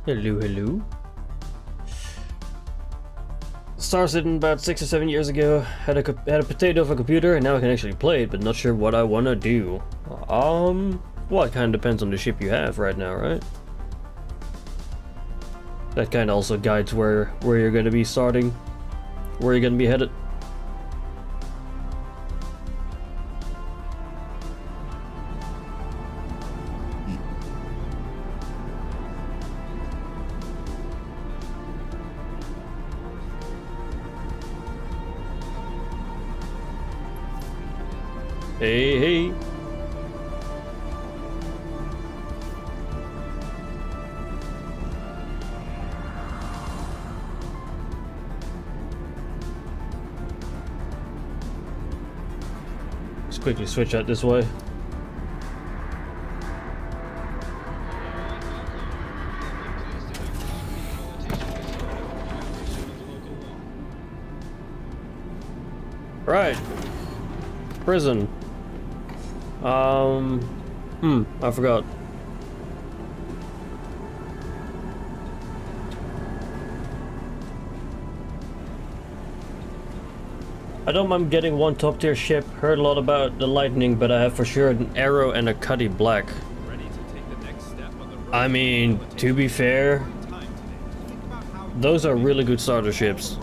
Hello, hello. Started about 6 or 7 years ago. Had a potato of a computer, and now I can actually play it, but not sure what I want to do. Well, it kind of depends on the ship you have right now, right? That kind of also guides where you're going to be starting, where you're going to be headed. Hey, hey. Just quickly switch out this way. Right. Prison. I forgot. I don't mind getting one top tier ship. Heard a lot about the Lightning, but I have for sure an Arrow and a Cuddy Black. I mean, to be fair, those are really good starter ships.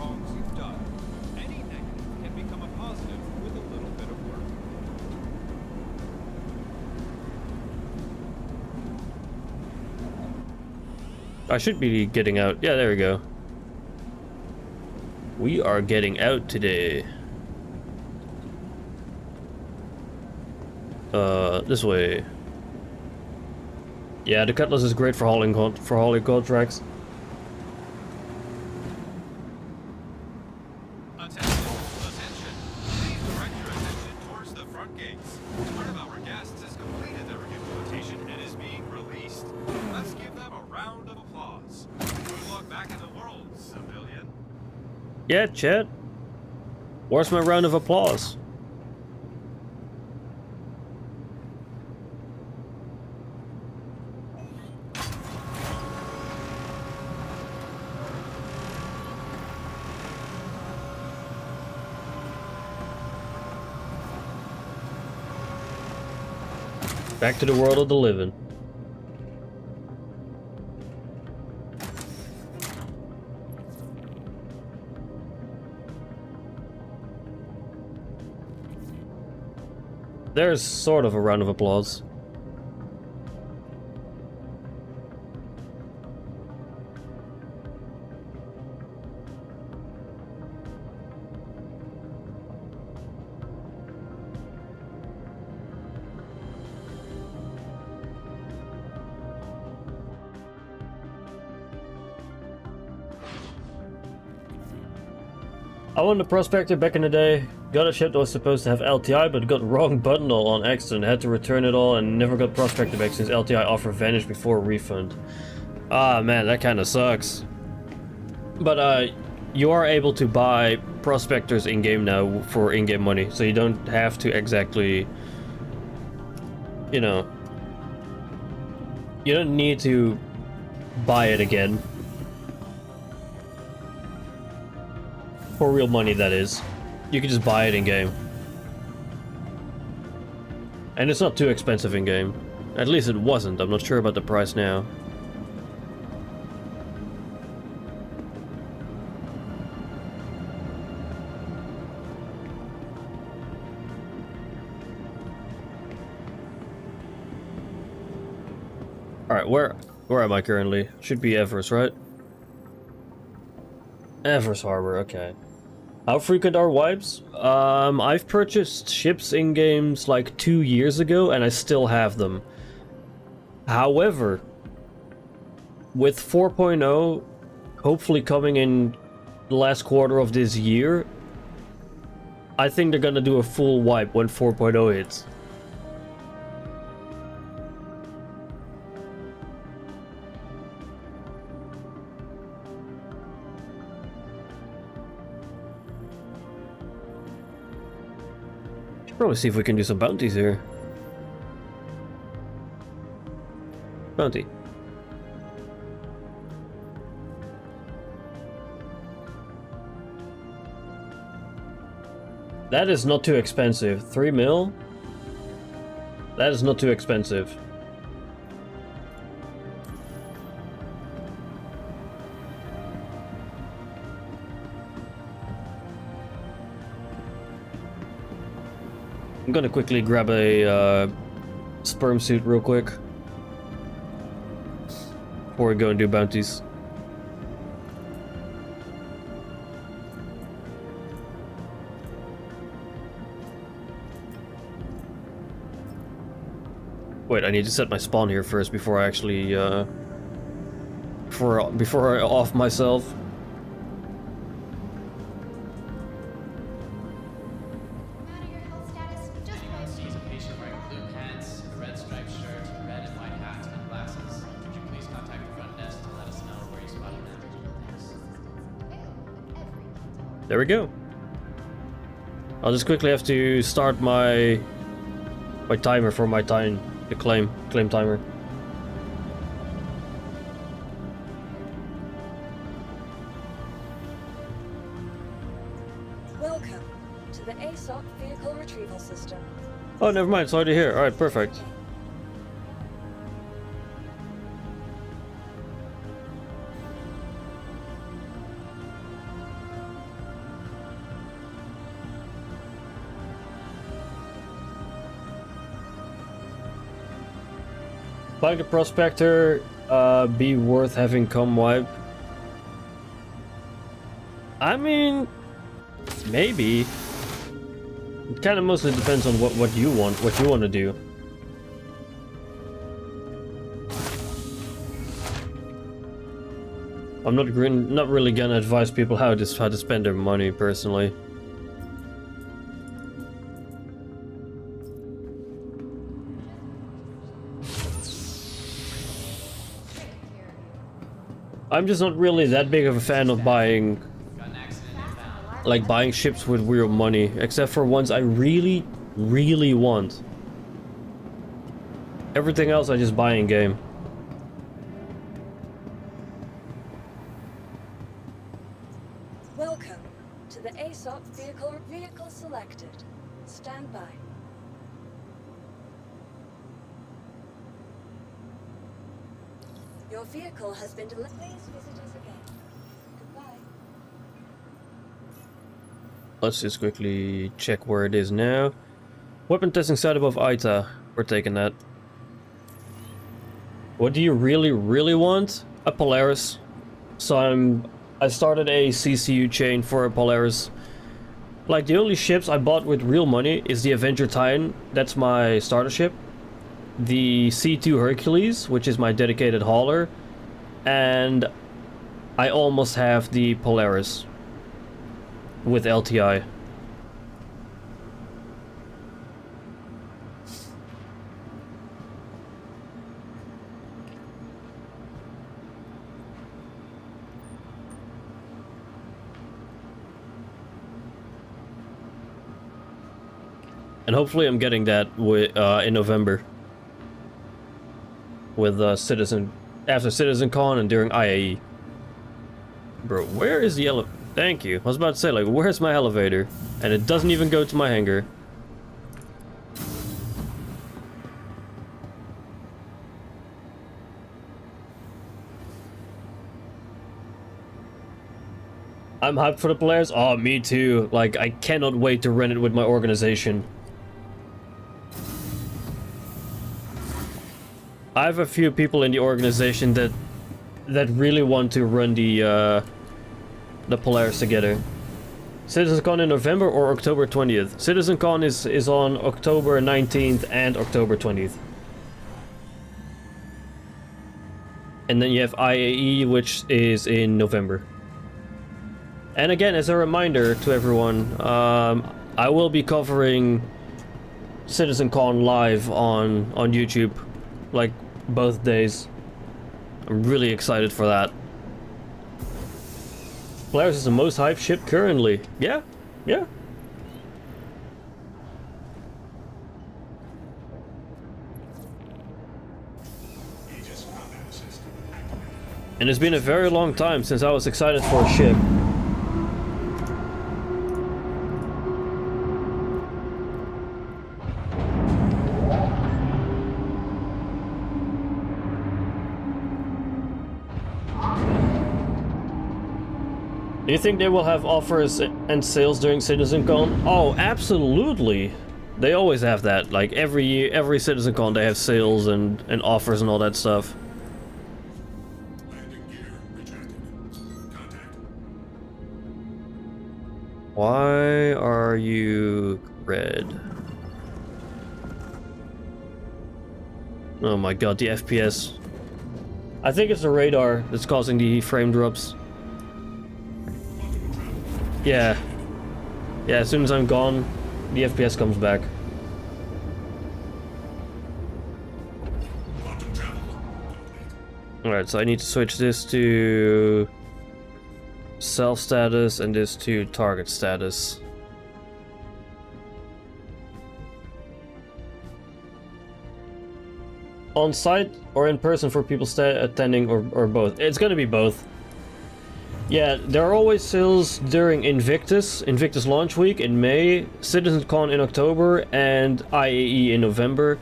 I should be getting out. Yeah, there we go. We are getting out today. This way. Yeah, the Cutlass is great for hauling contracts. Attention. Please direct your attention towards the front gates. One of our guests has completed their implementation and is being released. Let's give them a round of applause. Good luck back in the world, civilian. Yeah, chat. Where's my round of applause? Back to the world of the living. There's sort of a round of applause. I won the Prospector back in the day. Got a ship that was supposed to have LTI, but got wrong bundle on accident. Had to return it all and never got Prospector back since LTI offer vanished before refund. Ah man, that kind of sucks. But you are able to buy Prospectors in-game now for in-game money, so you don't have to exactly, you know, you don't need to buy it again. For real money, that is. You can just buy it in-game. And it's not too expensive in-game. At least it wasn't. I'm not sure about the price now. Alright, where am I currently? Should be Everest, right? Everest Harbor, okay. How frequent are wipes? I've purchased ships in games like 2 years ago and I still have them. However, with 4.0 hopefully coming in the last quarter of this year, I think they're gonna do a full wipe when 4.0 hits. Probably see if we can do some bounties here. Bounty. That is not too expensive. 3 mil? That is not too expensive. I'm gonna quickly grab a sperm suit real quick before we go and do bounties. Wait, I need to set my spawn here first before I actually before I off myself. Sees a patient wearing blue pants, a red striped shirt, red and white hat, and glasses. Would you please contact the front desk to let us know where you spotted them? There we go. I'll just quickly have to start my timer for my time, the claim timer. Welcome to the ASOC vehicle retrieval system. Oh, never mind. It's already here. All right, perfect. Like the prospector, be worth having com wipe. I mean, maybe. It kind of mostly depends on what you want to do. I'm not really gonna advise people how to spend their money personally. I'm just not really that big of a fan of buying ships with real money, except for ones I really, really want. Everything else I just buy in game. Welcome to the ASOC vehicle selected. Stand by. Your vehicle has been delivered. Please visit us again. Goodbye. Let's just quickly check where it is now. Weapon testing site above Aita. We're taking that. What do you really, really want? A Polaris. So I started a CCU chain for a Polaris. Like, the only ships I bought with real money is the Avenger Titan. That's my starter ship. The C2 Hercules, which is my dedicated hauler. And I almost have the Polaris with LTI. And hopefully I'm getting that in November with after CitizenCon and during IAE. Bro, where is the elevator? Thank you. I was about to say, like, where's my elevator? And it doesn't even go to my hangar. I'm hyped for the Polaris. Oh, me too. Like, I cannot wait to run it with my organization. I have a few people in the organization that really want to run the Polaris together. CitizenCon in November or October 20th? CitizenCon is on October 19th and October 20th. And then you have IAE, which is in November. And again, as a reminder to everyone, I will be covering CitizenCon live on YouTube, like both days. I'm really excited for that. Polaris is the most hyped ship currently. Yeah. And it's been a very long time since I was excited for a ship. Do you think they will have offers and sales during CitizenCon? Oh, absolutely. They always have that. Like every year, every CitizenCon, they have sales and offers and all that stuff. Landing gear retracted. Contact. Why are you red? Oh my god, the FPS. I think it's the radar that's causing the frame drops. Yeah. Yeah, as soon as I'm gone, the FPS comes back. Quantum travel complete. Alright, so I need to switch this to self status and this to target status. On site or in person for people attending or both? It's gonna be both. Yeah, there are always sales during Invictus launch week in May, CitizenCon in October, and IAE in November.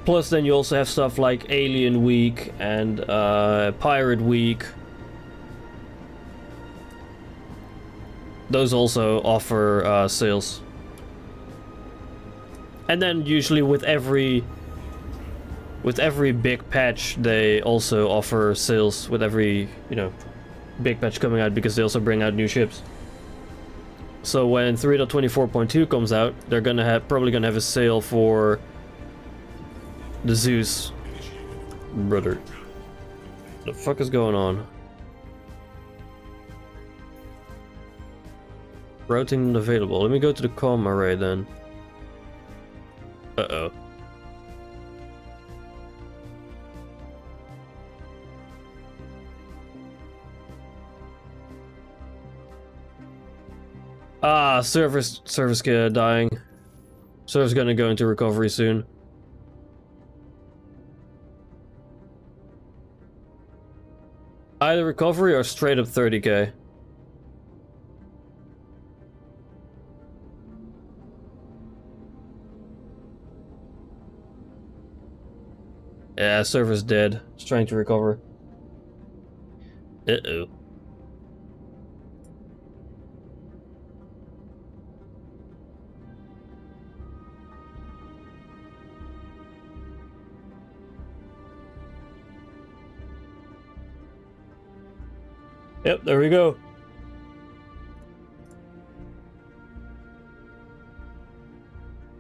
Plus then you also have stuff like Alien Week and Pirate Week. Those also offer sales. And then usually with every big patch they also offer sales with every, you know, big patch coming out, because they also bring out new ships. So when 3.24.2 comes out, they're probably gonna have a sale for the Zeus. Brother, the fuck is going on? Routing unavailable. Let me go to the comm array then. Uh-oh. Ah, server's dying. Server's gonna go into recovery soon. Either recovery or straight up 30k. Yeah, server's dead. It's trying to recover. Uh-oh. Yep, there we go.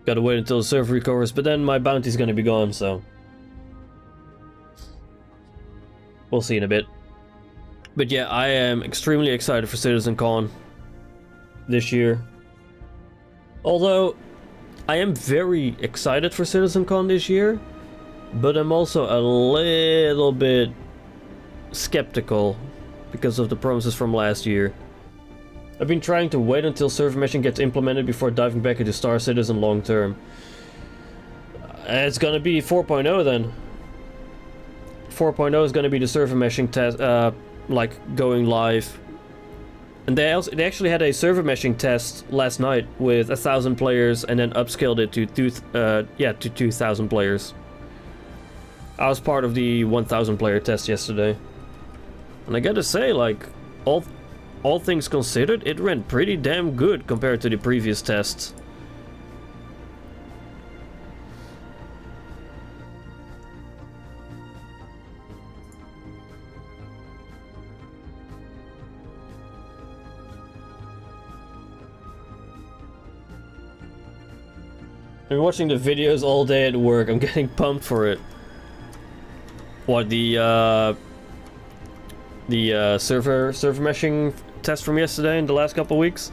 Gotta wait until the server recovers, but then my bounty's gonna be gone, so we'll see in a bit. But yeah, I am extremely excited for CitizenCon this year. Although, I am very excited for CitizenCon this year, but I'm also a little bit skeptical because of the promises from last year. I've been trying to wait until server meshing gets implemented before diving back into Star Citizen long term. It's gonna be 4.0 then. 4.0 is gonna be the server meshing test, like going live. And they actually had a server meshing test last night with 1,000 players, and then upscaled it to 2,000 players. I was part of the 1,000 player test yesterday. And I gotta say, like, all things considered, it ran pretty damn good compared to the previous tests. I've been watching the videos all day at work. I'm getting pumped for it. What, the server meshing test from yesterday and the last couple weeks?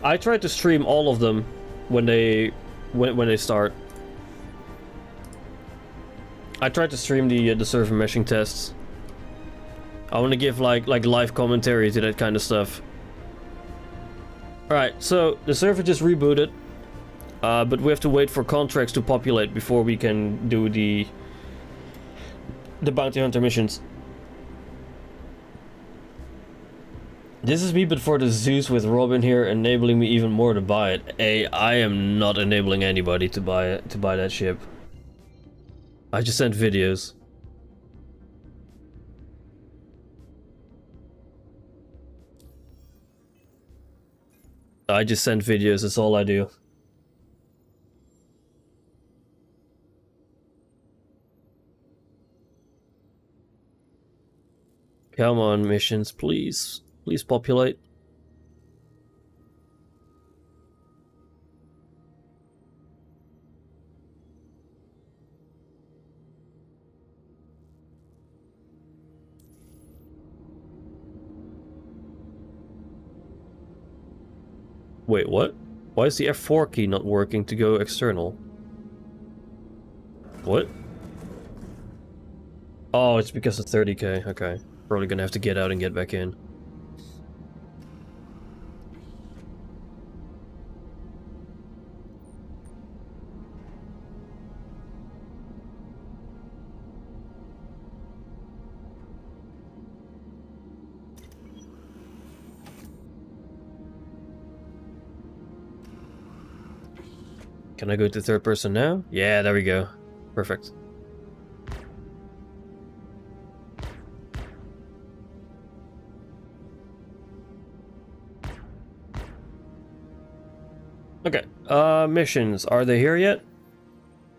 I tried to stream all of them when they start. I tried to stream the server meshing tests. I want to give like live commentary to that kind of stuff. Alright, so the server just rebooted. But we have to wait for contracts to populate before we can do the bounty hunter missions. This is me, but for the Zeus with Robin here, enabling me even more to buy it. I am not enabling anybody to buy that ship. I just sent videos. I just send videos, that's all I do. Come on, missions, please. Please populate. Wait, what? Why is the F4 key not working to go external? What? Oh, it's because of 30k. Okay. Probably gonna have to get out and get back in. Can I go to third person now? Yeah, there we go. Perfect. Okay, missions. Are they here yet?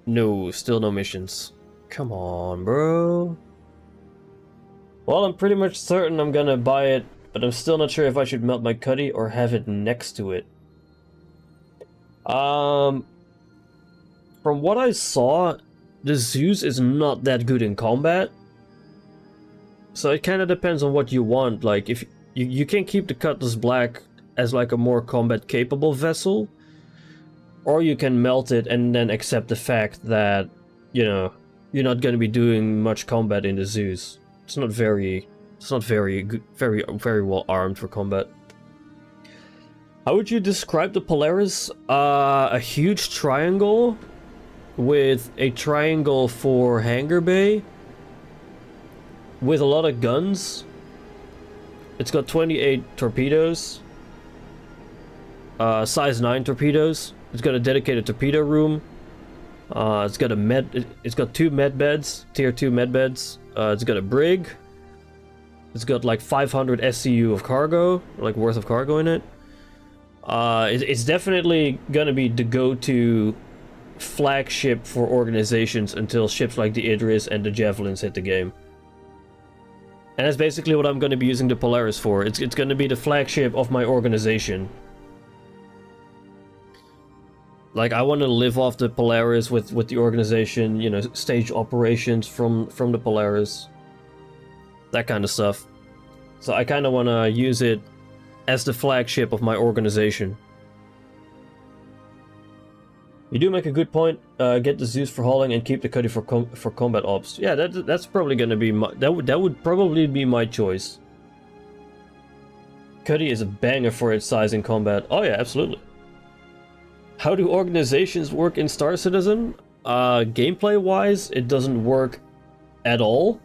No, still no missions. Come on, bro. Well, I'm pretty much certain I'm gonna buy it, but I'm still not sure if I should melt my cuddy or have it next to it. From what I saw, the Zeus is not that good in combat. So it kind of depends on what you want. Like, if you can keep the Cutlass Black as like a more combat capable vessel, or you can melt it and then accept the fact that, you know, you're not going to be doing much combat in the Zeus. It's not very good, very well armed for combat. How would you describe the Polaris? A huge triangle with a triangle for hangar bay with a lot of guns. It's got 28 torpedoes, size 9 torpedoes. It's got a dedicated torpedo room. It's got 2 med beds, tier 2 med beds. It's got a brig. It's got like 500 SCU of cargo, like worth of cargo in it. It's definitely gonna be the go-to flagship for organizations until ships like the Idris and the Javelins hit the game. And that's basically what I'm gonna be using the Polaris for. It's gonna be the flagship of my organization. Like, I want to live off the Polaris with the organization, you know, stage operations from the Polaris. That kind of stuff. So I kind of want to use it as the flagship of my organization. You do make a good point. Get the Zeus for hauling and keep the Cuddy for combat ops. Yeah, that's probably gonna be my that would probably be my choice. Cuddy is a banger for its size in combat. Oh yeah, absolutely. How do organizations work in Star Citizen? Gameplay wise, it doesn't work at all.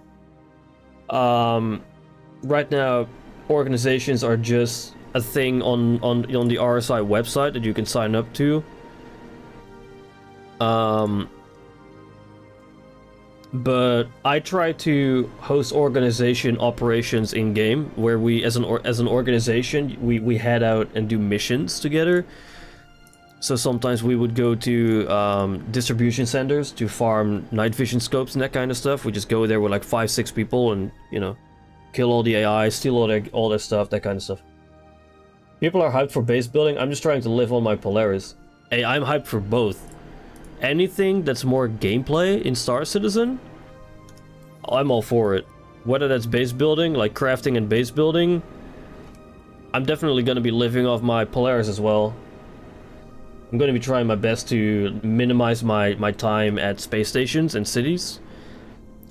Right now, organizations are just a thing on the RSI website that you can sign up to. But I try to host organization operations in game, where we, as an organization, we head out and do missions together. So sometimes we would go to distribution centers to farm night vision scopes and that kind of stuff. We just go there with like 5-6 people and, you know, kill all the AI, steal all their stuff, that kind of stuff. People are hyped for base building. I'm just trying to live on my Polaris. Hey, I'm hyped for both. Anything that's more gameplay in Star Citizen, I'm all for it. Whether that's base building, like crafting and base building, I'm definitely going to be living off my Polaris as well. I'm going to be trying my best to minimize my time at space stations and cities.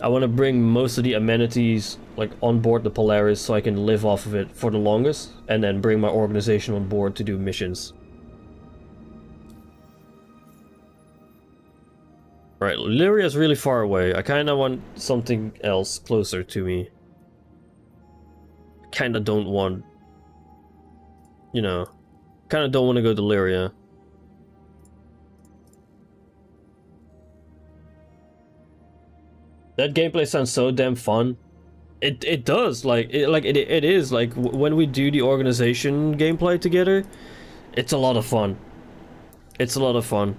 I want to bring most of the amenities like on board the Polaris so I can live off of it for the longest, and then bring my organization on board to do missions. Right, Lyria is really far away. I kind of want something else closer to me. Kind of don't want, you know, kind of don't want to go to Lyria. That gameplay sounds so damn fun. It does, like it is like when we do the organization gameplay together, It's a lot of fun. It's a lot of fun.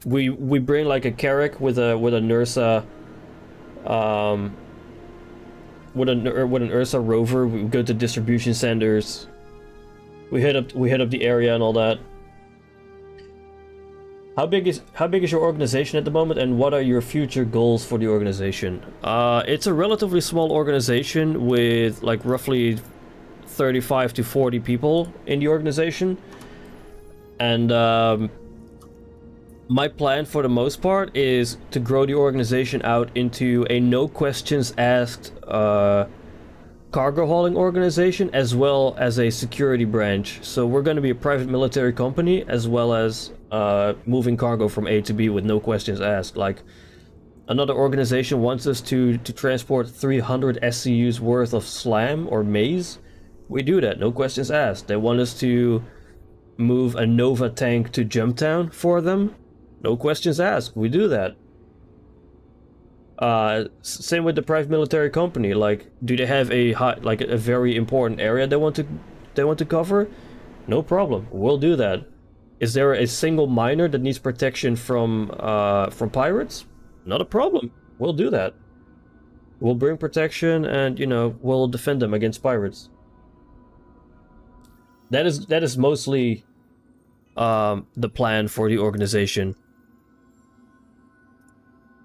We bring like a Carrack with an Ursa, with an Ursa rover. We go to distribution centers. We hit up the area and all that. How big is your organization at the moment, and what are your future goals for the organization? It's a relatively small organization with like roughly 35 to 40 people in the organization, and my plan for the most part is to grow the organization out into a no questions asked cargo hauling organization, as well as a security branch. So we're going to be a private military company, as well as moving cargo from A to B with no questions asked. Like, another organization wants us to transport 300 SCUs worth of slam or maize. We do that, no questions asked. They want us to move a Nova tank to Jumptown for them. No questions asked. We do that. Same with the private military company. Like, do they have a very important area they want to cover? No problem. We'll do that. Is there a single miner that needs protection from pirates? Not a problem. We'll do that. We'll bring protection, and we'll defend them against pirates. That is mostly the plan for the organization.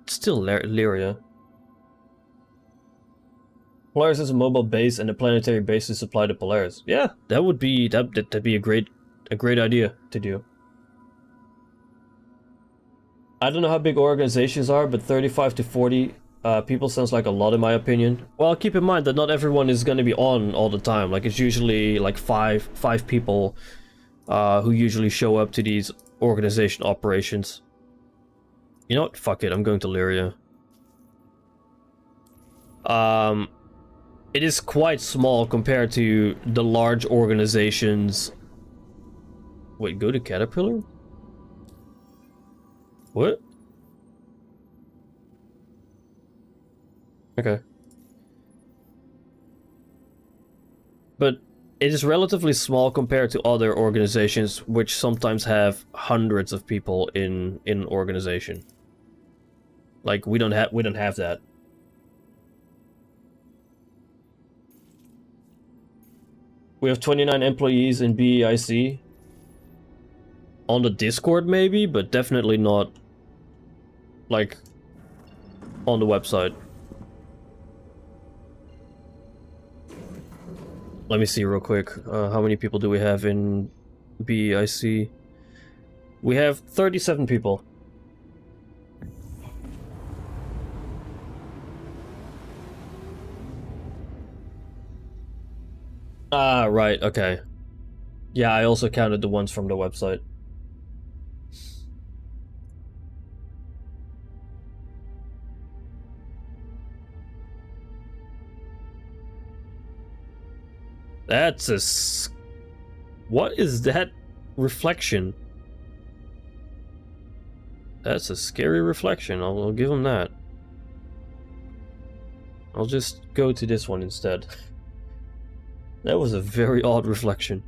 Still Lyria. Polaris is a mobile base, and the planetary base is supplied to Polaris. Yeah, that'd be a great idea to do. I don't know how big organizations are, but 35 to 40 people sounds like a lot in my opinion. Well, keep in mind that not everyone is going to be on all the time. Like, it's usually like five people who usually show up to these organization operations. You know what? Fuck it. I'm going to Lyria. It is quite small compared to the large organizations. Wait, go to Caterpillar? What? Okay. But it is relatively small compared to other organizations, which sometimes have hundreds of people in an organization. Like, we don't have that. We have 29 employees in BEIC. On the Discord maybe, but definitely not like on the website. Let me see real quick. How many people do we have in BEIC? We have 37 people. Ah, right, okay. Yeah, I also counted the ones from the website. That's a... What is that reflection? That's a scary reflection, I'll give him that. I'll just go to this one instead. That was a very odd reflection.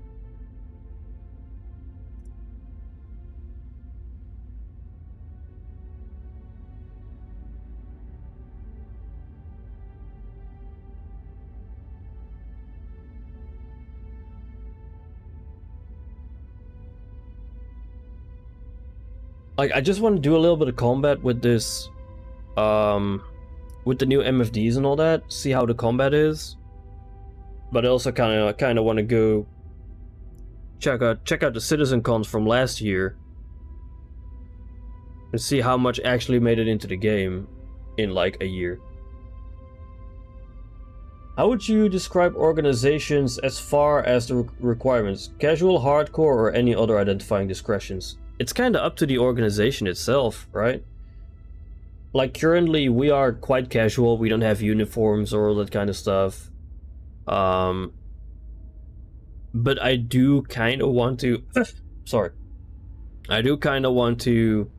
Like, I just want to do a little bit of combat with this, with the new MFDs and all that, see how the combat is. But I also kind of want to go check out the citizen cons from last year and see how much actually made it into the game in like a year. How would you describe organizations as far as the requirements? Casual, hardcore, or any other identifying discretions? It's kind of up to the organization itself, right? Like, currently we are quite casual, we don't have uniforms or all that kind of stuff. But I do kind of want to sorry. I do kind of want to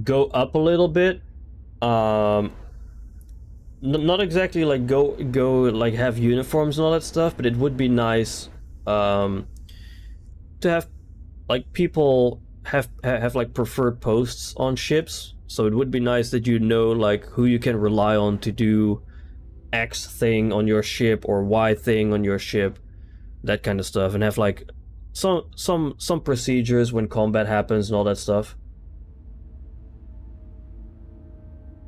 go up a little bit. Not exactly like go like have uniforms and all that stuff, but it would be nice to have like people have like preferred posts on ships, so it would be nice that you know like who you can rely on to do X thing on your ship or Y thing on your ship, that kind of stuff, and have like some procedures when combat happens and all that stuff.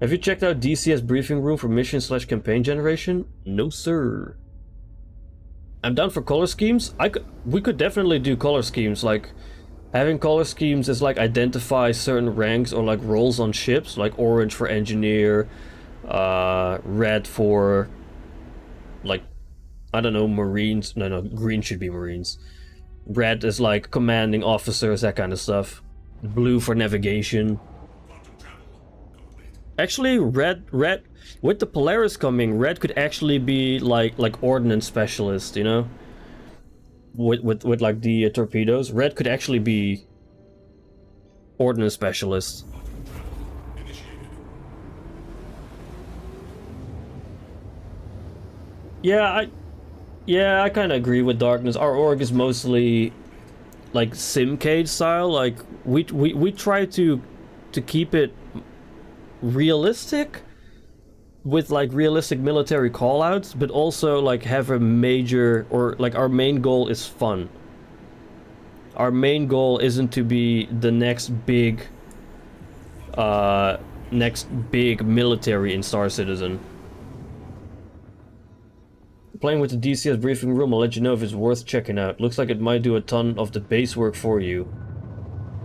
Have you checked out DCS briefing room for mission/campaign generation? No, sir. I'm down for color schemes. We could definitely do color schemes. Like having color schemes is like identify certain ranks or like roles on ships, like orange for engineer, red for like, I don't know, marines. No, green should be marines. Red is like commanding officers, that kind of stuff. Blue for navigation. Actually, red with the Polaris coming, red could actually be like ordnance specialist, you know? With like the torpedoes, red could actually be ordnance specialist. Yeah, I kind of agree with Darkness. Our org is mostly like Simcade style. Like we try to keep it realistic with like realistic military callouts, but also like have a major, or like our main goal is fun. Our main goal isn't to be the next big military in Star Citizen. Playing with the DCS briefing room, I'll let you know if it's worth checking out. Looks like it might do a ton of the base work for you.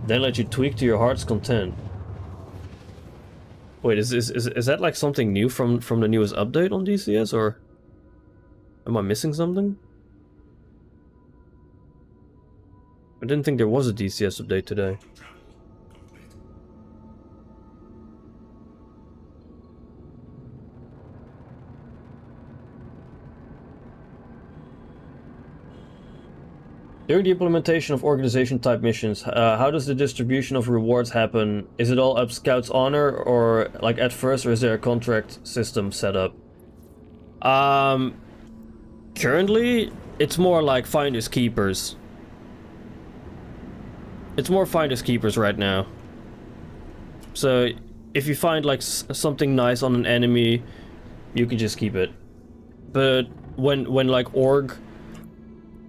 Then let you tweak to your heart's content. Wait, is that like something new from the newest update on DCS, or am I missing something? I didn't think there was a DCS update today. During the implementation of organization-type missions, how does the distribution of rewards happen? Is it all up Scout's honor, or like at first, or is there a contract system set up? Currently, it's more like finders keepers. It's more finders keepers right now. So, if you find like something nice on an enemy, you can just keep it. But when like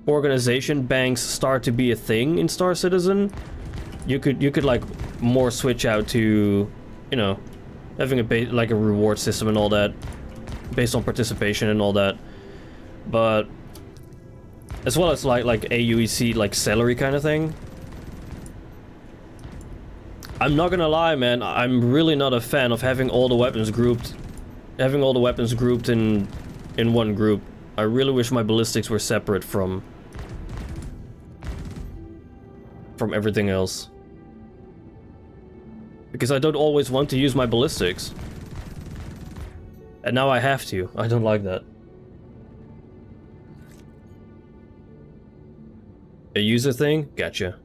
organization banks start to be a thing in Star Citizen, you could like more switch out to, you know, having a like a reward system and all that, based on participation and all that. But as well as like AUEC like salary kind of thing. I'm not gonna lie, man, I'm really not a fan of having all the weapons grouped in one group. I really wish my ballistics were separate from everything else. Because I don't always want to use my ballistics. And now I have to. I don't like that. A user thing? Gotcha.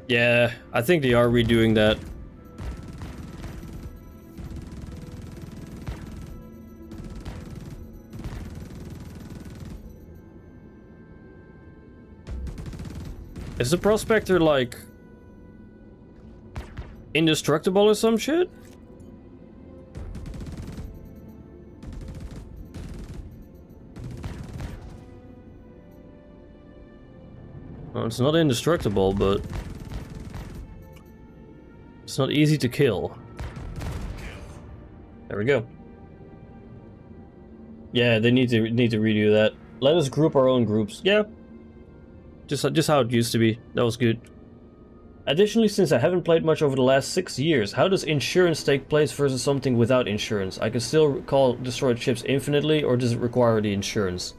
Yeah, I think they are redoing that. Is the Prospector like indestructible or some shit? Well, it's not indestructible, but it's not easy to kill. There we go. Yeah, they need to redo that. Let us group our own groups. Yeah. Just how it used to be. That was good. Additionally, since I haven't played much over the last 6 years, how does insurance take place versus something without insurance? I can still call destroyed ships infinitely, or does it require the insurance?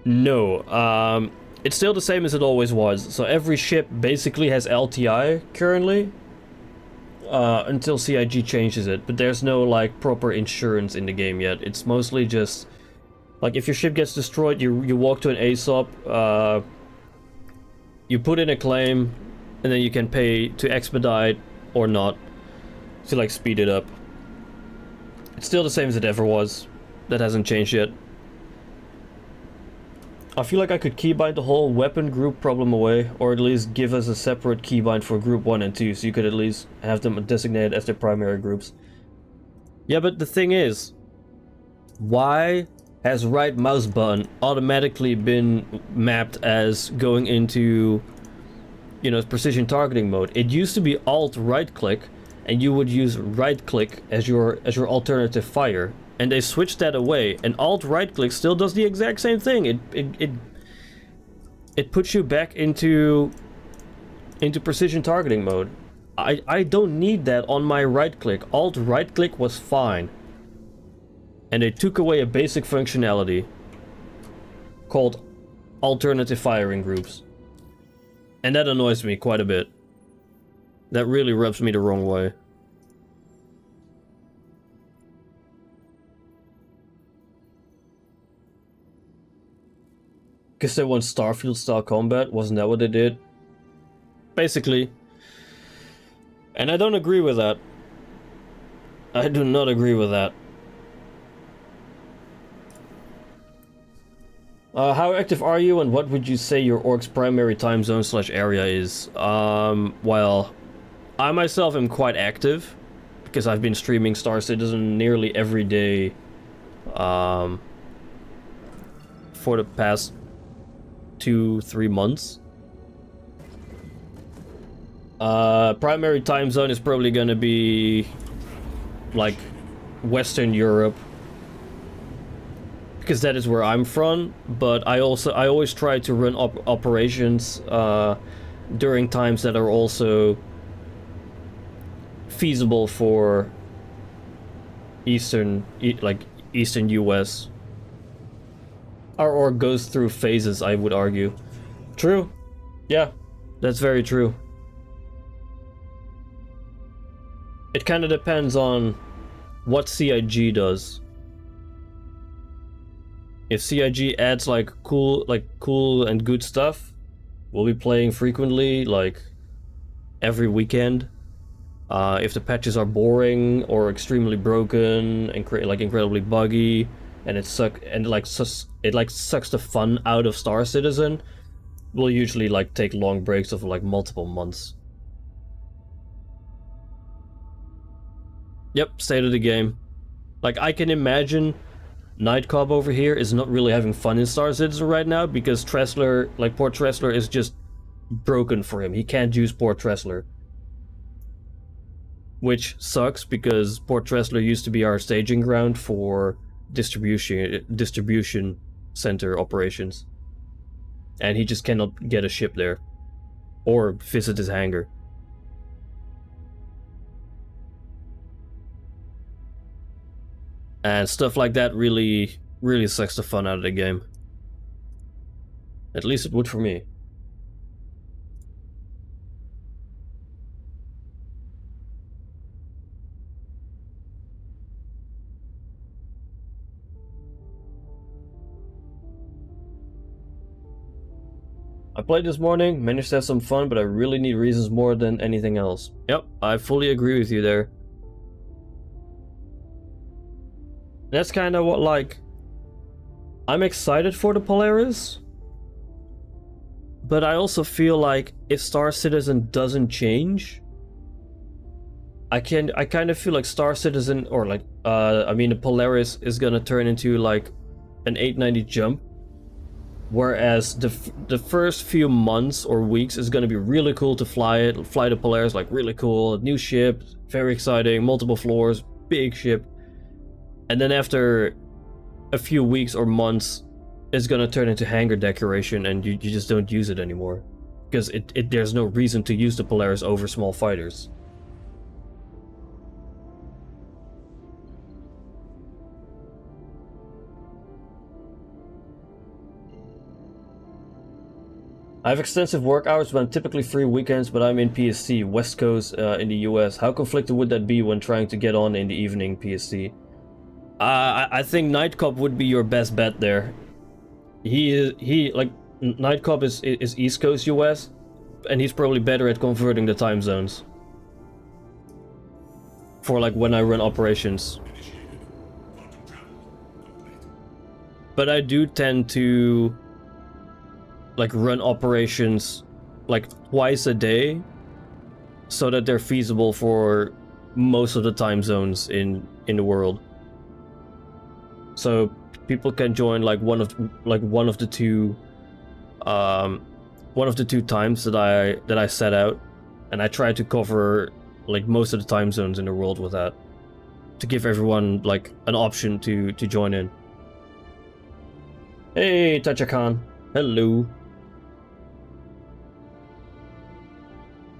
No. It's still the same as it always was. So every ship basically has LTI currently. Until CIG changes it, but there's no like proper insurance in the game yet. It's mostly just like if your ship gets destroyed, you walk to an ASOP, you put in a claim, and then you can pay to expedite or not to like speed it up. It's still the same as it ever was. That hasn't changed yet. I feel like I could keybind the whole weapon group problem away, or at least give us a separate keybind for group 1 and 2, so you could at least have them designated as their primary groups. Yeah, but the thing is, why has right mouse button automatically been mapped as going into, you know, precision targeting mode? It used to be alt right click, and you would use right click as your alternative fire. And they switched that away, and alt right click still does the exact same thing. It puts you back into precision targeting mode. I don't need that on my right click. Alt right click was fine. And they took away a basic functionality called alternative firing groups. And that annoys me quite a bit. That really rubs me the wrong way. Guess they want Starfield style combat, wasn't that what they did? Basically. And I don't agree with that. I do not agree with that. How active are you, and what would you say your org's primary time zone / area is? Well, I myself am quite active, because I've been streaming Star Citizen nearly every day, for the past 2-3 months. Primary time zone is probably gonna be like Western Europe, because that is where I'm from. But I always try to run operations during times that are also feasible for Eastern US. Our org goes through phases, I would argue. True. Yeah, that's very true. It kind of depends on what CIG does. If CIG adds like cool and good stuff, we'll be playing frequently, like every weekend. If the patches are boring or extremely broken and incredibly buggy, and it sucks the fun out of Star Citizen, we'll usually like take long breaks of like multiple months. Yep, state of the game. Like, I can imagine Nightcop over here is not really having fun in Star Citizen right now, because Tressler, like Port Tressler, is just broken for him. He can't use Port Tressler. Which sucks, because Port Tressler used to be our staging ground for distribution center operations, and he just cannot get a ship there or visit his hangar. And stuff like that really sucks the fun out of the game. At least it would for me. I played this morning, managed to have some fun, but I really need reasons more than anything else. Yep, I fully agree with you there. That's kind of what, like, I'm excited for the Polaris, but I also feel like if Star Citizen doesn't change, I kind of feel like Star Citizen, or like, the Polaris is gonna turn into like an 890 jump. Whereas the first few months or weeks is gonna be really cool to fly the Polaris, like really cool, new ship, very exciting, multiple floors, big ship. And then after a few weeks or months, it's gonna turn into hangar decoration, and you just don't use it anymore. Because there's no reason to use the Polaris over small fighters. I have extensive work hours, but I'm typically free weekends, but I'm in PST, West Coast in the US. How conflicted would that be when trying to get on in the evening PST? I think Nightcop would be your best bet there. Nightcop is East Coast US, he's probably better at converting the time zones. For like when I run operations. But I do tend to like run operations like twice a day so that they're feasible for most of the time zones in the world. So people can join like one of the two times that I set out, and I try to cover like most of the time zones in the world with that, to give everyone like an option to join in. Hey, Tachakan. Hello.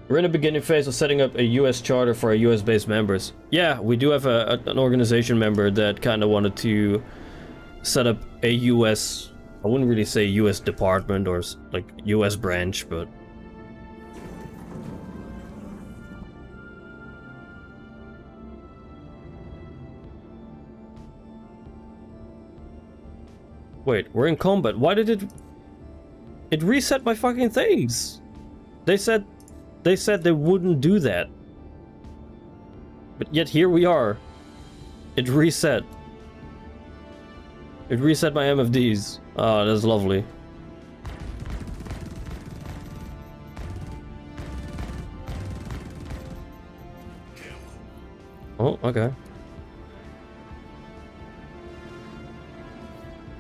We're in the beginning phase of setting up a US charter for our US based members. Yeah, we do have an organization member that kind of wanted to set up a US, I wouldn't really say US department or like US branch, but wait, we're in combat. Why did it reset my fucking things? They said they wouldn't do that. But yet here we are. It reset. It reset my MFDs. Ah, that's lovely. Oh, okay.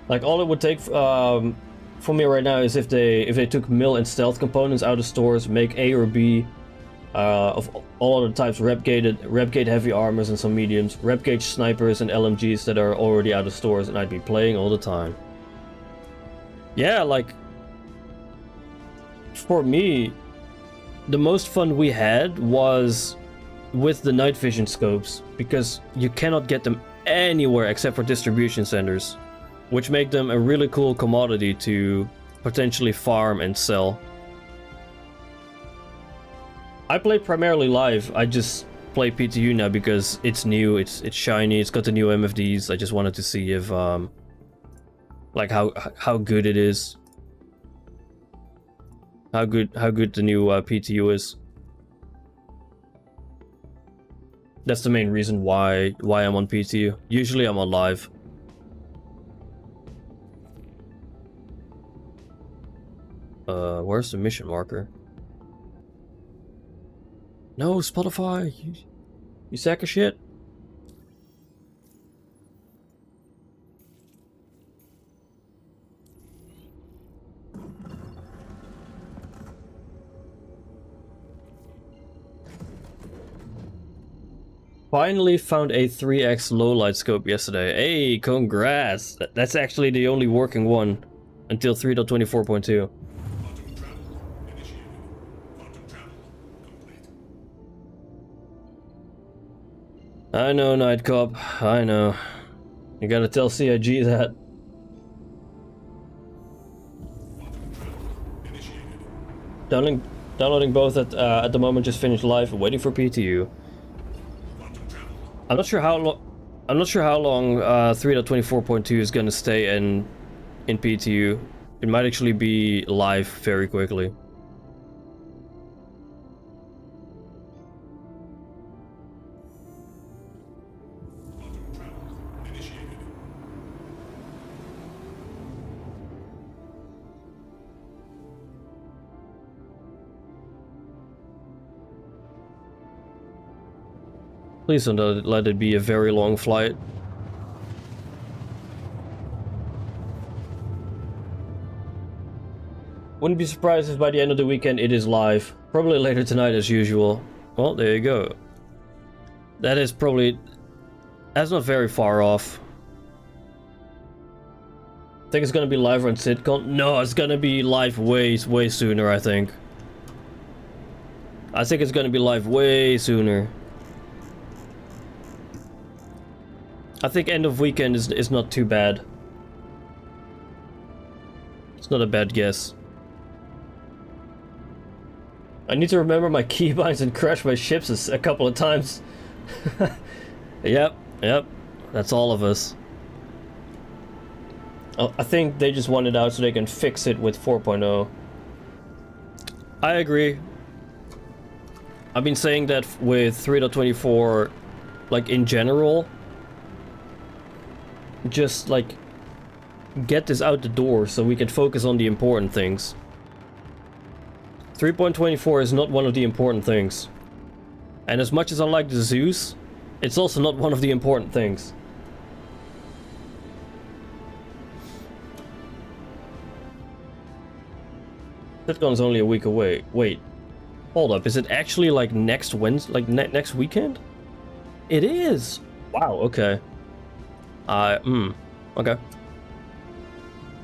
Like all it would take for me right now is if they took mill and stealth components out of stores, make A or B of all other types, rep gate heavy armors and some mediums, rep gauge snipers and LMGs that are already out of stores, and I'd be playing all the time. Yeah, like for me, the most fun we had was with the night vision scopes, because you cannot get them anywhere except for distribution centers, which make them a really cool commodity to potentially farm and sell. I play primarily live. I just play PTU now because it's new, it's shiny, it's got the new MFDs. I just wanted to see if like how good it is. How good the new PTU is. That's the main reason why I'm on PTU. Usually I'm on live. Where's the mission marker? No, Spotify, you sack of shit. Finally found a 3x lowlight scope yesterday. Hey, congrats! That's actually the only working one until 3.24.2. I know, Night Cop. I know. You gotta tell CIG that. Downloading both at the moment. Just finished live. Waiting for PTU. I'm not sure how long. I'm not sure how long 3.24.2 is gonna stay in PTU. It might actually be live very quickly. Please don't let it be a very long flight. Wouldn't be surprised if by the end of the weekend it is live. Probably later tonight as usual. Well, there you go. That is probably... That's not very far off. Think it's gonna be live on SitCon? No, it's gonna be live way sooner, I think. I think it's gonna be live way sooner. I think end of weekend is not too bad. It's not a bad guess. I need to remember my keybinds and crash my ships a couple of times. Yep, that's all of us. I think they just want it out so they can fix it with 4.0. I agree. I've been saying that with 3.24, like in general, just like get this out the door so we can focus on the important things. 3.24 is not one of the important things. And as much as I like the Zeus, it's also not one of the important things. CopeCon's only a week away. Wait. Hold up, is it actually like next Wednesday, like next weekend? It is! Wow, okay. Okay.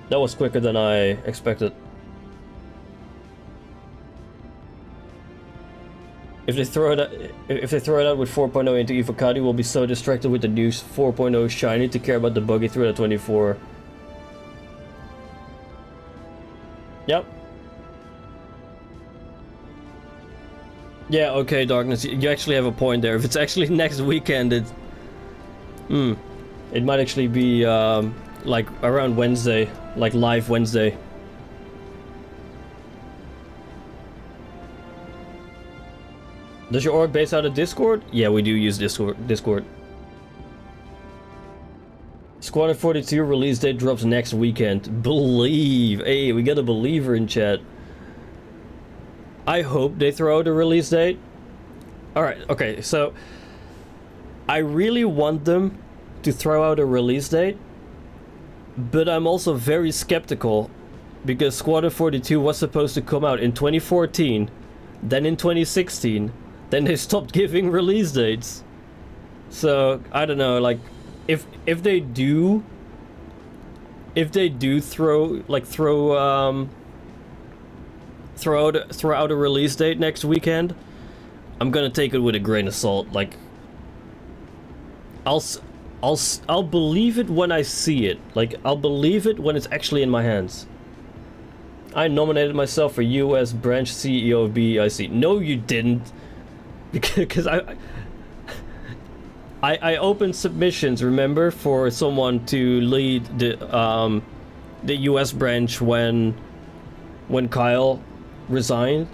That was quicker than I expected. If they throw it out with 4.0 into Evocati, we'll be so distracted with the new 4.0 shiny to care about the buggy 3.24. Yep. Yeah, okay, Darkness, you actually have a point there. If it's actually next weekend, it might actually be like around Wednesday, like live Wednesday. Does your org base out of Discord? Yeah, we do use Discord. Squadron 42 release date drops next weekend. Believe. Hey, we got a believer in chat. I hope they throw out a release date. Alright, okay, so I really want them to throw out a release date, but I'm also very skeptical because Squadron 42 was supposed to come out in 2014, then in 2016, then they stopped giving release dates. So I don't know, like if they do throw out a release date next weekend, I'm gonna take it with a grain of salt. Like I'll believe it when I see it. Like I'll believe it when it's actually in my hands. I nominated myself for US branch CEO of BEIC. No, you didn't, because I opened submissions, remember, for someone to lead the US branch when Kyle resigned,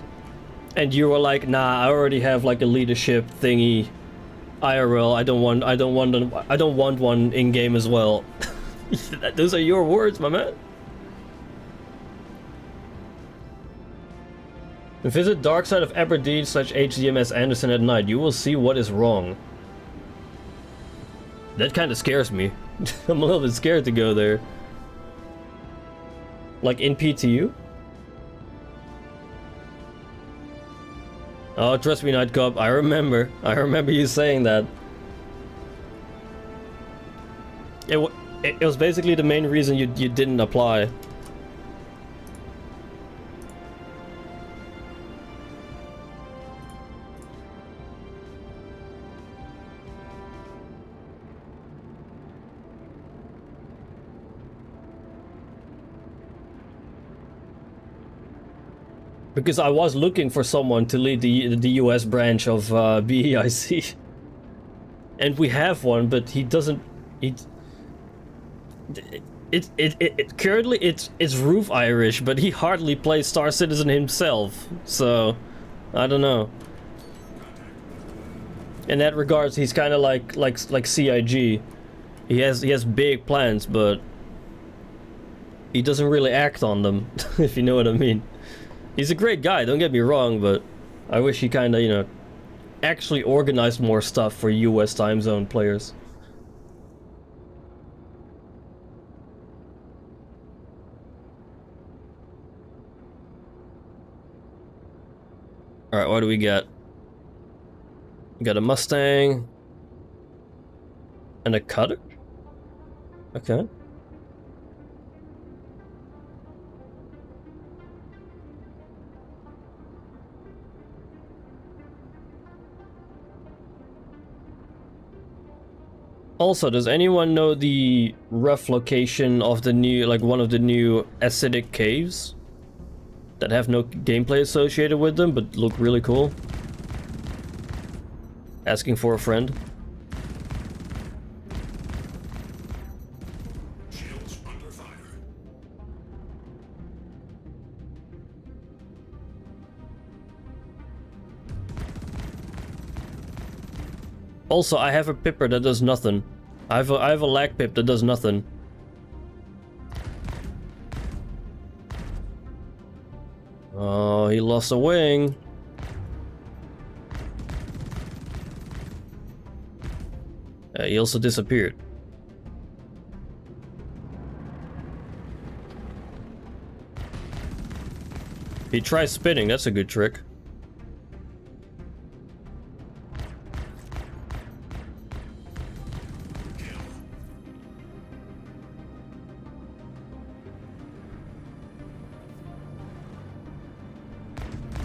and you were like, nah, I already have like a leadership thingy IRL. I don't want one in game as well. Those are your words, my man. Visit Dark Side of Aberdeen / HDMS Anderson at night. You will see what is wrong. That kind of scares me. I'm a little bit scared to go there. Like in PTU? Oh, trust me, Nightcop. I remember you saying that. It was basically the main reason you didn't apply. Because I was looking for someone to lead the US branch of BEIC. And we have one, but he doesn't... Currently it's Roof Irish, but he hardly plays Star Citizen himself. So, I don't know. In that regards, he's kind of like CIG. He has big plans, but he doesn't really act on them, if you know what I mean. He's a great guy, don't get me wrong, but I wish he kind of, you know, actually organized more stuff for US time zone players. Alright, what do we got? We got a Mustang and a Cutter? Okay. Also, does anyone know the rough location of the new, like one of the new acidic caves that have no gameplay associated with them but look really cool? Asking for a friend. Shields under fire. Also, I have a pipper that does nothing. I have a lag pip that does nothing. Oh, he lost a wing. He also disappeared. He tries spinning, that's a good trick.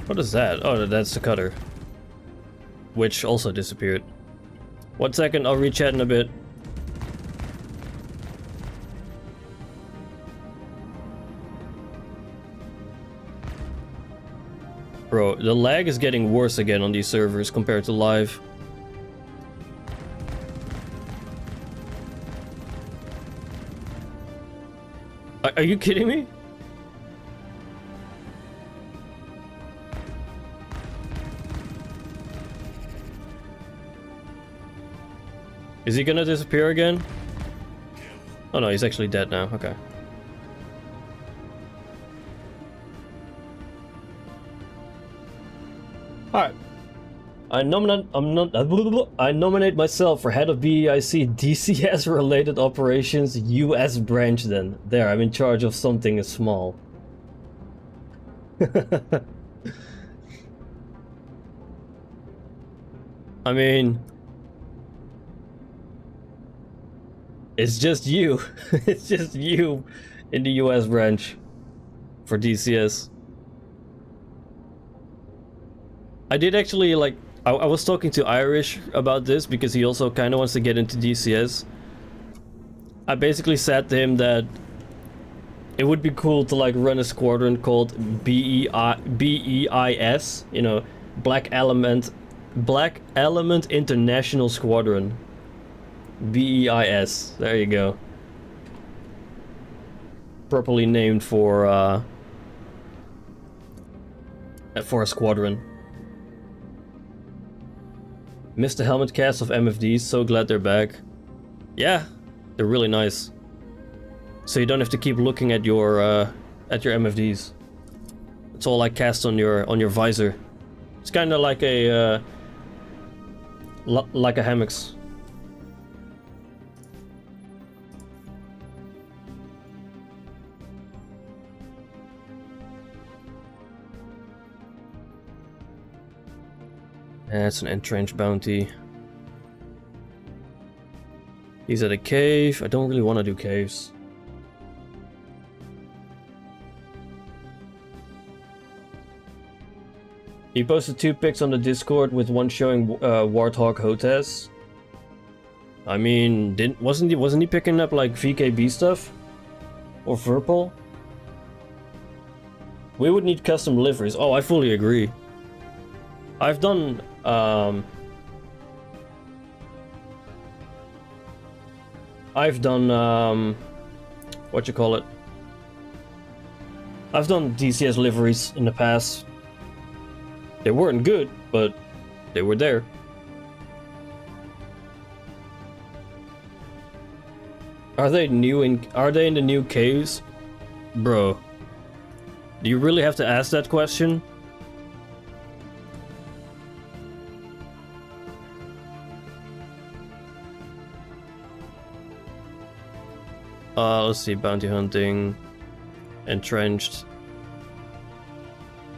What is that? Oh, that's the cutter. Which also disappeared. 1 second, I'll re-chat in a bit. Bro, the lag is getting worse again on these servers compared to live. Are you kidding me? Is he gonna disappear again? Oh no, he's actually dead now. Okay. Alright. I nominate myself for head of BEIC DCS related operations US branch then. There, I'm in charge of something small. I mean, it's just you. It's just you in the US branch for DCS. I did actually, like, I was talking to Irish about this because he also kind of wants to get into DCS. I basically said to him that it would be cool to like run a squadron called BEIS, you know, Black Element International Squadron. BEIS, there you go. Properly named for a squadron. Missed the helmet cast of MFDs, so glad they're back. Yeah, they're really nice. So you don't have to keep looking at your MFDs. It's all like cast on your visor. It's kind of like a hammocks. That's an entrenched bounty. He's at a cave. I don't really want to do caves. He posted 2 pics on the Discord with one showing Warthog Hotez. I mean, wasn't he picking up like VKB stuff? Or Verpal? We would need custom liveries. Oh, I fully agree. I've done what you call it? I've done DCS liveries in the past. They weren't good, but they were there. Are they in the new caves? Bro, do you really have to ask that question? Let's see, bounty hunting, entrenched.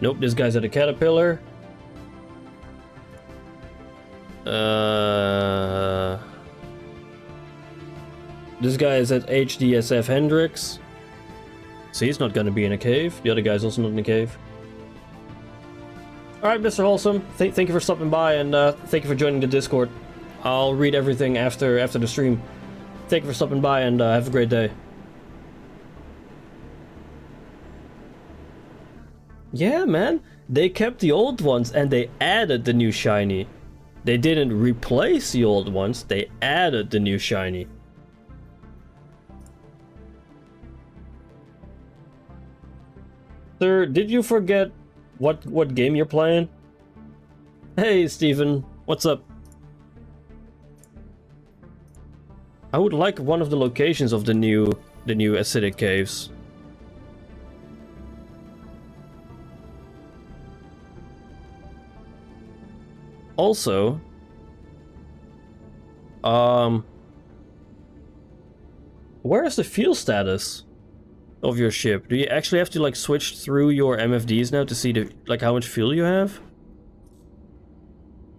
Nope, this guy's at a caterpillar. This guy is at HDSF Hendrix. So he's not gonna be in a cave. The other guy's also not in a cave. Alright, Mr. Wholesome, thank you for stopping by, and thank you for joining the Discord. I'll read everything after the stream. Thank you for stopping by, and have a great day. Yeah, man. They kept the old ones and they added the new shiny. They didn't replace the old ones, they added the new shiny. Sir, did you forget what game you're playing? Hey, Steven. What's up? I would like one of the locations of the new acidic caves. Also, where is the fuel status of your ship? Do you actually have to like switch through your MFDs now to see the like how much fuel you have?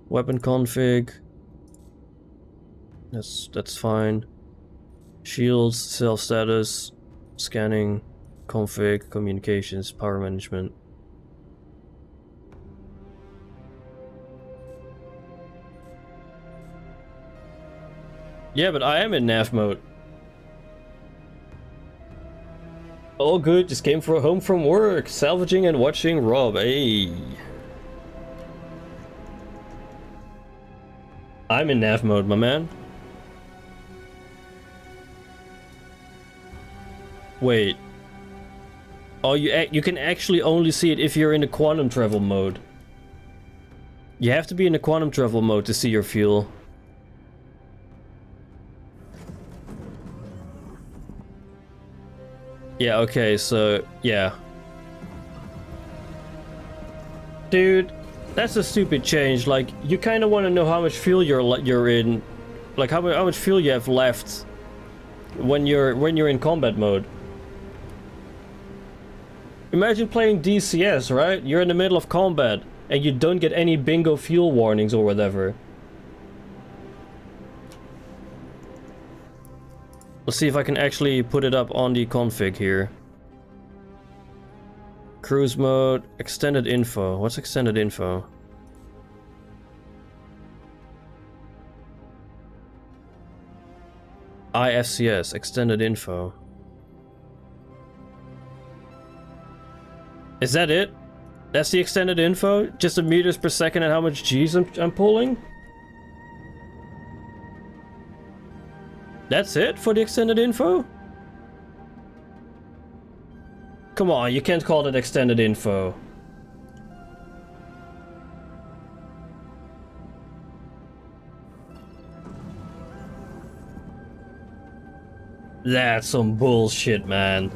Weapon config. That's fine. Shields, self status, scanning, config, communications, power management. Yeah, but I am in nav mode. All good, just came home from work, salvaging and watching Rob. Hey. I'm in nav mode, my man. Wait. Oh, you can actually only see it if you're in the quantum travel mode. You have to be in the quantum travel mode to see your fuel. Yeah, okay, so, yeah. Dude, that's a stupid change. Like, you kind of want to know how much fuel you're in, like how much fuel you have left when you're in combat mode. Imagine playing DCS, right? You're in the middle of combat and you don't get any bingo fuel warnings or whatever. Let's see if I can actually put it up on the config here. Cruise mode, extended info. What's extended info? IFCS, extended info. Is that it? That's the extended info? Just the meters per second and how much G's I'm pulling? That's it for the extended info? Come on, you can't call it extended info. That's some bullshit, man.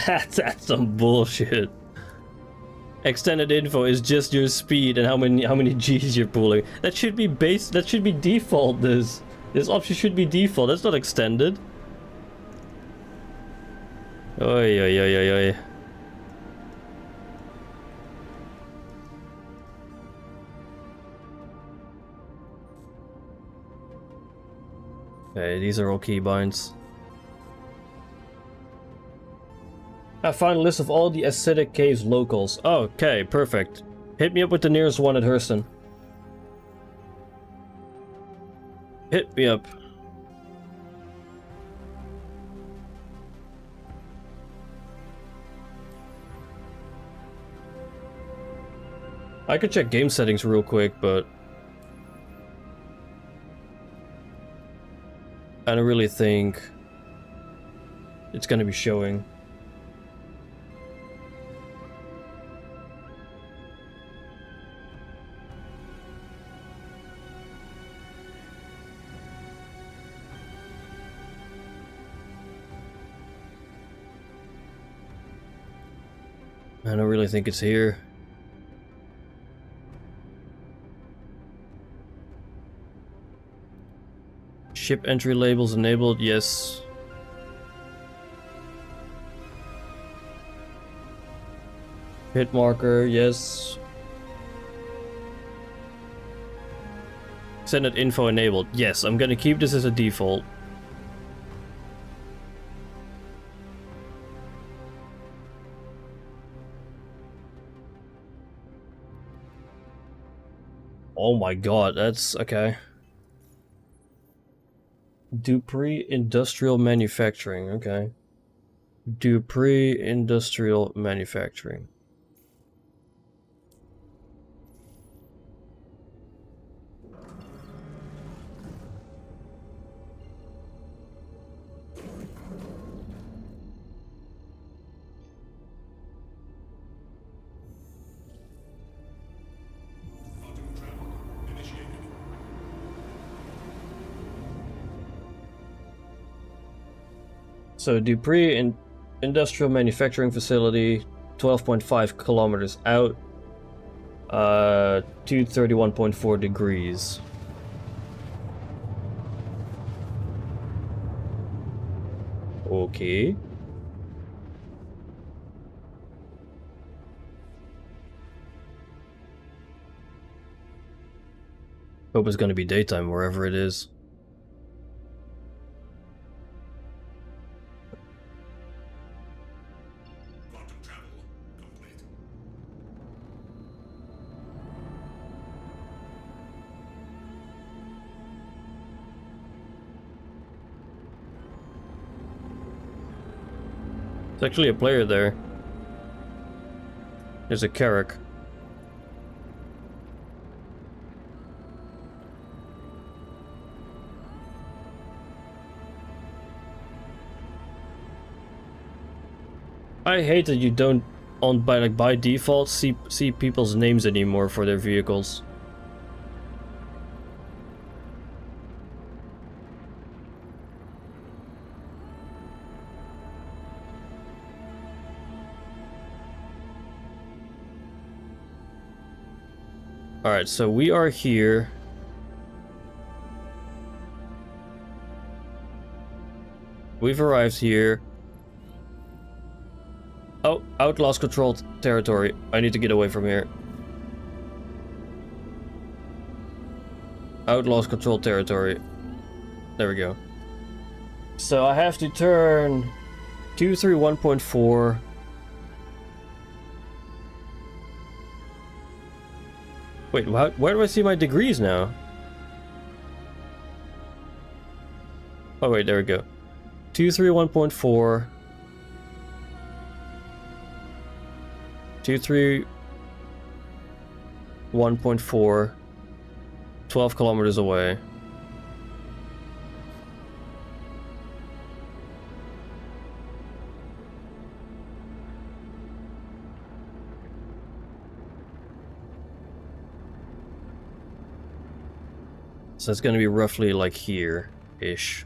That's some bullshit. Extended info is just your speed and how many G's you're pulling. That should be default. This option should be default. That's not extended. Oi, oi, oi, oi, oi. Okay, these are all keybinds. I found a list of all the acidic caves locals. Oh, okay, perfect. Hit me up with the nearest one at Hurston. Hit me up. I could check game settings real quick, but I don't really think it's gonna be showing. I don't really think it's here. Ship entry labels enabled, yes. Hit marker, yes. Extended info enabled, yes. I'm gonna keep this as a default. Oh my god, that's okay. Dupree Industrial Manufacturing, okay. Dupree Industrial Manufacturing. So Dupree Industrial Manufacturing Facility, 12.5 kilometers out, 231.4 degrees. Okay. Hope it's gonna be daytime wherever it is. Quantum travel complete. There's actually a player there. There's a Carrack. I hate that you don't by default see people's names anymore for their vehicles. Alright, so we are here. We've arrived here. Oh, Outlaws controlled territory. I need to get away from here. Outlaws controlled territory. There we go. So I have to turn 231.4. Wait, where do I see my degrees now? Oh wait, there we go. 231.4. 231.4. 12 kilometers away. So it's gonna be roughly like here-ish.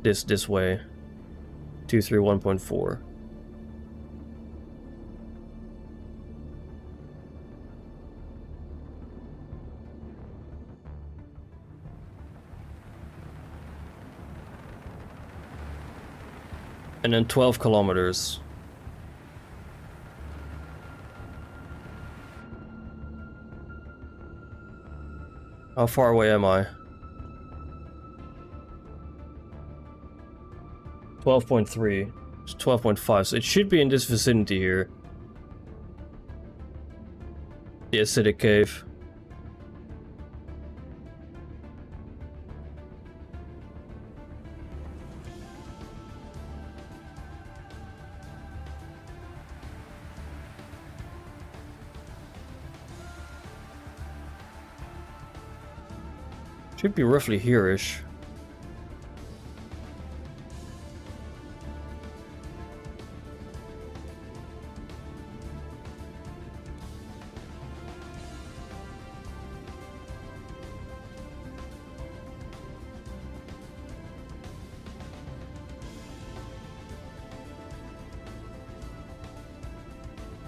This way. 231.4. And then 12 kilometers. How far away am I? 12.3. It's 12.5, so it should be in this vicinity here. The acidic cave. Should be roughly here-ish.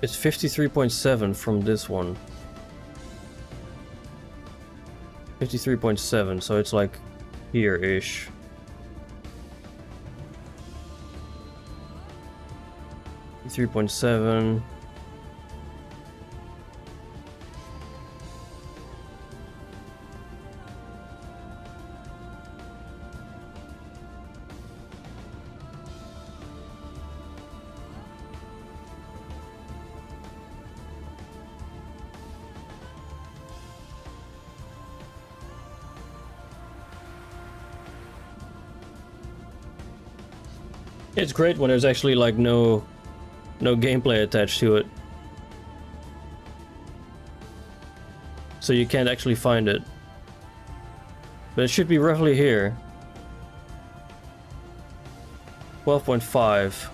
It's 53.7 from this one. 53.7, so it's like here-ish. Three point seven. It's great when there's actually like no gameplay attached to it. So you can't actually find it. But it should be roughly here. 12.5.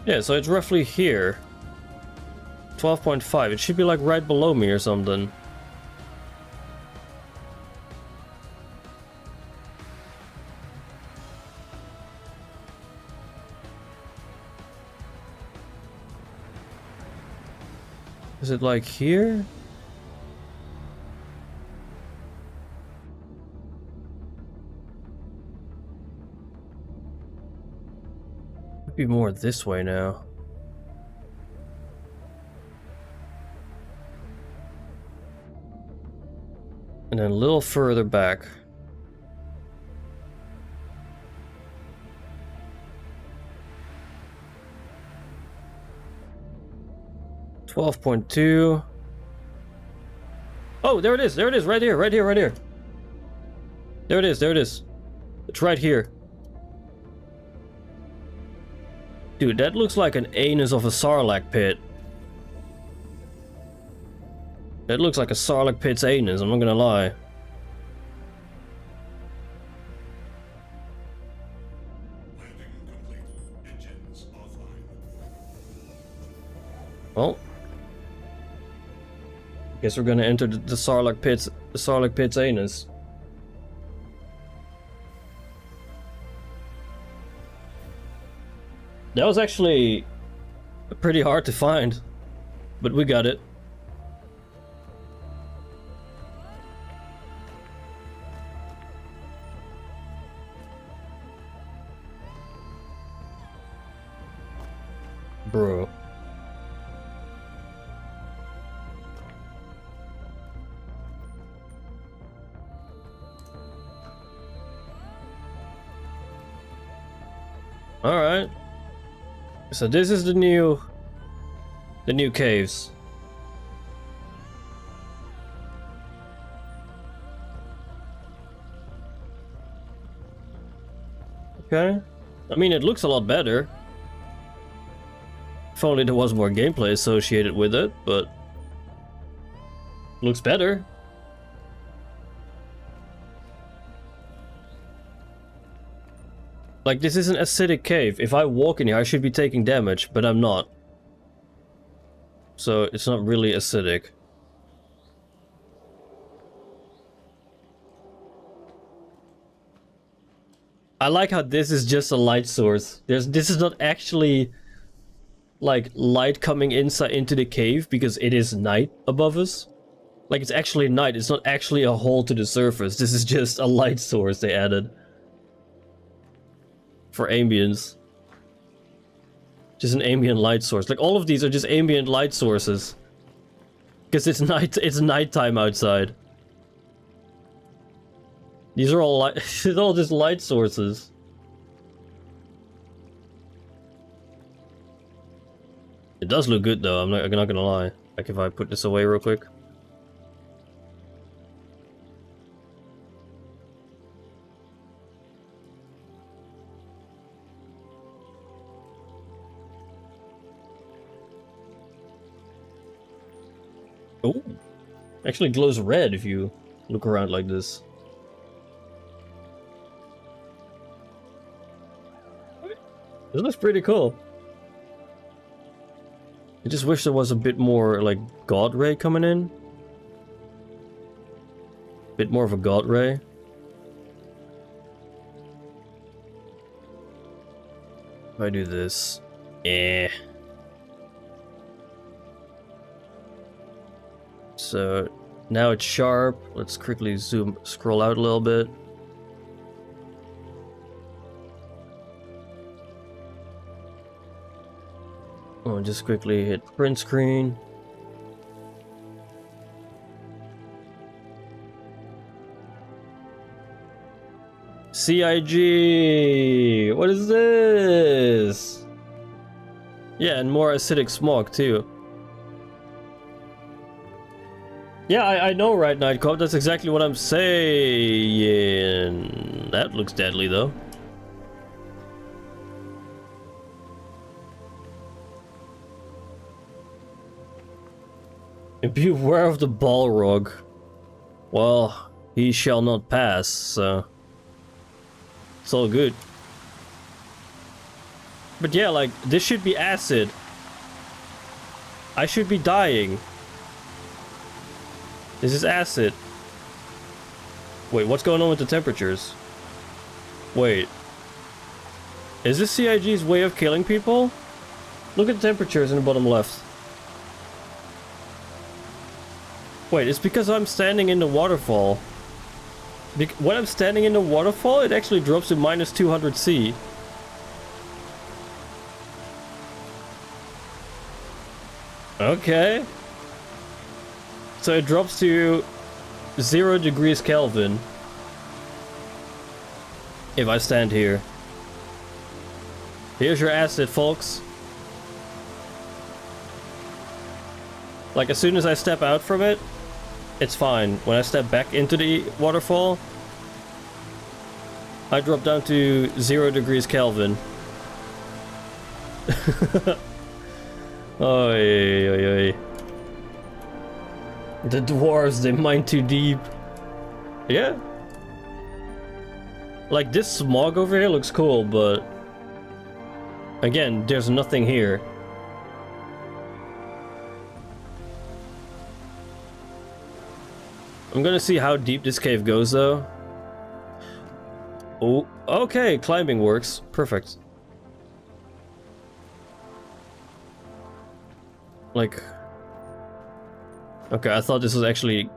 Yeah, so it's roughly here. 12.5. It should be like right below me or something. Is it like here? Could be more this way now. And then a little further back. $12.2. Oh, there it is, right here, right here, right here. There it is, there it is. It's right here. Dude, that looks like an anus of a Sarlacc pit. That looks like a Sarlacc pit's anus, I'm not gonna lie. Landing complete. Engines offline. Well, guess we're gonna enter the Sarlacc pit's anus. That was actually pretty hard to find, but we got it. Bro. All right. So this is the new caves. Okay. I mean, it looks a lot better. If only there was more gameplay associated with it, but looks better. Like, this is an acidic cave. If I walk in here, I should be taking damage, but I'm not. So it's not really acidic. I like how this is just a light source. This is not actually like light coming inside into the cave because it is night above us. Like, it's actually night. It's not actually a hole to the surface. This is just a light source they added for ambience. Just an ambient light source. Like, all of these are just ambient light sources because it's night. It's nighttime outside. These are all light. It's all just light sources. It does look good though. I'm not gonna lie. Like, if I put this away real quick. Oh, actually glows red if you look around like this. This looks pretty cool. I just wish there was a bit more like God Ray coming in. Bit more of a God Ray. If I do this, So now it's sharp. Let's quickly scroll out a little bit. Oh, just quickly hit print screen. CIG! What is this? Yeah, and more acidic smog too. Yeah, I know, right, Nightcop? That's exactly what I'm saying. That looks deadly, though. And beware of the Balrog. Well, he shall not pass, so... it's all good. But yeah, like, this should be acid. I should be dying. This is acid. Wait, what's going on with the temperatures? Wait. Is this CIG's way of killing people? Look at the temperatures in the bottom left. Wait, it's because I'm standing in the waterfall. When I'm standing in the waterfall, it actually drops to minus 200 C. Okay. So it drops to 0 degrees Kelvin. If I stand here. Here's your acid, folks. Like, as soon as I step out from it, it's fine. When I step back into the waterfall, I drop down to 0 degrees Kelvin. Oy, oy, oy. The dwarves, they mine too deep. Yeah. Like, this smog over here looks cool, but again, there's nothing here. I'm gonna see how deep this cave goes, though. Oh, okay, climbing works. Perfect. Like... Okay, I thought this was actually...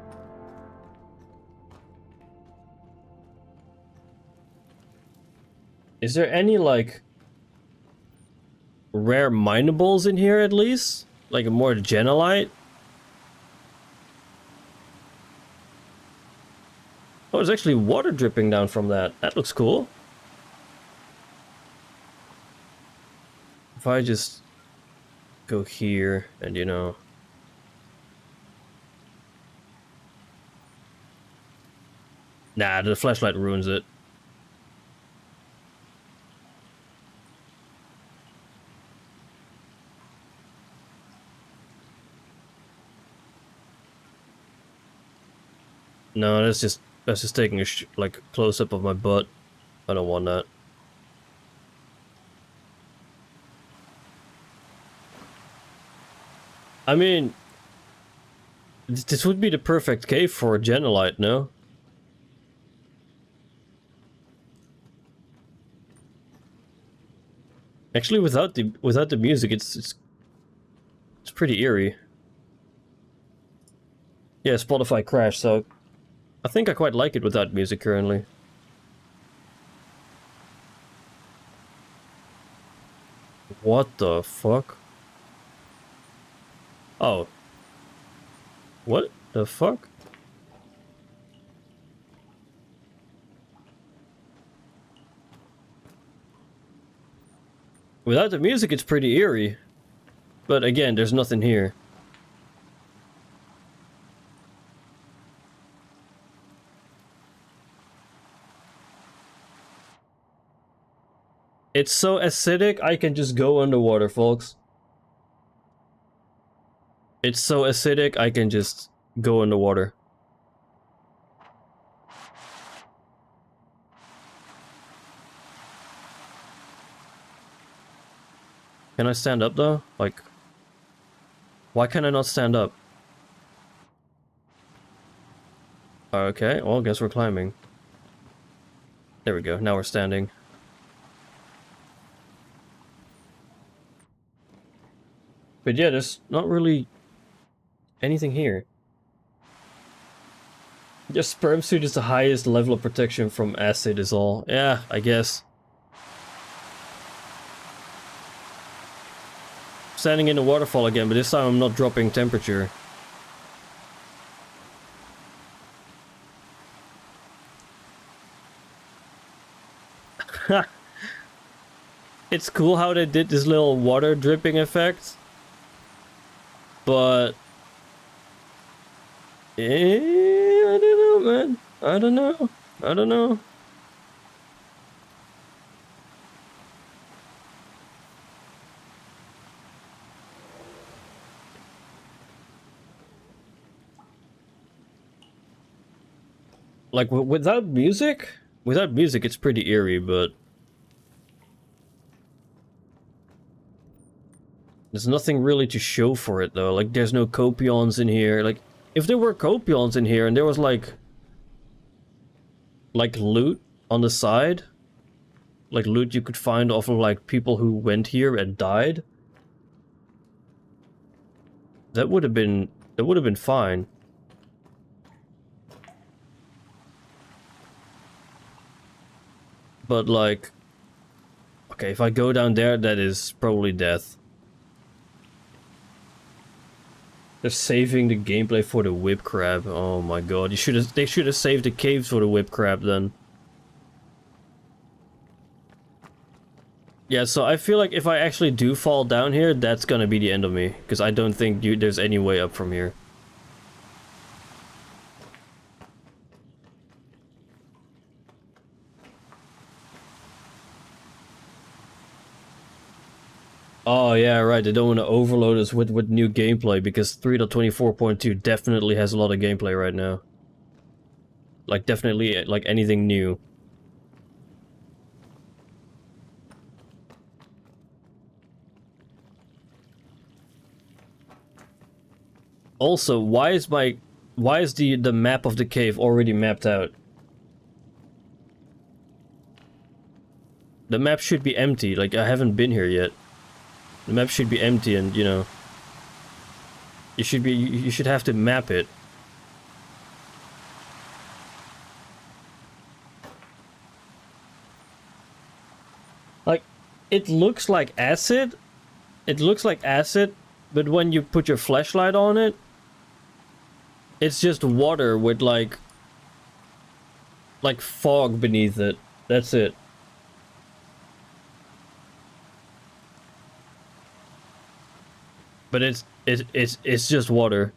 Is there any, like... rare minables in here, at least? Like a more genolite? Oh, there's actually water dripping down from that. That looks cool. If I just go here and, you know... Nah, the flashlight ruins it. No, that's just taking a like close up of my butt. I don't want that. I mean, this would be the perfect cave for a genolite, no? Actually, without the music, it's pretty eerie. Yeah, Spotify crashed, so I think I quite like it without music currently. What the fuck? Oh. What the fuck? Without the music, it's pretty eerie. But again, there's nothing here. It's so acidic, I can just go underwater, folks. It's so acidic, I can just go underwater. Can I stand up though? Like, why can I not stand up? Okay, well, I guess we're climbing. There we go, now we're standing. But yeah, there's not really anything here. Your sperm suit is the highest level of protection from acid is all. Yeah, I guess. Standing in the waterfall again, but this time I'm not dropping temperature. It's cool how they did this little water dripping effect. But... I don't know, man. I don't know. I don't know. Like, without music? Without music, it's pretty eerie, but... There's nothing really to show for it though. Like there's no copions in here. Like if there were copions in here and there was like loot on the side, like loot you could find off of like people who went here and died, that would have been fine. But like, okay, if I go down there, that is probably death. They're saving the gameplay for the whip crab. Oh my god, they should have saved the caves for the whip crab then. Yeah, so I feel like if I actually do fall down here, that's gonna be the end of me, because I don't think there's any way up from here. Oh yeah, right, they don't want to overload us with new gameplay, because 3.24.2 definitely has a lot of gameplay right now. Like, definitely, like, anything new. Also, why is the map of the cave already mapped out? The map should be empty, like, I haven't been here yet. The map should be empty and, you know, you should have to map it. Like, it looks like acid, but when you put your flashlight on it, it's just water with like fog beneath it. That's it. But it's just water.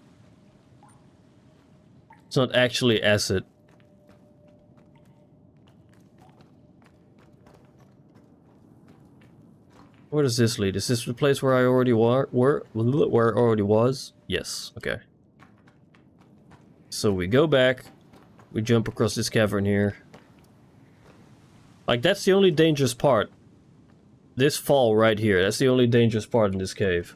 It's not actually acid. Where does this lead? Is this the place where I already where I already was? Yes. Okay. So we go back. We jump across this cavern here. Like, that's the only dangerous part. This fall right here. That's the only dangerous part in this cave.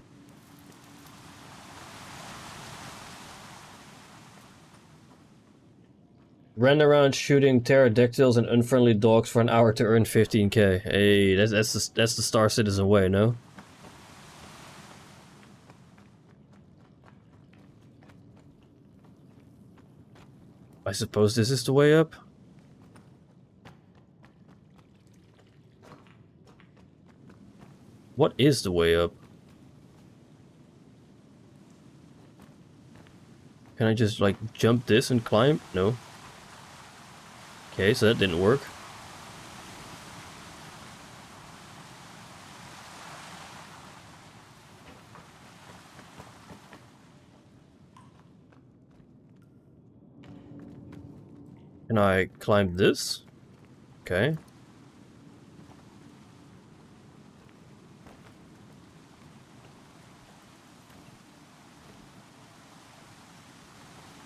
Ran around shooting pterodactyls and unfriendly dogs for an hour to earn 15k. Hey, that's the Star Citizen way, no? I suppose this is the way up? What is the way up? Can I just, like, jump this and climb? No. Okay, so that didn't work. Can I climb this? Okay.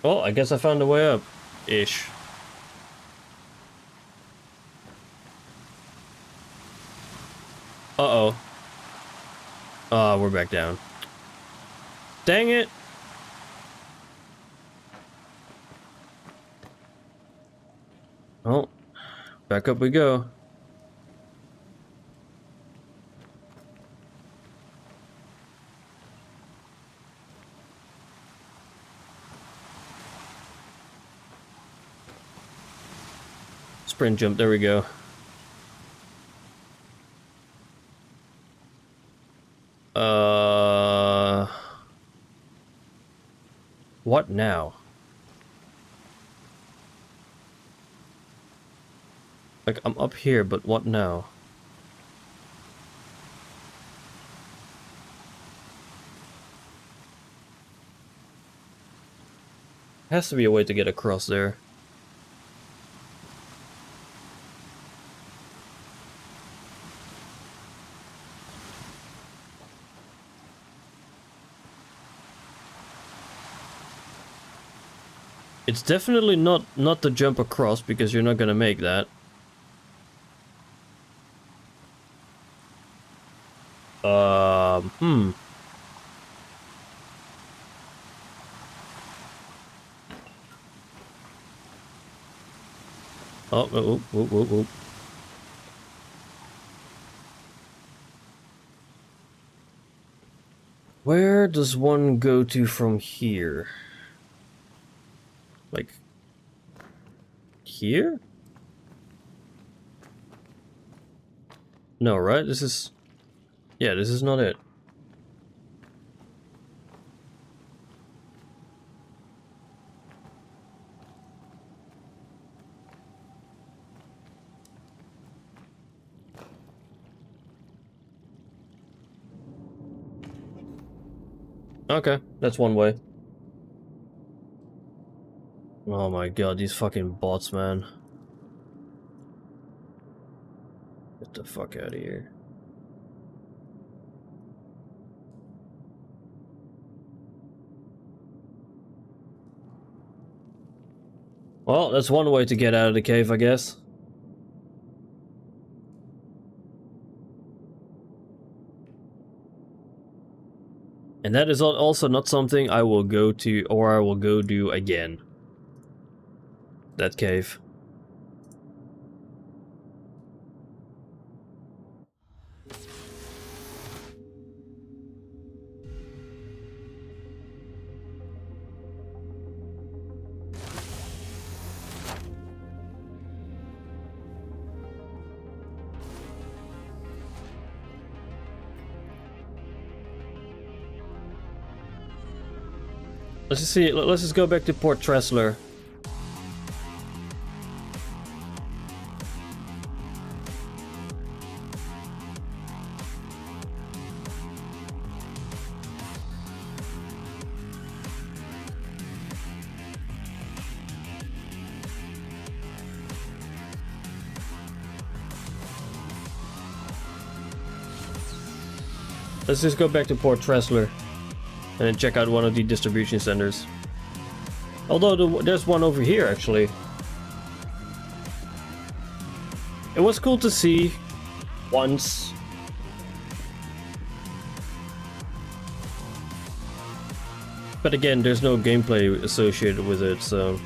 Well, I guess I found a way up. Ish. Uh-oh. Ah, we're back down. Dang it! Oh, back up we go. Sprint jump, there we go. What now? Like, I'm up here, but what now? Has to be a way to get across there. It's definitely not to jump across, because you're not gonna make that. Oh, oh, oh, oh, oh. Where does one go to from here? Like here? No, right? This is... Yeah, this is not it. Okay, that's one way. Oh my god, these fucking bots, man. Get the fuck out of here. Well, that's one way to get out of the cave, I guess. And that is also not something I will go to, or I will go do again. That cave. Let's just see. Let's just go back to Port Tressler. Let's just go back to Port Tressler and then check out one of the distribution centers. Although there's one over here, actually. It was cool to see once. But again, there's no gameplay associated with it, so...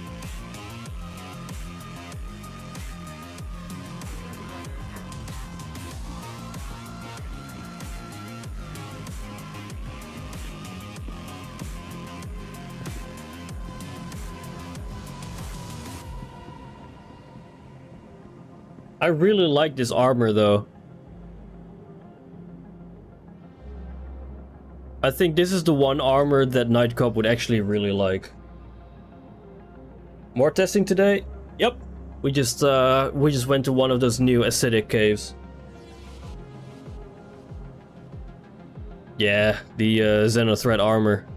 I really like this armor, though. I think this is the one armor that Night Cop would actually really like. More testing today? Yep. We just went to one of those new acidic caves. Yeah, the Xenothreat armor.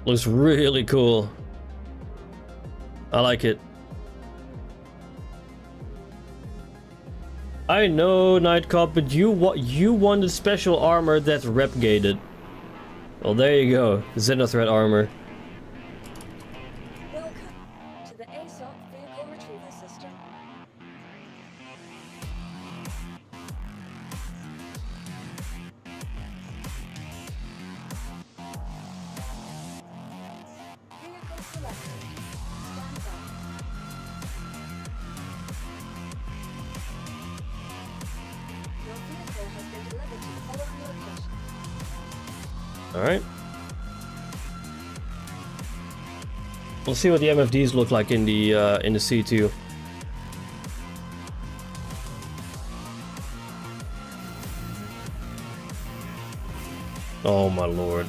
Looks really cool. I like it. I know, Night Cop, but you wanted special armor that's rep gated. Well, there you go, Xenothreat armor. Welcome to the ASOP Vehicle Retrieval System. Vehicle selected. Stand by. Your vehicle has been delivered to the following location. All right. We'll see what the MFDs look like in the C2. Oh my lord.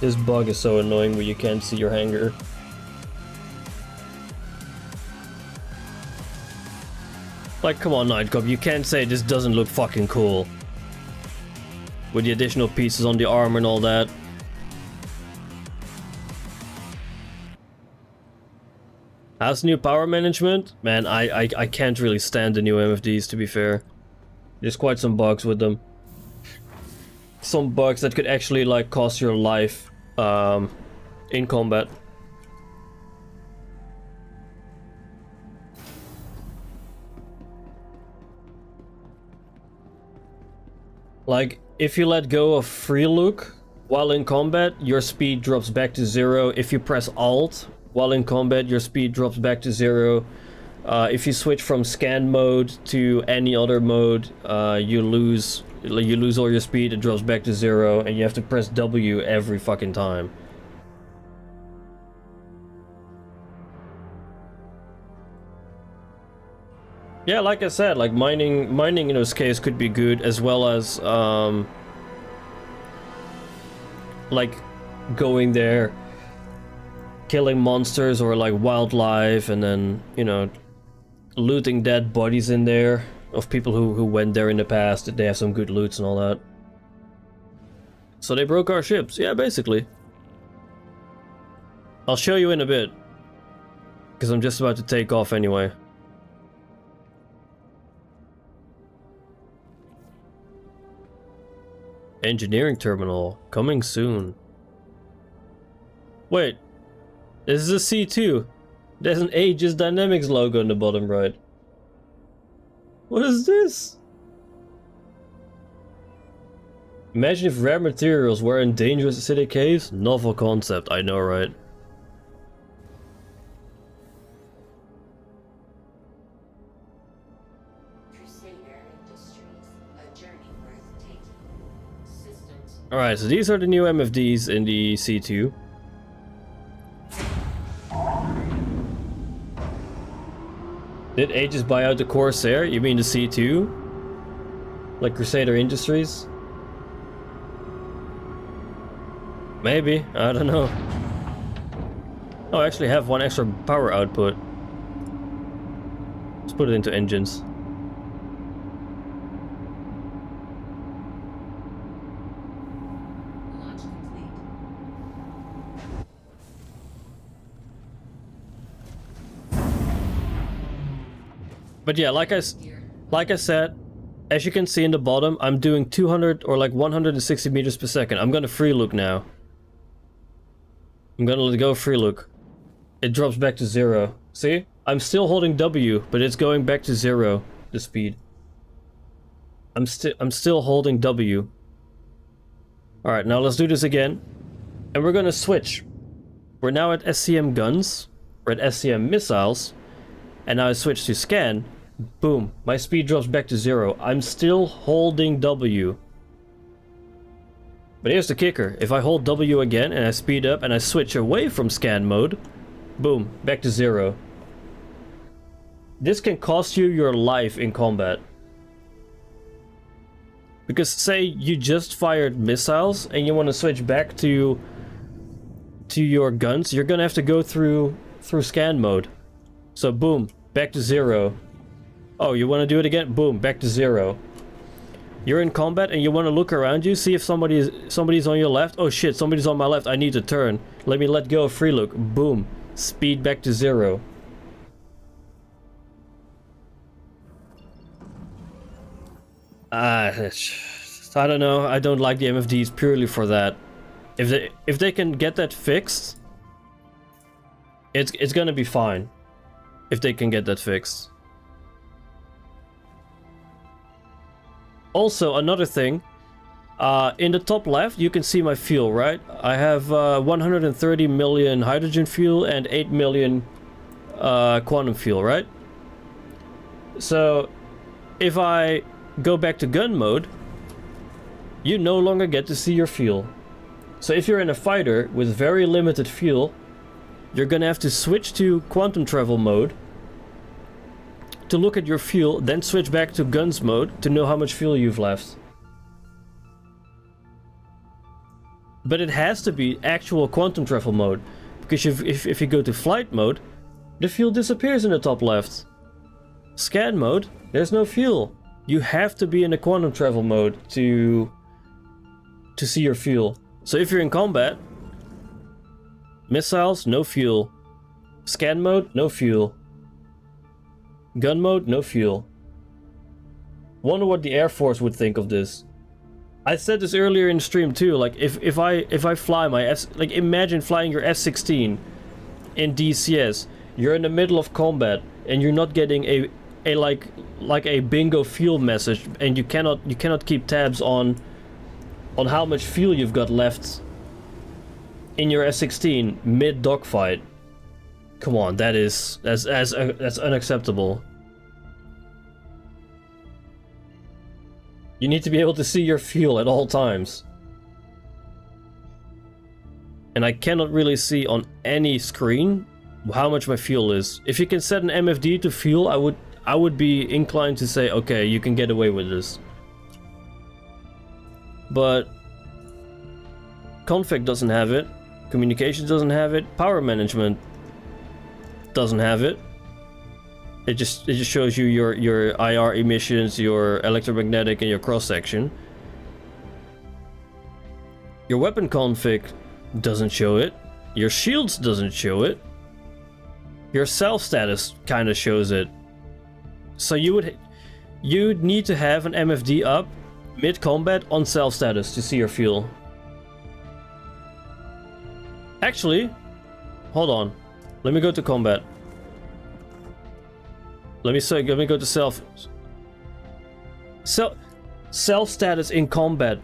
This bug is so annoying where you can't see your hanger. Like, come on, Night Cop, you can't say this doesn't look fucking cool. With the additional pieces on the armor and all that. How's new power management? Man, I can't really stand the new MFDs, to be fair. There's quite some bugs with them. Some bugs that could actually, like, cost your life in combat. Like, if you let go of free look while in combat, your speed drops back to 0. If you press Alt while in combat, your speed drops back to 0. If you switch from scan mode to any other mode, you lose all your speed. It drops back to 0, and you have to press W every fucking time. Yeah, like I said, like mining in this case could be good, as well as like going there, killing monsters or like wildlife, and then, you know, looting dead bodies in there of people who went there in the past. That they have some good loots and all that. So they broke our ships, yeah, basically. I'll show you in a bit, because I'm just about to take off anyway. Engineering terminal coming soon. Wait, this is a C2. There's an Aegis Dynamics logo in the bottom right. What is this? Imagine if rare materials were in dangerous acidic caves. Novel concept, I know, right? Alright, so these are the new MFDs in the C2. Did Aegis buy out the Corsair? You mean the C2? Like Crusader Industries? Maybe, I don't know. Oh, I actually have one extra power output. Let's put it into engines. But yeah, like I said, as you can see in the bottom, I'm doing 200 or like 160 meters per second. I'm gonna free look now. I'm gonna let go free look. It drops back to 0. See? I'm still holding W, but it's going back to 0, the speed. I'm still holding W. Alright, now let's do this again. And we're gonna switch. We're now at SCM guns. We're at SCM missiles. And now I switch to scan. Boom. My speed drops back to 0. I'm still holding W. But here's the kicker. If I hold W again and I speed up and I switch away from scan mode, boom, back to 0. This can cost you your life in combat. Because say you just fired missiles and you want to switch back to your guns, you're gonna have to go through scan mode. So boom, back to 0. Oh, you want to do it again? Boom, back to 0. You're in combat and you want to look around you, see if somebody's on your left. Oh shit, somebody's on my left, I need to turn. Let me let go of free look. Boom, speed back to 0. I don't know, I don't like the MFDs purely for that. If they can get that fixed, it's gonna be fine. If they can get that fixed. Also, another thing, in the top left you can see my fuel, right? I have 130 million hydrogen fuel and 8 million quantum fuel, right? So if I go back to gun mode, you no longer get to see your fuel. So if you're in a fighter with very limited fuel, you're gonna have to switch to quantum travel mode to look at your fuel, then switch back to guns mode to know how much fuel you've left. But it has to be actual quantum travel mode, because if you go to flight mode, the fuel disappears in the top left. Scan mode, there's no fuel. You have to be in the quantum travel mode to see your fuel. So if you're in combat, missiles, no fuel. Scan mode, no fuel. Gun mode, no fuel. Wonder what the Air Force would think of this. I said this earlier in the stream too, like if I fly my like imagine flying your F-16 in DCS, you're in the middle of combat and you're not getting a like a bingo fuel message, and you cannot keep tabs on on how much fuel you've got left in your S16 mid dogfight. Come on, that's unacceptable. You need to be able to see your fuel at all times. And I cannot really see on any screen how much my fuel is. If you can set an MFD to fuel, I would be inclined to say, okay, you can get away with this. But config doesn't have it, communications doesn't have it, power management doesn't have it. It just shows you your IR emissions, your electromagnetic, and your cross section. Your weapon config doesn't show it. Your shields doesn't show it. Your self status kind of shows it. So you'd need to have an MFD up mid combat on self status to see your fuel. Actually, hold on. Let me go to combat. Let me go to self status in combat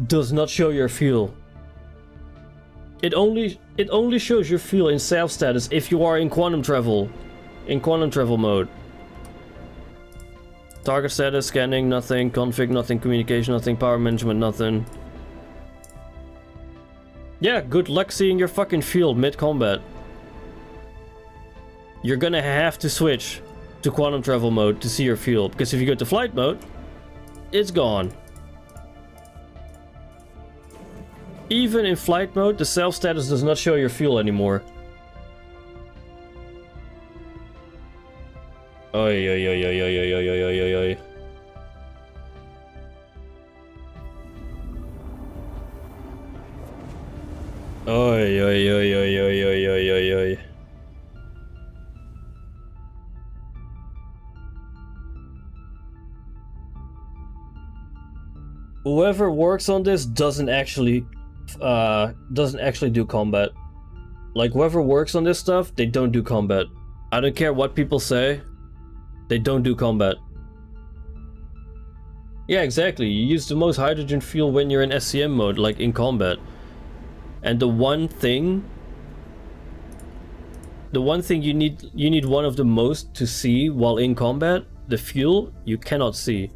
does not show your fuel. It only shows your fuel in self status if you are in quantum travel mode. Target status, scanning, nothing, config, nothing, communication, nothing, power management, nothing. Yeah, good luck seeing your fucking fuel mid combat. You're gonna have to switch to quantum travel mode to see your fuel, because if you go to flight mode, it's gone. Even in flight mode, the self status does not show your fuel anymore. Oi, oi, oi, oi, oi, oi, oi, oi, oi, oi. Oi, oi, oi, oi, oi, oi, oi, oi, oi. Whoever works on this doesn't actually do combat. Like, whoever works on this stuff, they don't do combat. I don't care what people say, they don't do combat. Yeah, exactly. You use the most hydrogen fuel when you're in SCM mode, like in combat. And the one thing you need one of the most to see while in combat, the fuel, you cannot see.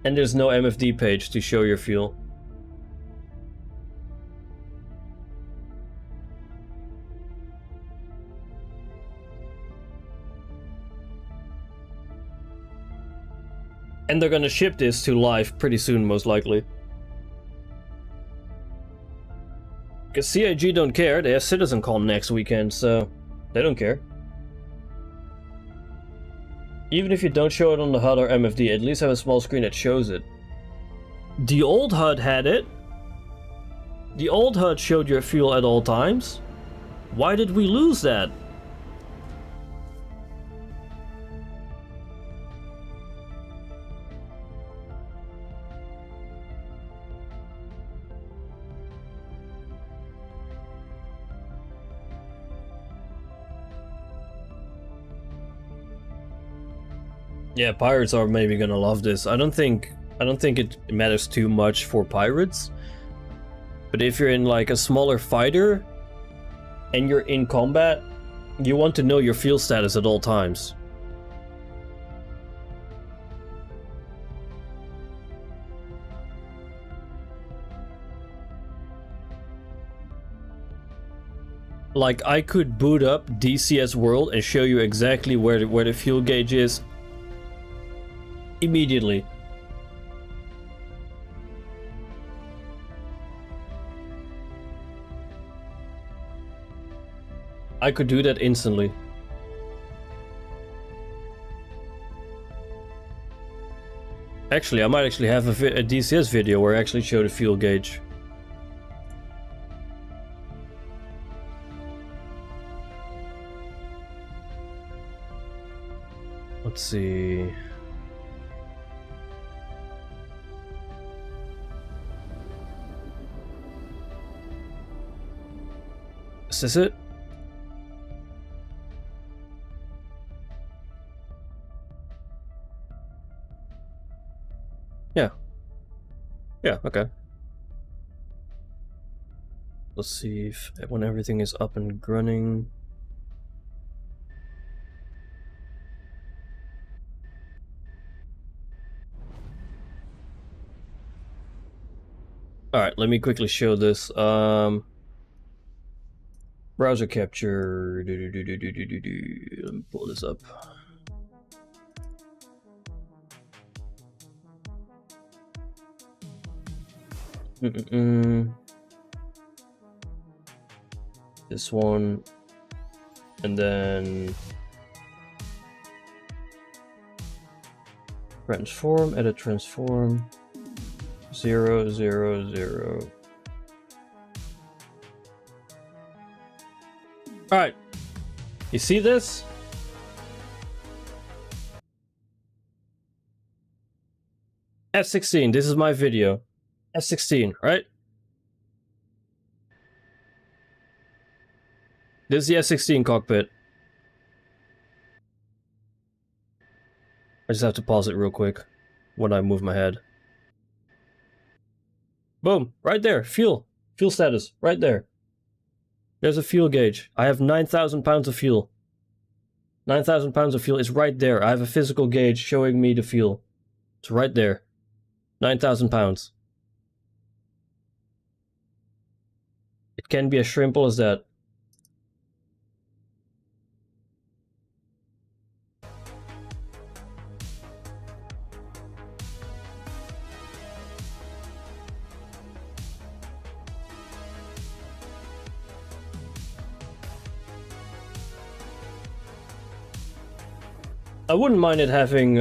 And there's no MFD page to show your fuel. And they're gonna ship this to live pretty soon, most likely. Because CIG don't care, they have CitizenCon next weekend, so they don't care. Even if you don't show it on the HUD or MFD, at least have a small screen that shows it. The old HUD had it. The old HUD showed your fuel at all times. Why did we lose that? Yeah, pirates are maybe gonna love this. I don't think it matters too much for pirates. But if you're in like a smaller fighter and you're in combat, you want to know your fuel status at all times. Like, I could boot up DCS World and show you exactly where the fuel gauge is immediately. I could do that instantly. Actually, I might actually have a DCS video where I actually show the fuel gauge. Let's see. Is this it? Yeah, okay. Let's see if when everything is up and running. Alright, let me quickly show this. Browser capture. Let me pull this up. This one. And then transform, edit transform. 0, 0, 0. Alright. You see this? F16, this is my video. F16, right? This is the F16 cockpit. I just have to pause it real quick when I move my head. Boom, right there, fuel. Fuel status, right there. There's a fuel gauge. I have 9,000 pounds of fuel. 9,000 pounds of fuel is right there. I have a physical gauge showing me the fuel. It's right there. 9,000 pounds. It can be as simple as that. I wouldn't mind it having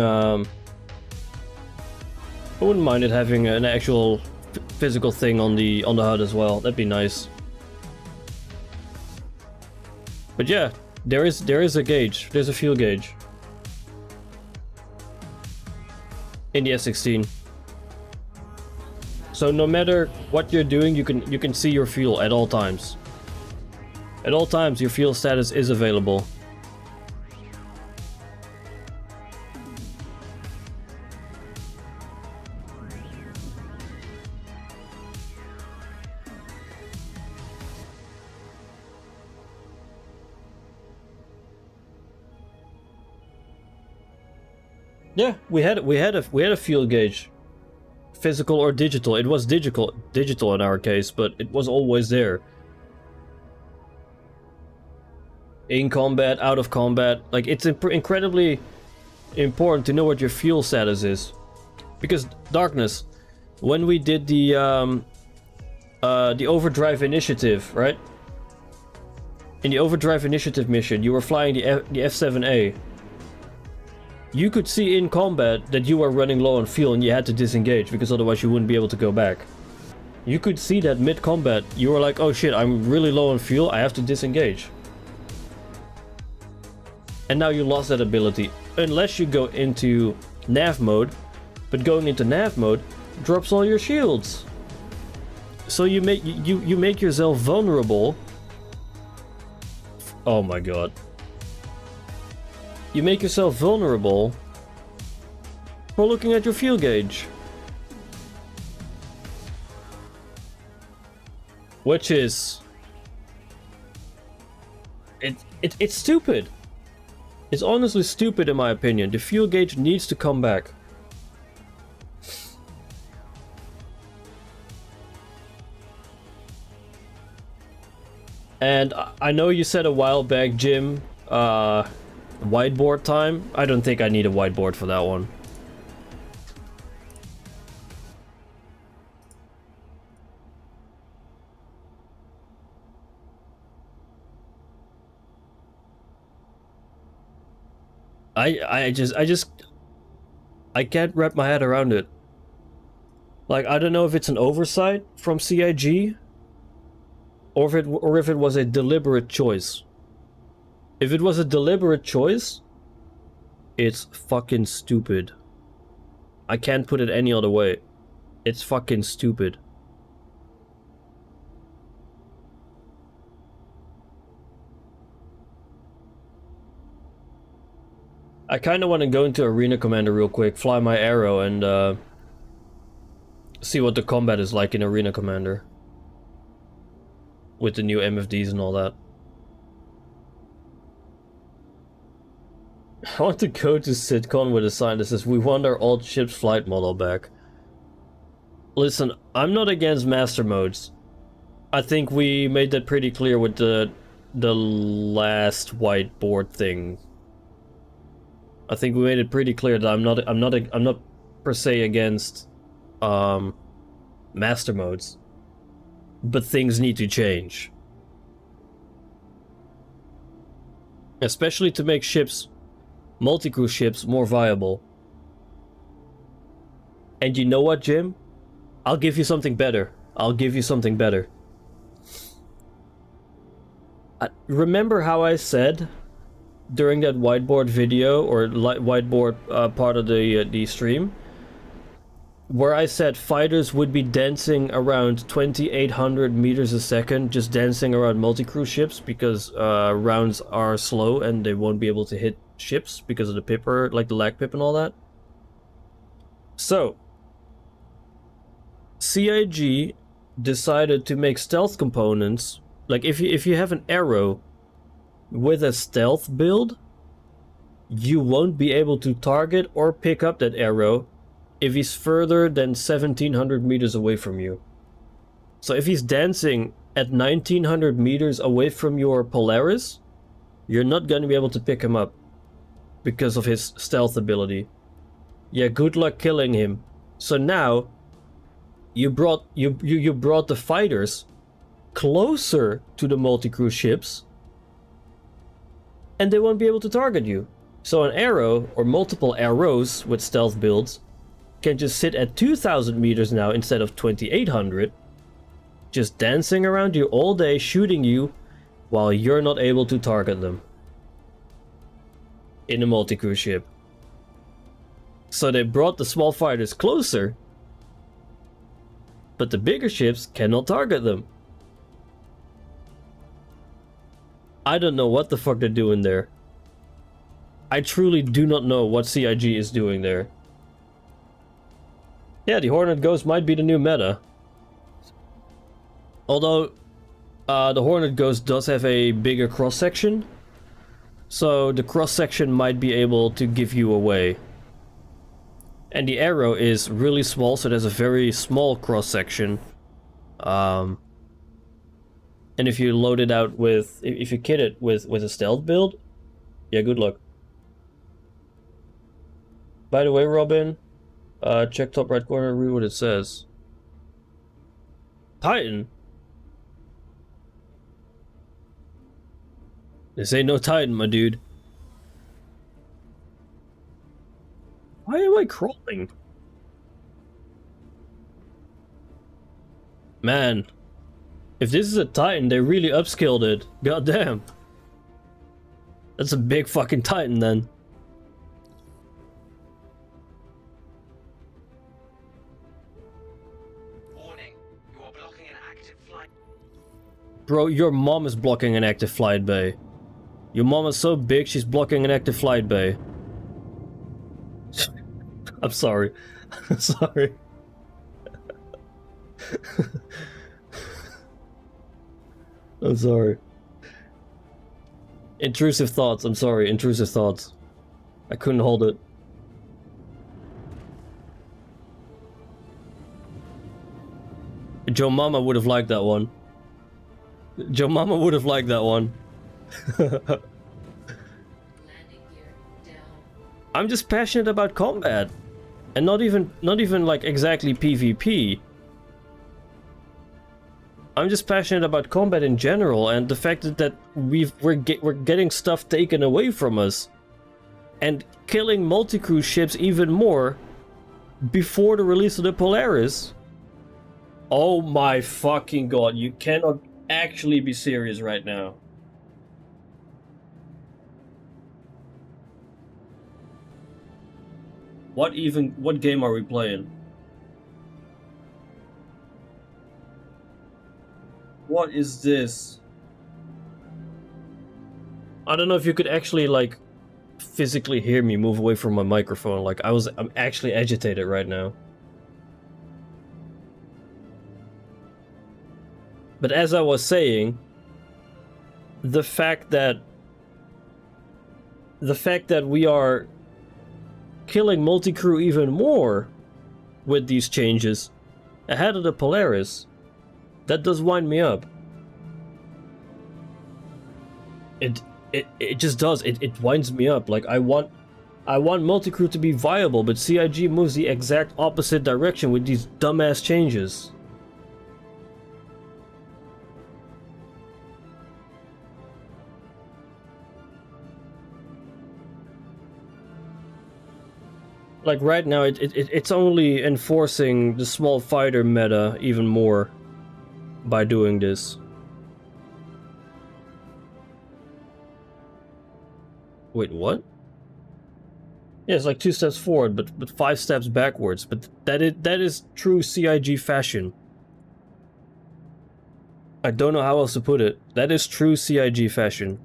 an actual physical thing on the HUD as well. That'd be nice. But yeah, there is a gauge. There's a fuel gauge in the S16. So no matter what you're doing, you can see your fuel at all times. At all times, your fuel status is available. Yeah, we had a fuel gauge, physical or digital. It was digital in our case, but it was always there. In combat, out of combat, like it's incredibly important to know what your fuel status is, because Darkness, when we did the Overdrive Initiative, right? In the Overdrive Initiative mission, you were flying the F7A. You could see in combat that you were running low on fuel and you had to disengage, because otherwise you wouldn't be able to go back. You could see that mid-combat, you were like, oh shit, I'm really low on fuel, I have to disengage. And now you lost that ability, unless you go into nav mode, but going into nav mode drops all your shields. So you make yourself vulnerable. Oh my god. You make yourself vulnerable for looking at your fuel gauge. Which is... It's stupid. It's honestly stupid in my opinion. The fuel gauge needs to come back. And I know you said a while back, Jim, whiteboard time. I don't think I need a whiteboard for that one. I can't wrap my head around it. Like, I don't know if it's an oversight from CIG or if it was a deliberate choice. If it was a deliberate choice, it's fucking stupid. I can't put it any other way. It's fucking stupid. I kind of want to go into Arena Commander real quick, fly my arrow, and see what the combat is like in Arena Commander. With the new MFDs and all that. I want to go to SitCon with a sign that says, "We want our old ship's flight model back." Listen, I'm not against master modes. I think we made that pretty clear with the last whiteboard thing. I think we made it pretty clear that I'm not per se against master modes, but things need to change, especially to make ships, multi-crew ships, more viable. And you know what, Jim? I'll give you something better. I'll give you something better. Remember how I said during that whiteboard video, or whiteboard part of the stream, where I said fighters would be dancing around 2,800 meters a second, just dancing around multi-crew ships because rounds are slow and they won't be able to hit ships because of the pipper, like the lag pip and all that? So, CIG decided to make stealth components. Like if you have an arrow with a stealth build, you won't be able to target or pick up that arrow if he's further than 1,700 meters away from you. So if he's dancing at 1,900 meters away from your Polaris, you're not going to be able to pick him up because of his stealth ability. Yeah, good luck killing him. So now you brought the fighters closer to the multi-crew ships, and they won't be able to target you. So an arrow, or multiple arrows with stealth builds, can just sit at 2,000 meters now instead of 2,800, just dancing around you all day, shooting you while you're not able to target them in a multi-crew ship. So they brought the small fighters closer, but the bigger ships cannot target them. I don't know what the fuck they're doing there. I truly do not know what CIG is doing there. Yeah, the Hornet Ghost might be the new meta. Although, the Hornet Ghost does have a bigger cross-section, so the cross-section might be able to give you away. And the arrow is really small, so there's a very small cross-section. And if you load it out with, if you kit it with a stealth build, yeah, good luck. By the way, Robin, check top right corner, read what it says. Titan? This ain't no Titan, my dude. Why am I crawling? Man. If this is a Titan, they really upscaled it. God damn. That's a big fucking Titan then. Warning, you are blocking an active flight. Bro, your mom is blocking an active flight bay. Your mom is so big, she's blocking an active flight bay. I'm sorry. I'm sorry. I'm sorry. Intrusive thoughts, I'm sorry, intrusive thoughts. I couldn't hold it. Joe Mama would have liked that one. Joe Mama would have liked that one. I'm just passionate about combat. And not even like exactly PvP. I'm just passionate about combat in general, and the fact that we're getting stuff taken away from us, and killing multi-crew ships even more before the release of the Polaris. Oh my fucking god! You cannot actually be serious right now. What game are we playing? What is this? I don't know if you could actually, like, physically hear me move away from my microphone. Like, I'm actually agitated right now. But as I was saying, the fact that we are killing multi-crew even more with these changes ahead of the Polaris, that does wind me up. It just does. It winds me up. Like, I want multi-crew to be viable, but CIG moves the exact opposite direction with these dumbass changes. Like right now, it's only enforcing the small fighter meta even more by doing this. Wait, what? Yeah, it's like 2 steps forward, but 5 steps backwards. But that is true CIG fashion. I don't know how else to put it. That is true CIG fashion.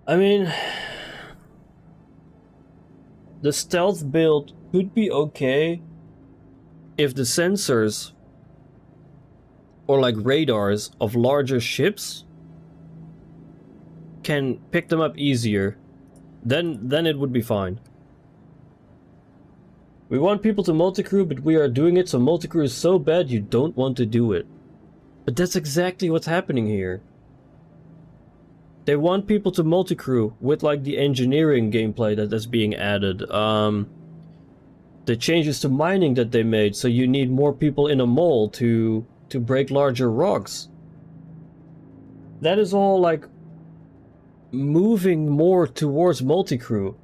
I mean, the stealth build could be okay if the sensors or like radars of larger ships can pick them up easier. Then it would be fine. We want people to multi-crew, but we are doing it so multi-crew is so bad you don't want to do it. But that's exactly what's happening here. They want people to multi-crew with like the engineering gameplay that's being added. The changes to mining that they made, so you need more people in a mole to break larger rocks. That is all like moving more towards multi-crew.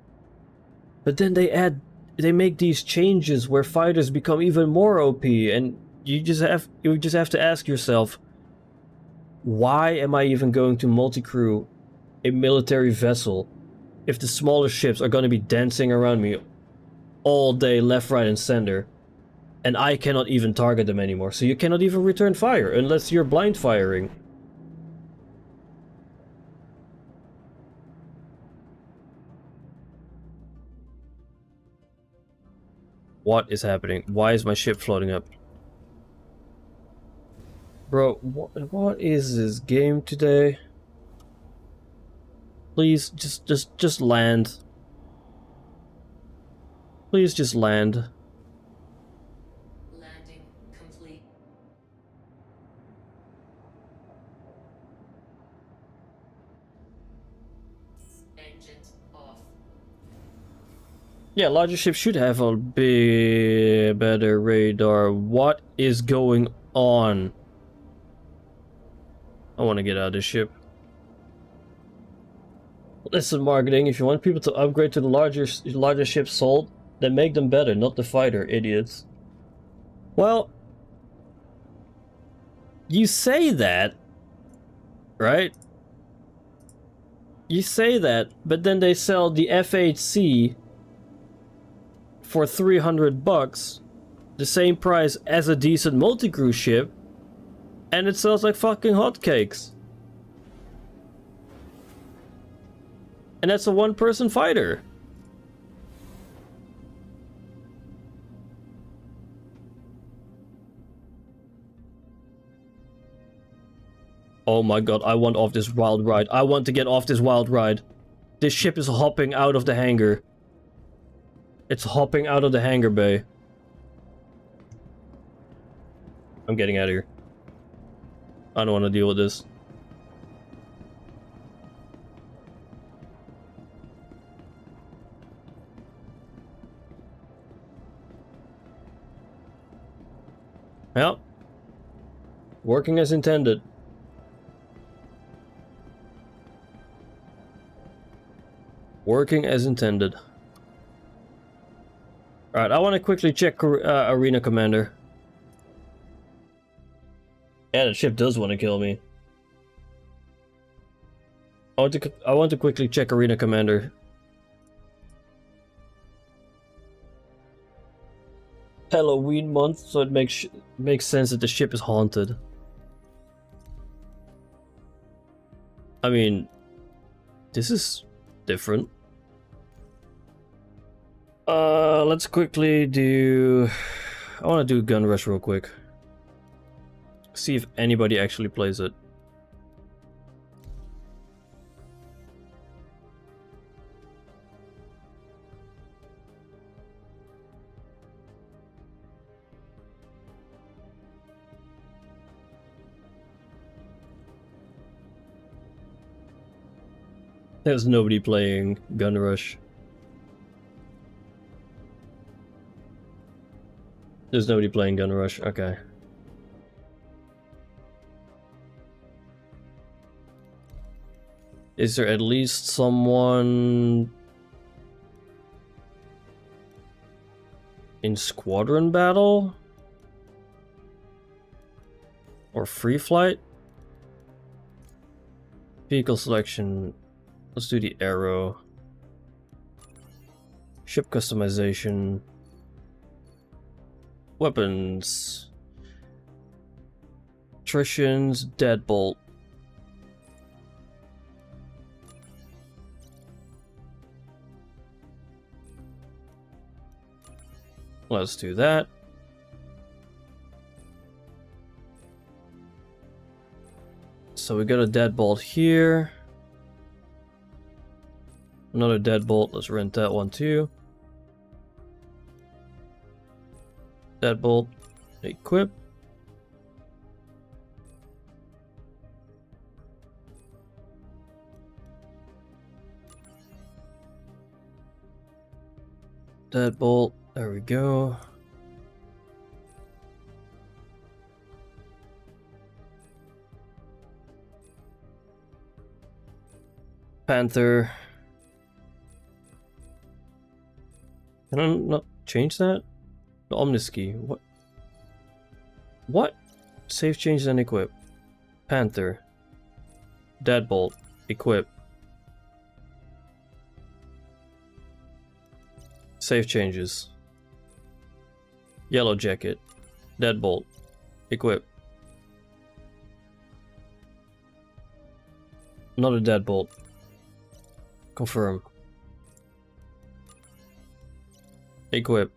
But then they make these changes where fighters become even more OP, and you just have to ask yourself, why am I even going to multi-crew a military vessel if the smaller ships are going to be dancing around me all day, left, right, and center, and I cannot even target them anymore? So you cannot even return fire unless you're blind firing. What is happening? Why is my ship floating up? Bro, what is this game today? Please, just land. Please just land. Landing complete. Engines off. Yeah, larger ships should have a bit better radar. What is going on? I want to get out of this ship. Listen, marketing, if you want people to upgrade to the larger ships sold, then make them better, not the fighter, idiots. Well, you say that, right? You say that, but then they sell the F8C for $300, the same price as a decent multi-crew ship, and it sells like fucking hotcakes. And that's a one-person fighter. Oh my god, I want off this wild ride. I want to get off this wild ride. This ship is hopping out of the hangar. It's hopping out of the hangar bay. I'm getting out of here. I don't want to deal with this. Well, working as intended. Working as intended. Alright, I want to quickly check Arena Commander. Yeah, the ship does want to kill me. I want to quickly check Arena Commander. Halloween month, so it makes sense that the ship is haunted. I mean, this is different. Let's quickly do... I want to do Gun Rush real quick. See if anybody actually plays it. There's nobody playing Gun Rush. There's nobody playing Gun Rush, okay. Is there at least someone in Squadron Battle? Or Free Flight? Vehicle selection. Let's do the Arrow. Ship customization. Weapons. Attritions. Deadbolt. Let's do that. So we got a deadbolt here. Another deadbolt. Let's rent that one too. Deadbolt. Equip. Deadbolt. There we go. Panther. Can I not change that? The Omniski. What? What? Save, change, and equip. Panther. Deadbolt. Equip. Save changes. Yellow Jacket. Deadbolt. Equip. Another Deadbolt. Confirm. Equip.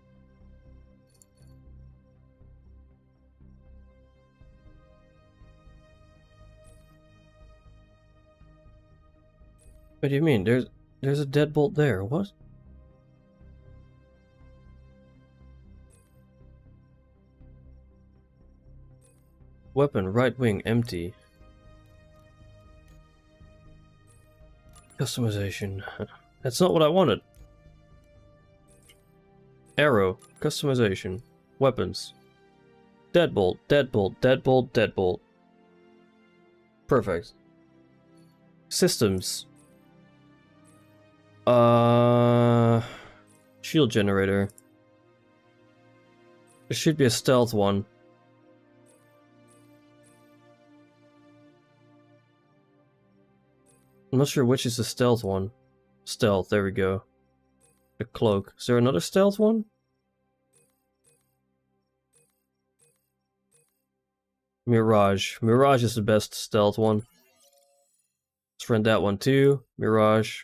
What do you mean? There's a deadbolt there. What? Weapon, right wing, empty. Customization. That's not what I wanted. Arrow, customization. Weapons. Deadbolt, deadbolt, deadbolt, deadbolt. Perfect. Systems. Shield generator. There should be a stealth one. I'm not sure which is the stealth one. Stealth, there we go. The cloak. Is there another stealth one? Mirage. Mirage is the best stealth one. Let's rent that one too. Mirage.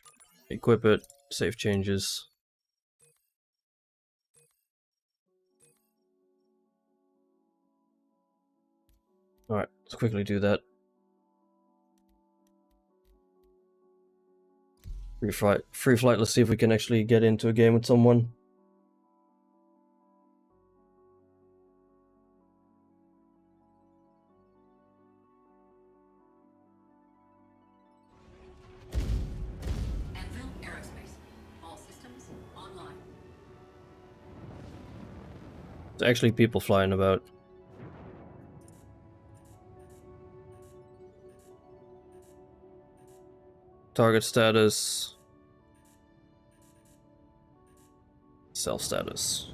Equip it. Save changes. Alright, let's quickly do that. Free flight, let's see if we can actually get into a game with someone. Anvil Aerospace. All systems online. There's actually people flying about. Target status. Self status.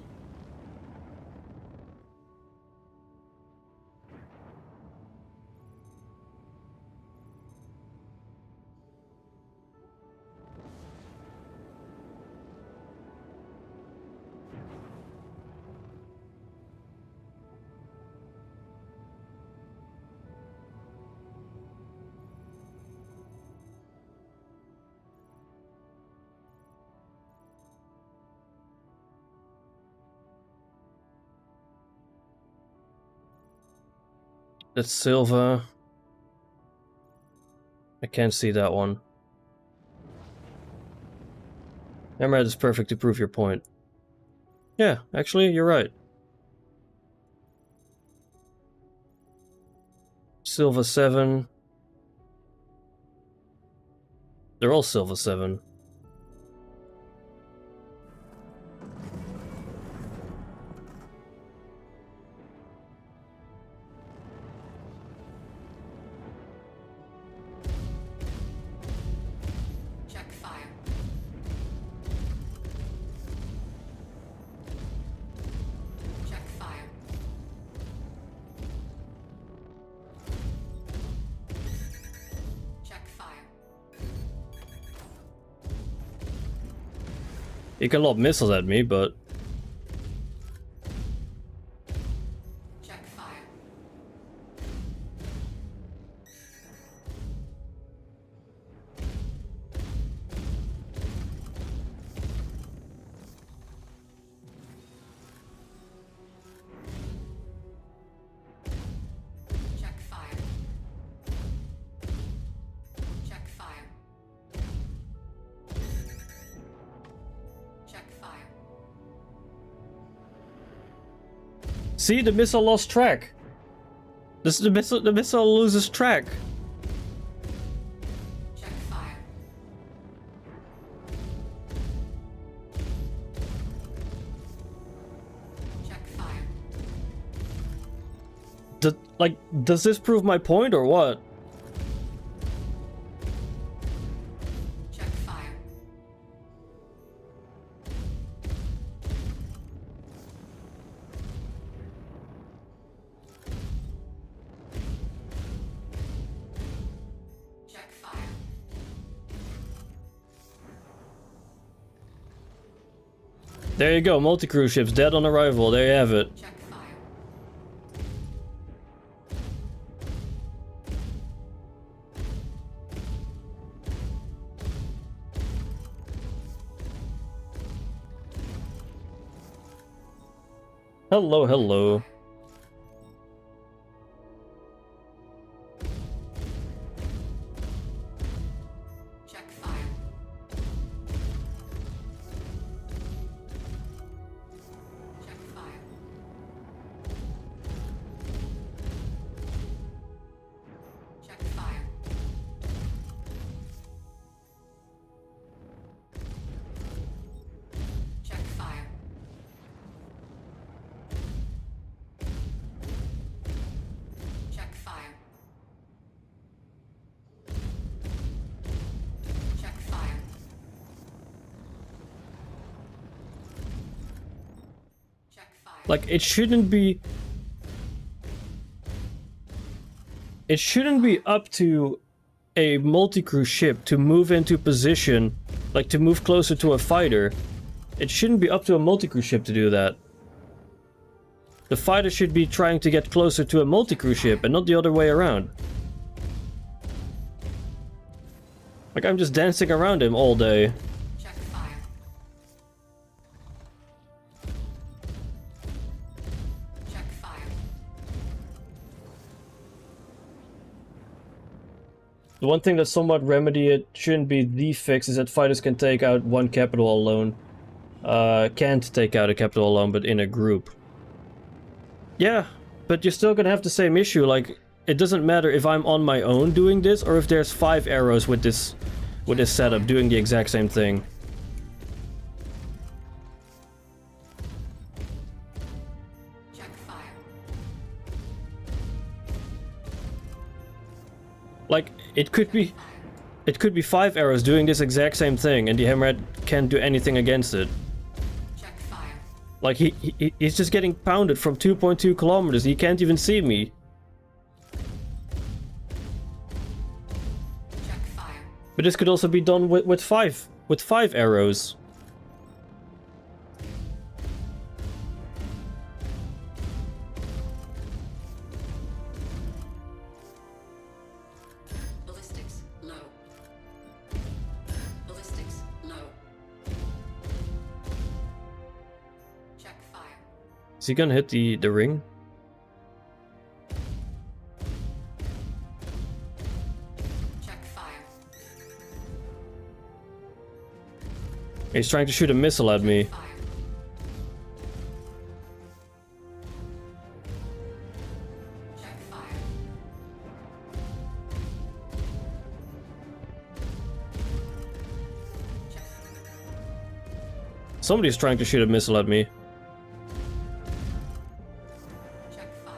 That's Silva. I can't see that one. Hammerhead is perfect to prove your point. Yeah, actually, you're right. Silva 7. They're all Silva 7. Check fire. Check fire. Check fire. He can lob missiles at me, but Check fire. Check fire. Check fire. Check fire. see, the missile lost track. The missile loses track. Check fire. Check fire. Does this prove my point or what? Check fire. Check fire. There you go, multi-crew ships dead on arrival. There you have it. Check fire. Hello, hello. Check fire. Check fire. Check fire. Check fire. Check fire. Check fire. Check fire. Like, it shouldn't be up to a multi-crew ship to move into position, like to move closer to a fighter. It shouldn't be up to a multi-crew ship to do that. The fighter should be trying to get closer to a multi-crew ship and not the other way around. Like, I'm just dancing around him all day. Check fire. Check fire. The one thing that somewhat remedy it shouldn't be the fix is that fighters can take out one capital alone. Can't take out a capital alone, but in a group. Yeah, but you're still gonna have the same issue. Like, it doesn't matter if I'm on my own doing this or if there's 5 arrows with this setup doing the exact same thing. Check fire. Like, it could be 5 arrows doing this exact same thing, and the Hammerhead can't do anything against it. Check fire. Like, he's just getting pounded from 2.2 kilometers. He can't even see me. Check fire. But this could also be done with 5 arrows. Ballistics low. Ballistics low. Check fire. Is he gonna hit the ring? He's trying to shoot a missile at me. Fire. Check fire. Check. Somebody's trying to shoot a missile at me. Check fire.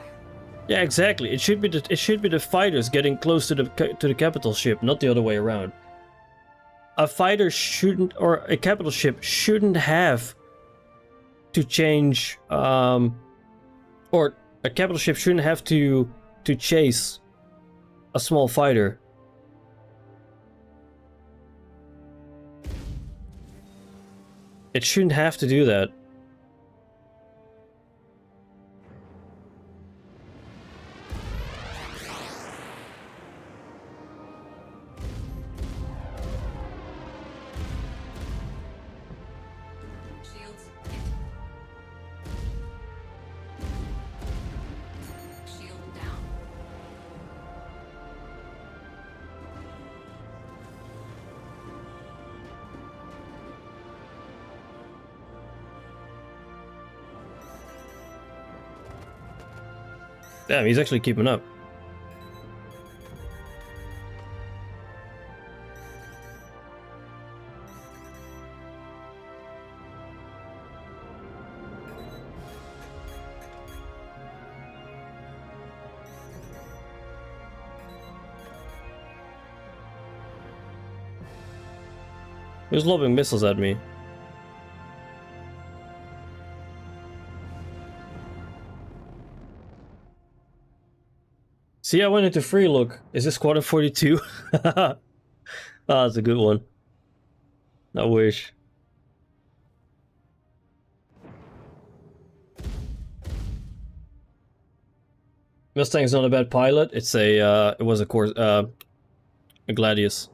Yeah, exactly. It should be the fighters getting close to the capital ship, not the other way around. A fighter shouldn't, or a capital ship shouldn't have to change, or a capital ship shouldn't have to chase a small fighter. It shouldn't have to do that. Shields hit. Shield down. Damn, he's actually keeping up. He was lobbing missiles at me. See, I went into free look. Is this Squadron 42? Ah, that's a good one. I wish. Mustang's not a bad pilot. It's a, it was a course, a Gladius.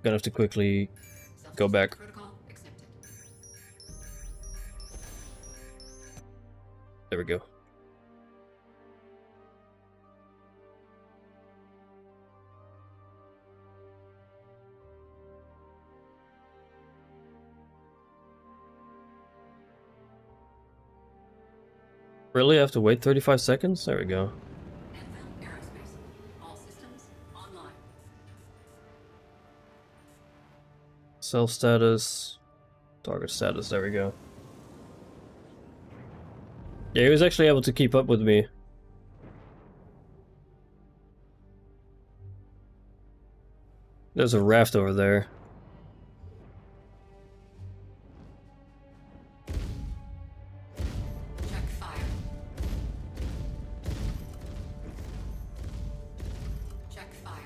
Gonna have to quickly go back. Protocol accepted. There we go. Really? I have to wait 35 seconds? There we go. Anvil Aerospace. All systems online. Self status. Target status. There we go. Yeah, he was actually able to keep up with me. There's a raft over there. Check fire. Check fire.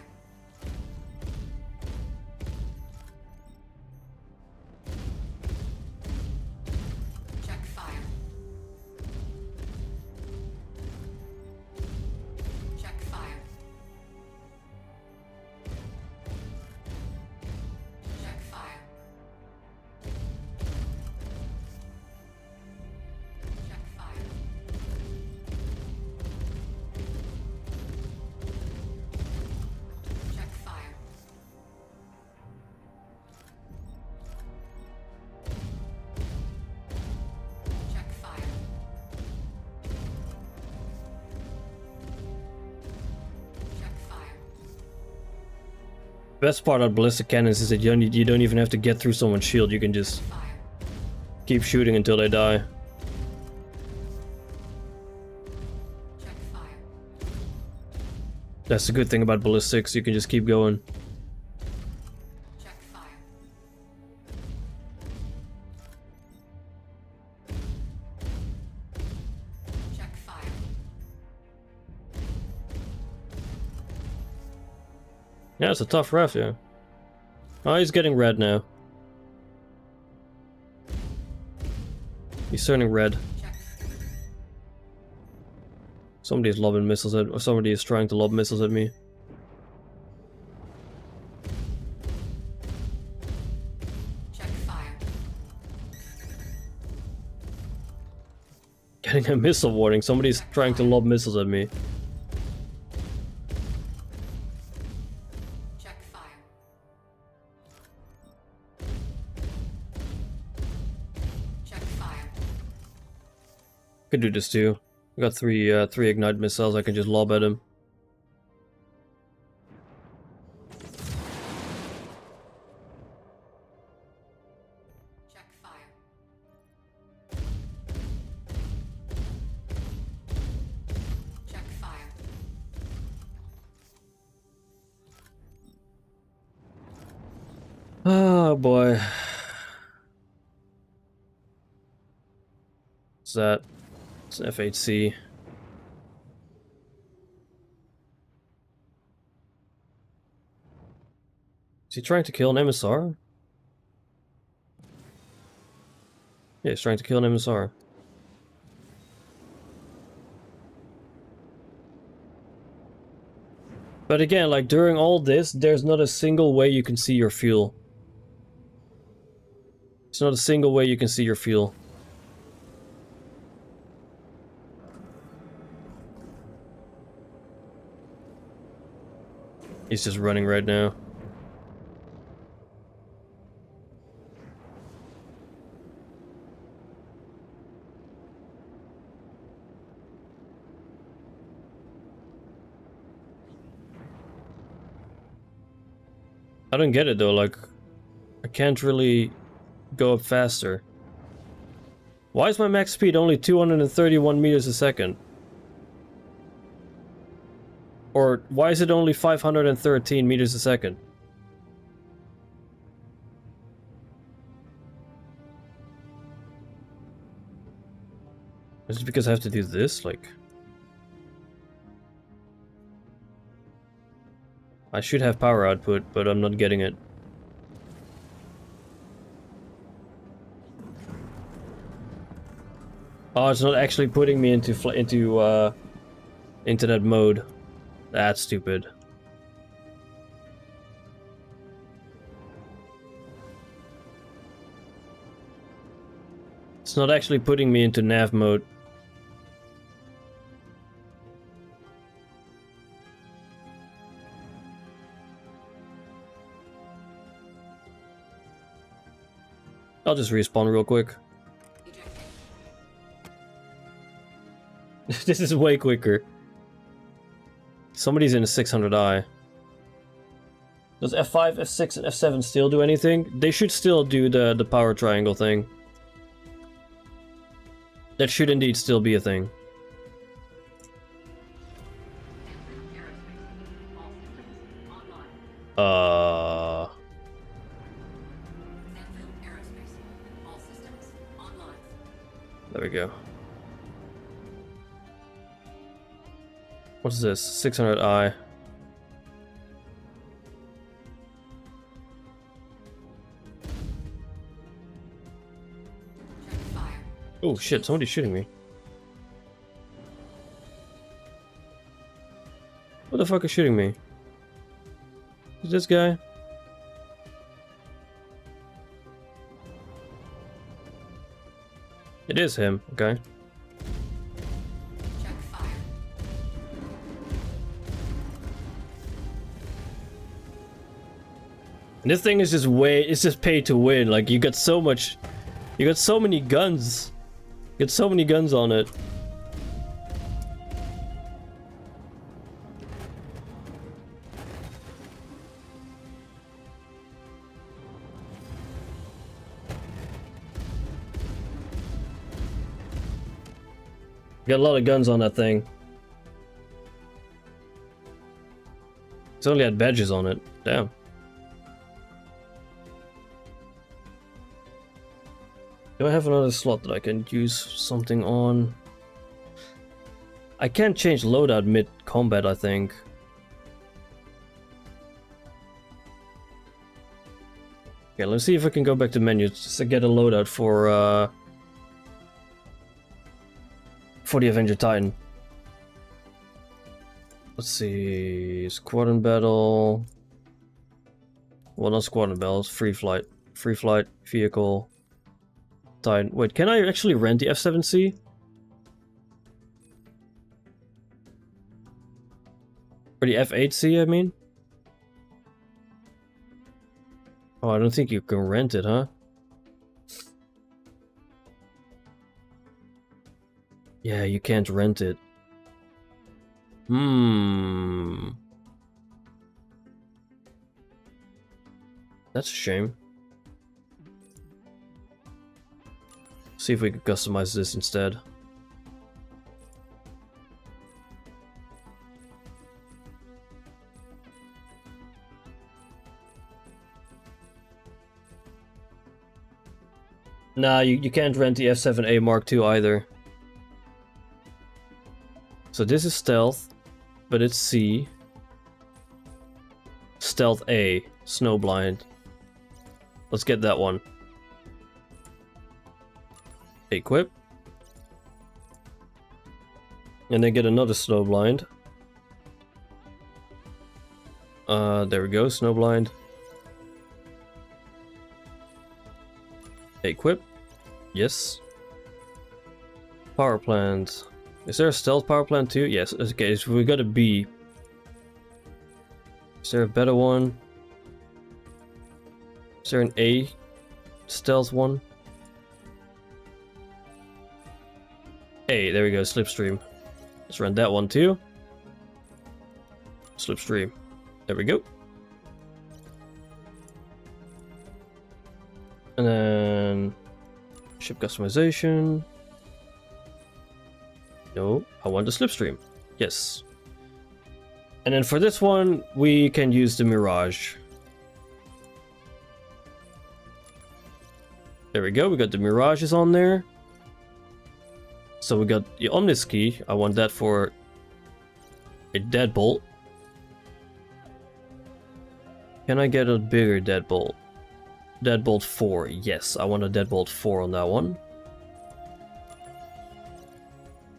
Check fire. Check fire. Check fire. Check fire. Check fire. Check fire. Check fire. Best part of ballistic cannons is that you don't even have to get through someone's shield. You can just Fire. keep shooting until they die. Check fire. That's the good thing about ballistics. You can just keep going. Check fire. Check fire. Yeah, it's a tough ref, yeah. Oh, he's getting red now. He's turning red. Check. Somebody is lobbing missiles at, or somebody is trying to lob missiles at me. Check fire. Getting a missile warning. Somebody's trying to lob missiles at me. Could do this too. I got three ignite missiles. I can just lob at him. Check fire. Check fire. Oh boy. What's that? It's an F8C. Is he trying to kill an MSR? Yeah, he's trying to kill an MSR. But again, like during all this, there's not a single way you can see your fuel. It's not a single way you can see your fuel. He's just running right now. I don't get it though, like, I can't really go up faster. Why is my max speed only 231 meters a second? Or why is it only 513 meters a second? Is it because I have to do this? Like, I should have power output, but I'm not getting it. Oh, it's not actually putting me into that mode. That's stupid. It's not actually putting me into nav mode. I'll just respawn real quick. This is way quicker. Somebody's in a 600i. Does F5, F6, and F7 still do anything? They should still do the power triangle thing. That should indeed still be a thing. There we go. What's this? 600i. Oh shit, somebody's shooting me. What the fuck is shooting me? Is this guy? It is him, okay. Check fire. And this thing is just it's just pay to win. Like, you got so many guns. You got so many guns on it. Got a lot of guns on that thing. It's only had badges on it. Damn. Do I have another slot that I can use something on? I can't change loadout mid-combat, I think. Okay, let's see if I can go back to menu just to get a loadout for the Avenger Titan. Let's see, squadron battle. Well, not squadron battles, free flight vehicle. Titan. Wait, can I actually rent the F7C? Or the F8C, I mean? Oh, I don't think you can rent it, huh? Yeah, you can't rent it. That's a shame. See if we can customize this instead. Nah, you can't rent the F7A Mark II either. So this is stealth, but it's C. Stealth A, Snowblind. Let's get that one. Equip. And then get another Snowblind. There we go, Snowblind. Equip. Yes. Power plant. Is there a stealth power plant too? Yes. Okay, so we got a B. Is there a better one? Is there an A stealth one? A, there we go, Slipstream. Let's run that one too. Slipstream. There we go. And then ship customization. No, I want the Slipstream. Yes. And then for this one, we can use the Mirage. There we go, we got the Mirages on there. So we got the Omnis Key. I want that for a Deadbolt. Can I get a bigger Deadbolt? Deadbolt 4, yes, I want a Deadbolt 4 on that one.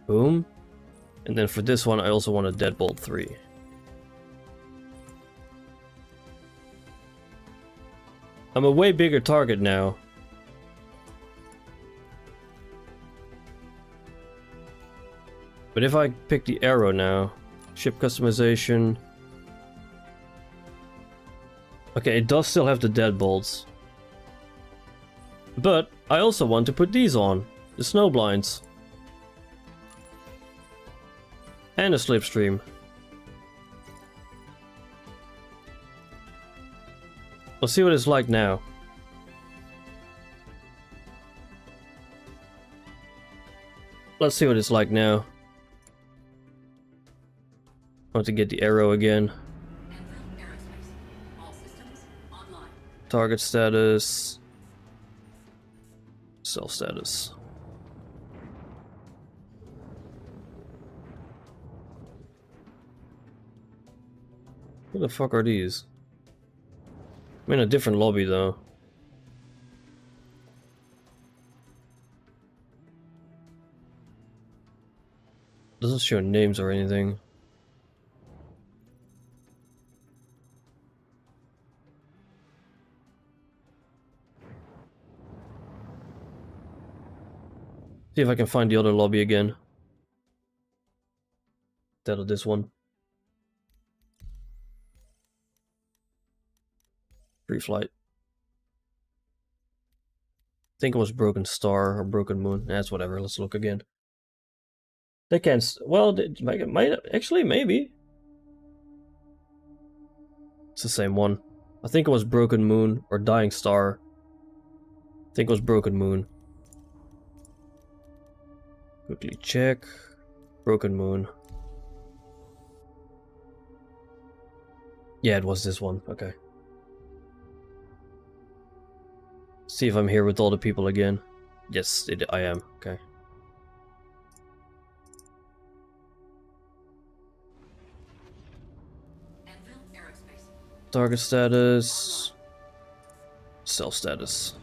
Boom. And then for this one, I also want a Deadbolt 3. I'm a way bigger target now. But if I pick the arrow now, ship customization. Okay, it does still have the deadbolts. But I also want to put these on, the snowblinds. And a slipstream. Let's see what it's like now. Let's see what it's like now. I want to get the arrow again. All systems online. Target status. Self status. Who the fuck are these? I'm in a different lobby though. Doesn't show names or anything. See if I can find the other lobby again. Instead of this one. Free flight. I think it was Broken Star or Broken Moon. That's whatever. Let's look again. They can't. Well, they might actually, maybe. It's the same one. I think it was Broken Moon or Dying Star. I think it was Broken Moon. Quickly check. Broken Moon. Yeah, it was this one. Okay. See if I'm here with all the people again. Yes, I am. Okay. Anvil Aerospace. Target status. Self status.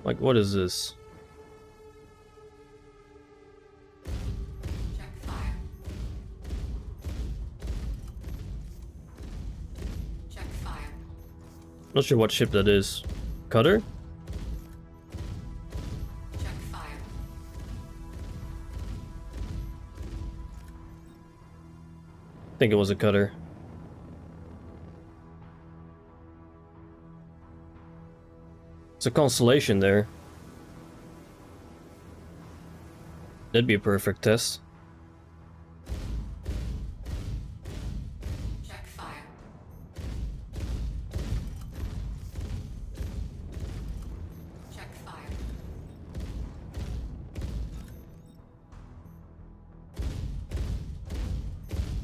Like, what is this? Check fire. Check fire. Not sure what ship that is. Cutter? Check fire. I think it was a cutter. It's a constellation there. That'd be a perfect test. Check fire. Check fire.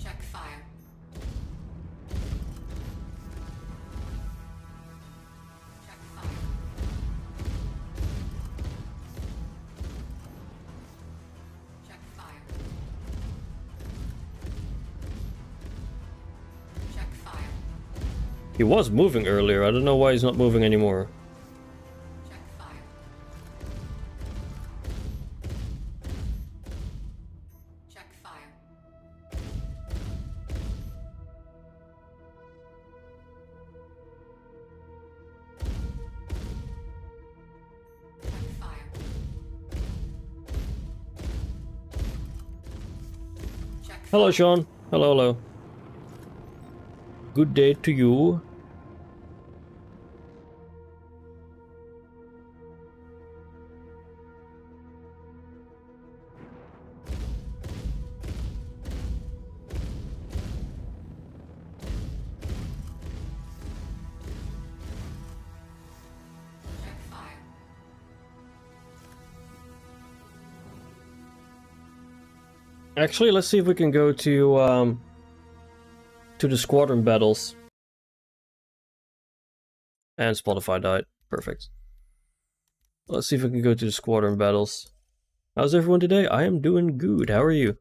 Check fire. Check fire. Check fire. Check fire. He was moving earlier. I don't know why he's not moving anymore. Check fire. Check fire. Check fire. Check Hello, Sean. Hello, hello. Good day to you. Check fire. Actually, let's see if we can go to the squadron battles. And Spotify died. Perfect. Let's see if we can go to the squadron battles. How's everyone today? I am doing good. How are you?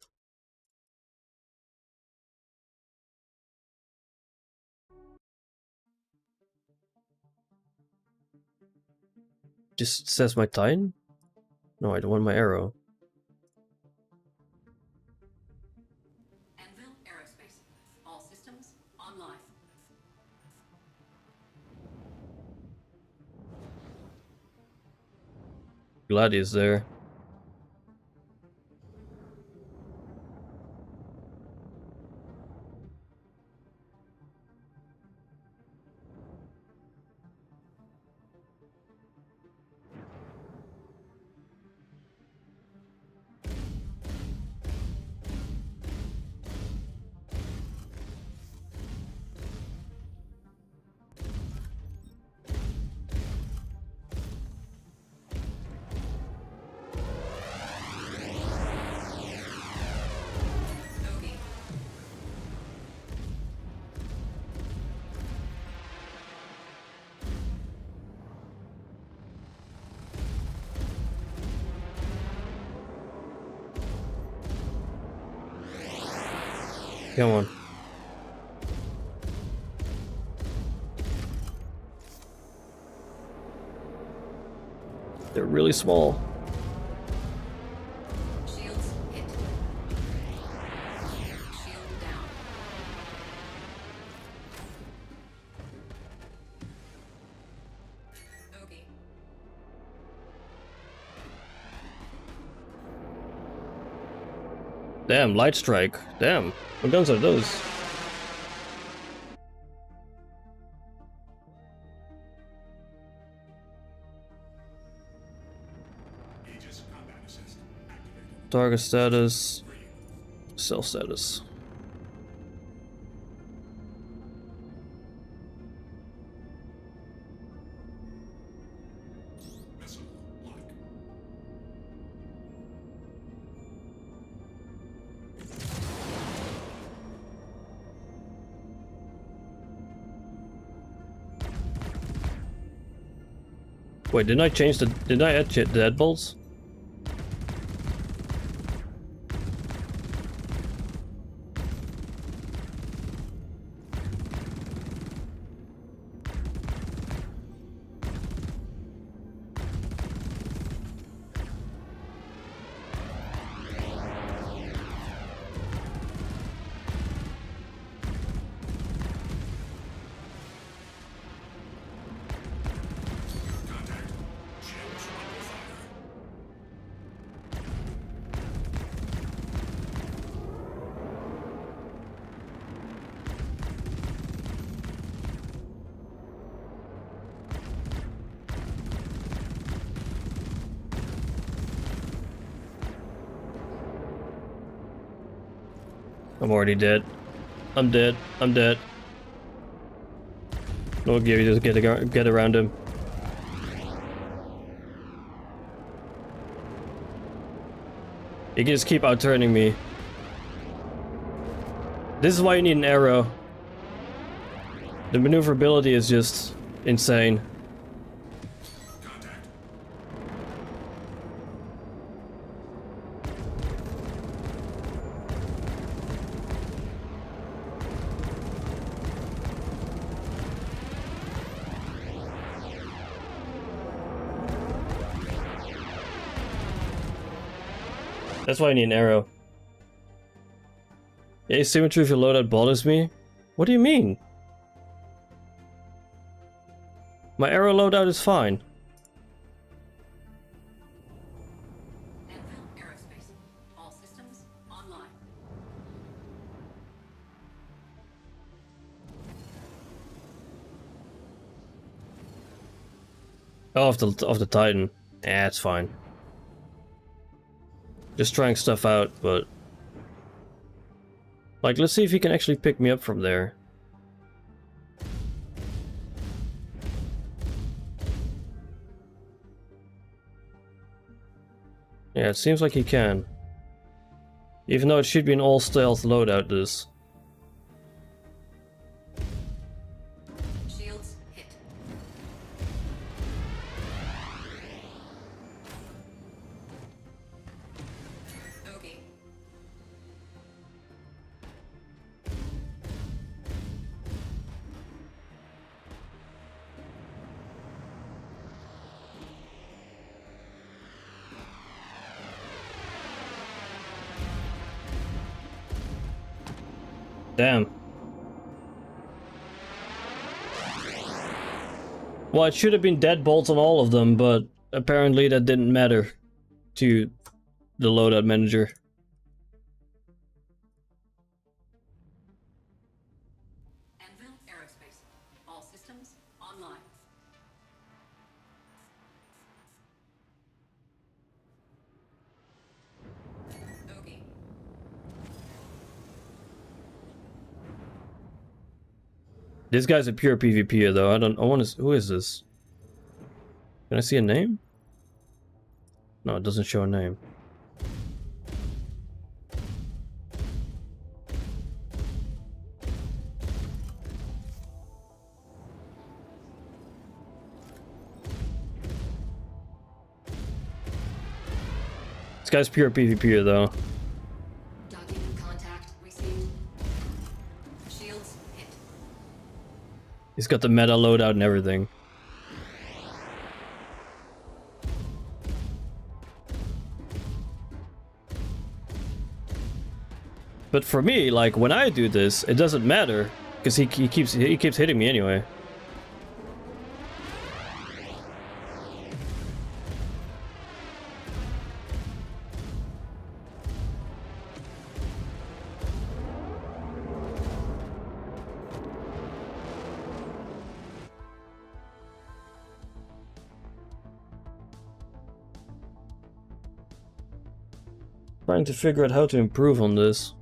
Just says my time? No, I don't want my arrow. Anvil Aerospace. All systems online. Glad he's there. Bogey. Come on. They're really small. Shields hit. Shield down. Bogey. Damn, light strike. Damn. What guns are those? Aegis combat assist activated. Target status. Cell status. Missile lock. Wait, didn't I change the... Did I add the deadbolts? Contact. Shields under fire. I'm already dead. I'm dead. I'm dead. No, give you just get around him. He can just keep out-turning me. This is why you need an arrow. The maneuverability is just insane. Contact. That's why I need an arrow. Yeah, asymmetry of your loadout bothers me? What do you mean? My arrow loadout is fine. Anvil Aerospace. All systems online. Oh, of the Titan. Yeah, it's fine. Just trying stuff out, but... Like, let's see if he can actually pick me up from there. Yeah, it seems like he can. Even though it should be an all-stealth loadout, this. Shields hit. Okay. Damn. Well, it should have been deadbolts on all of them, but apparently that didn't matter to the loadout manager. Anvil Aerospace. All systems online. Okay. This guy's a pure PvPer though. I want to. Who is this? Can I see a name? No, it doesn't show a name. This guy's pure PvPer though. Docking contact received. Shields hit. He's got the meta loadout and everything. But for me, like when I do this, it doesn't matter because he keeps hitting me anyway. Trying to figure out how to improve on this.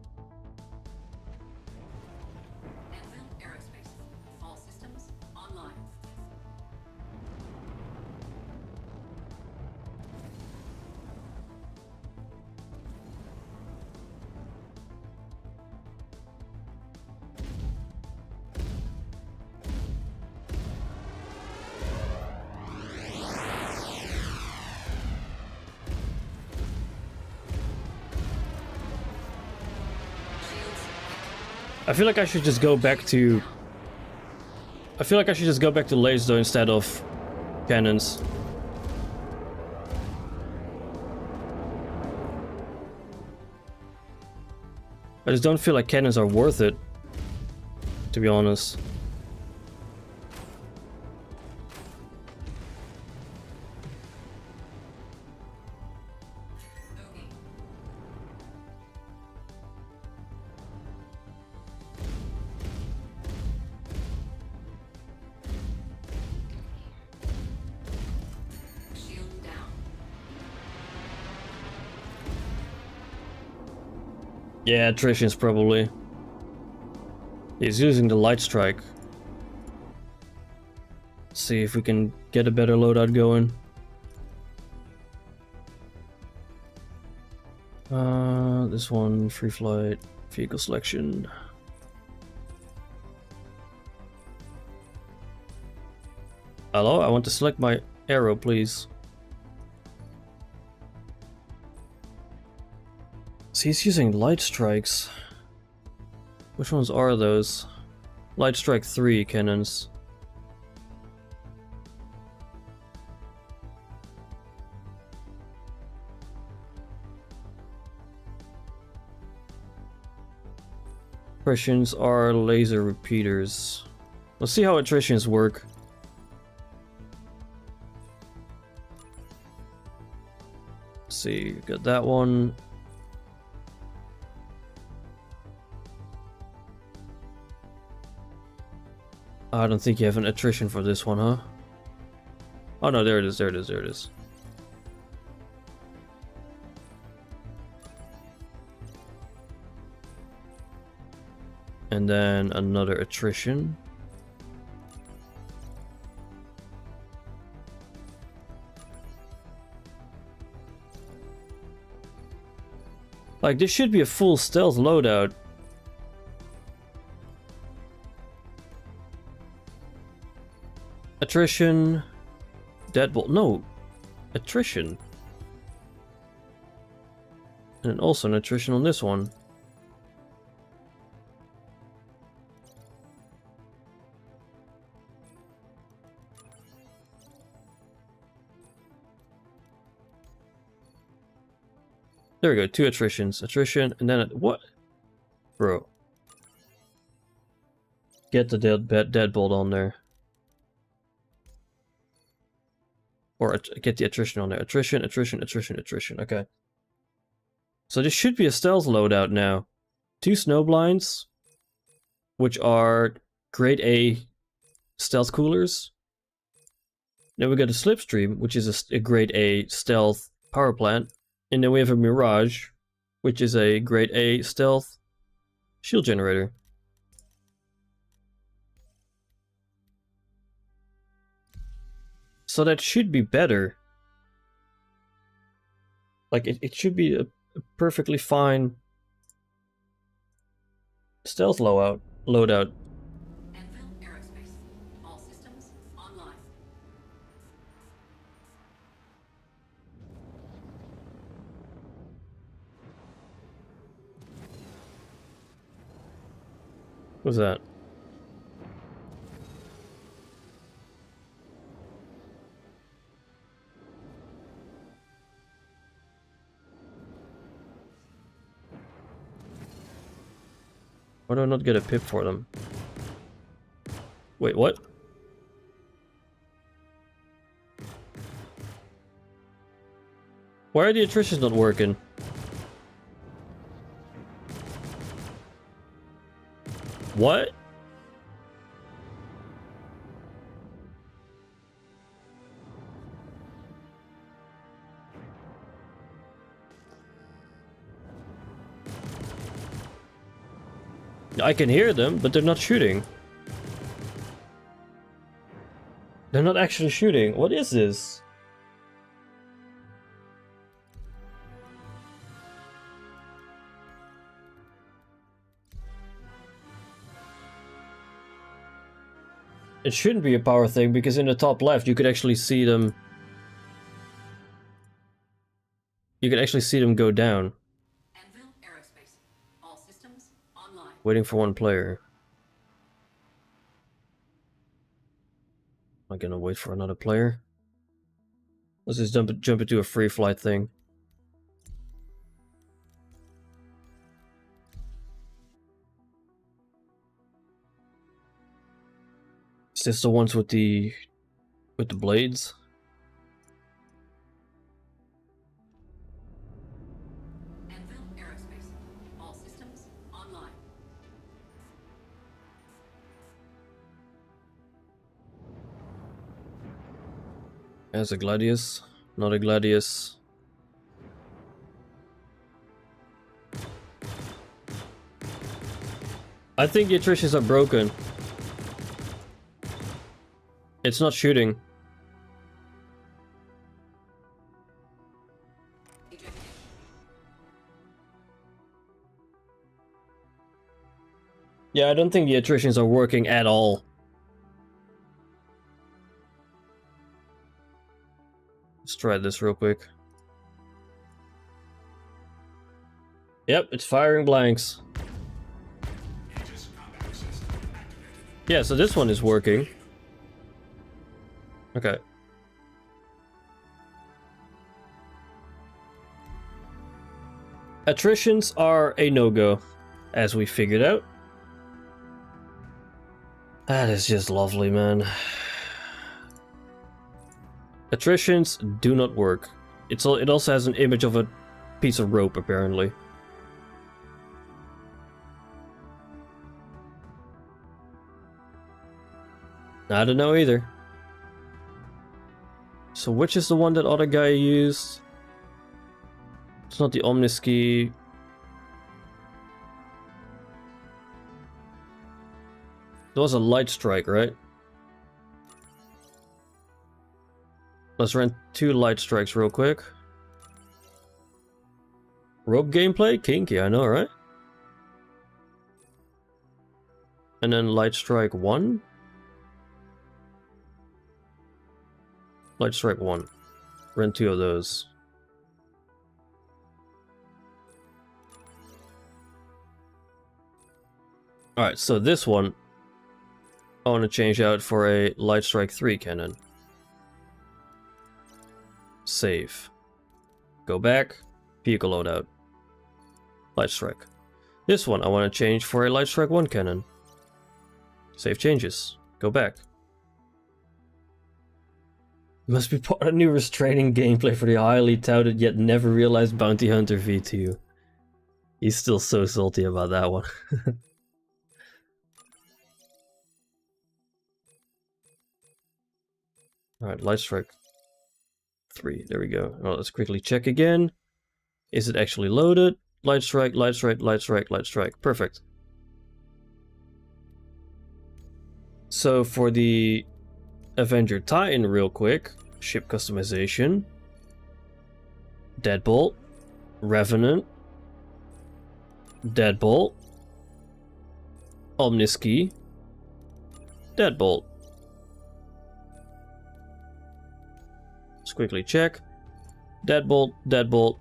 Anvil Aerospace. All systems online. Shields hit. I feel like I should just go back to... I feel like I should just go back to laser instead of cannons. I just don't feel like cannons are worth it, to be honest. Okay. Shield down. Yeah, attrition's probably. He's using the light strike. See if we can get a better loadout going. This one, free flight, vehicle selection. Hello, I want to select my arrow, please. So he's using light strikes. Which ones are those? Light strike 3 cannons. Attritions are laser repeaters. Let's see how attritions work. Let's see, got that one. I don't think you have an attrition for this one, huh? Oh no, there it is, there it is, there it is. And then another attrition. Like, this should be a full stealth loadout. Attrition. Deadbolt. No. Attrition. And also an attrition on this one. There we go, 2 attritions. Attrition, and then what? Bro. Get the deadbolt on there. Or get the attrition on there. Attrition, attrition, attrition, attrition. Okay. So this should be a stealth loadout now. 2 snowblinds, which are grade A stealth coolers. Then we got a slipstream, which is a grade A stealth power plant. And then we have a Mirage, which is a grade A stealth shield generator. So that should be better. Like, it should be a perfectly fine stealth loadout. Anvil Aerospace. All systems online. What's that? Why do I not get a pip for them? Wait, what? Why are the attritions not working? What? I can hear them, but they're not shooting. They're not actually shooting. What is this? It shouldn't be a power thing, because in the top left you could actually see them. You could actually see them go down. Anvil Aerospace. All systems online. Waiting for one player. Am I gonna wait for another player? Let's just jump into a free flight thing. Is this the ones with the blades? Anvil Aerospace. All systems online. As a Gladius, not a Gladius. I think the attritions are broken. It's not shooting. Ejected. Yeah, I don't think the attritions are working at all. Let's try this real quick. Yep, it's firing blanks. Aegis combat assist activated. Yeah, so this one is working. Okay. Attritions are a no-go, as we figured out. That is just lovely, man. Attritions do not work. It also has an image of a piece of rope, apparently. I don't know either. So which is the one that other guy used? It's not the Omniski. There was a light strike, right? Let's run 2 light strikes real quick. Rope gameplay? Kinky, I know, right? And then light strike 1. Light strike 1. Run 2 of those. Alright, so this one I want to change out for a light strike 3 cannon. Save. Go back. Vehicle loadout. Light strike. This one I want to change for a light strike 1 cannon. Save changes. Go back. Must be part of new restraining gameplay for the highly touted yet never realized Bounty Hunter V2. He's still so salty about that one. Alright, light strike 3. There we go. Well, let's quickly check again. Is it actually loaded? Light strike, light strike, light strike, light strike. Perfect. So for the Avenger tie-in real quick, ship customization, Deadbolt, Revenant, Deadbolt, Omniski, Deadbolt. Let's quickly check. Deadbolt, Deadbolt,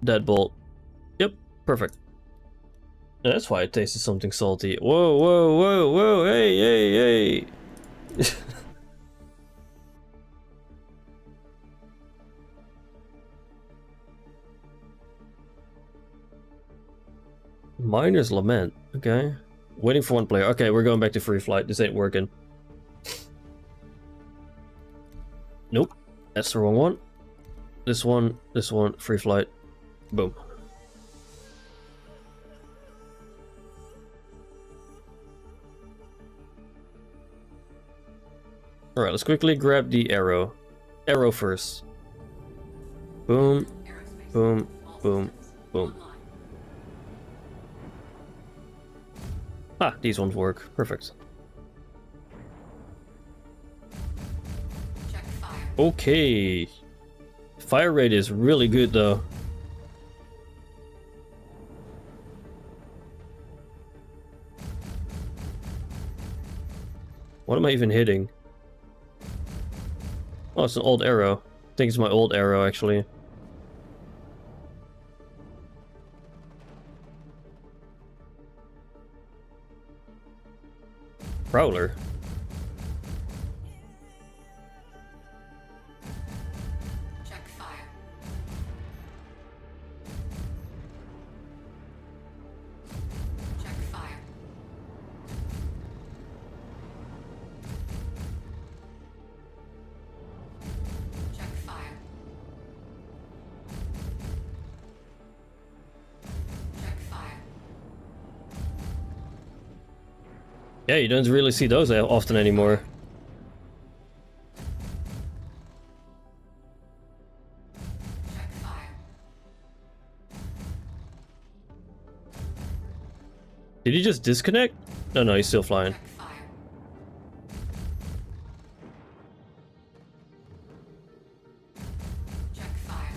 Deadbolt. Yep, perfect. And that's why it tasted something salty. Whoa, whoa, whoa, whoa, hey, hey, hey! Miner's Lament, okay. Waiting for one player. Okay, we're going back to free flight. This ain't working. Nope, that's the wrong one. This one, free flight. Boom. Alright, let's quickly grab the arrow. Arrow first. Boom, Aerospace. boom, All boom, systems boom. online. Ah, these ones work. Perfect. Check fire. Okay. Fire rate is really good though. What am I even hitting? Oh, it's an old arrow. I think it's my old arrow actually. Prowler. Check fire. Check fire. Check fire. Check fire. Yeah, you don't really see those often anymore. Check fire. Did he just disconnect? No, no, he's still flying. Check fire. Check fire.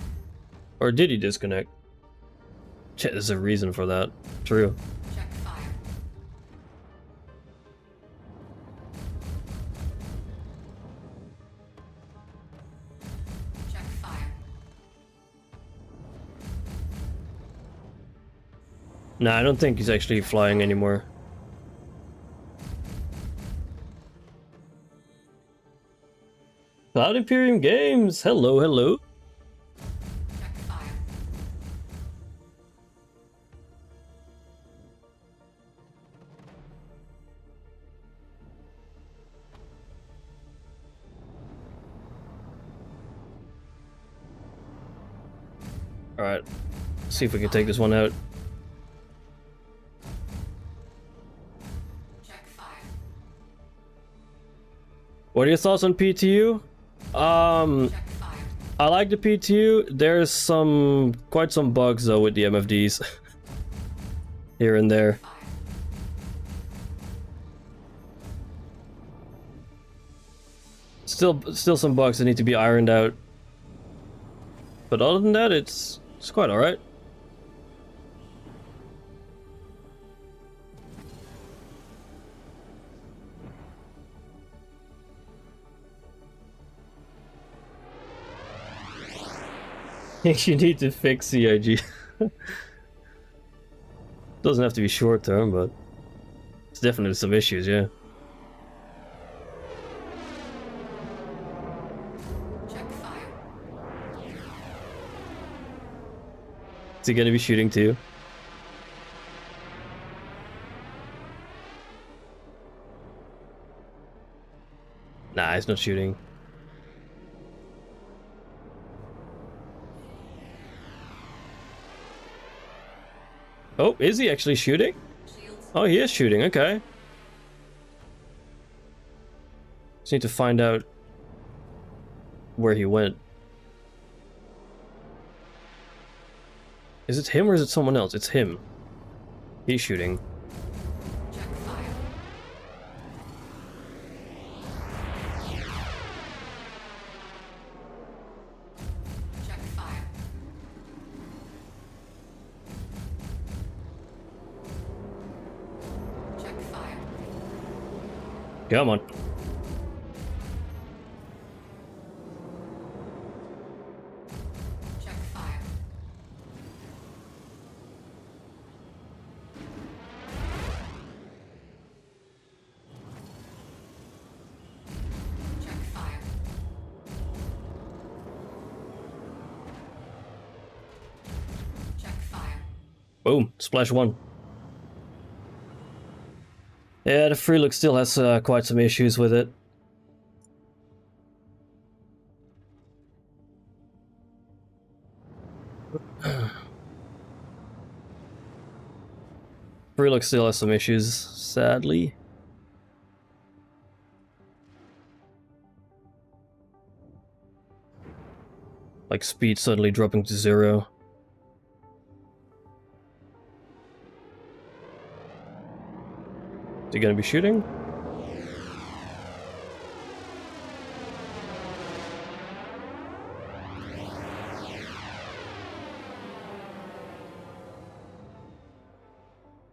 Or did he disconnect? Shit, there's a reason for that. True. Check fire. Check fire. Nah, I don't think he's actually flying anymore. Cloud Imperium Games! Hello, hello. Check fire. Alright. See if we can take this one out. Check fire. What are your thoughts on PTU? Check fire. I like the PTU. There's quite some bugs though with the MFDs. Here and there. Fire. Still some bugs that need to be ironed out. But other than that, it's quite alright. You need to fix CIG. Doesn't have to be short term, but it's definitely some issues, yeah. Check fire. Is he gonna be shooting too? Nah, he's not shooting. Oh, is he actually shooting? Shields. Oh, he is shooting, okay. Just need to find out where he went. Is it him or is it someone else? It's him. He's shooting. Check fire. Check fire. Check fire. Come on. Check fire. Check fire. Check fire. Boom. Splash one. Yeah, the free look still has quite some issues with it. Free look still has some issues, sadly. Like speed suddenly dropping to 0. Is he gonna be shooting?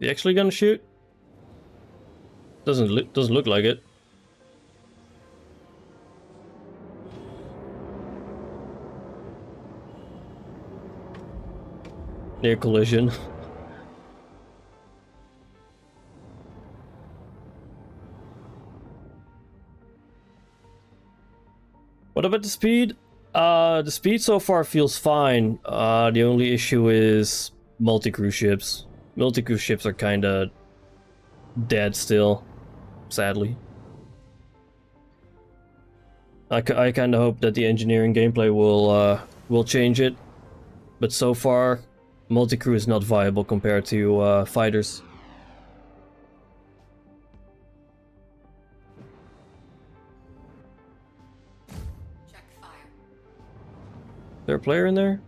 Is he actually gonna shoot? Doesn't look like it. Near collision. What about the speed? The speed so far feels fine. The only issue is multi-crew ships. Multi-crew ships are kinda dead still, sadly. I kinda hope that the engineering gameplay will change it, but so far, multi-crew is not viable compared to fighters. Check fire. Is there a player in there?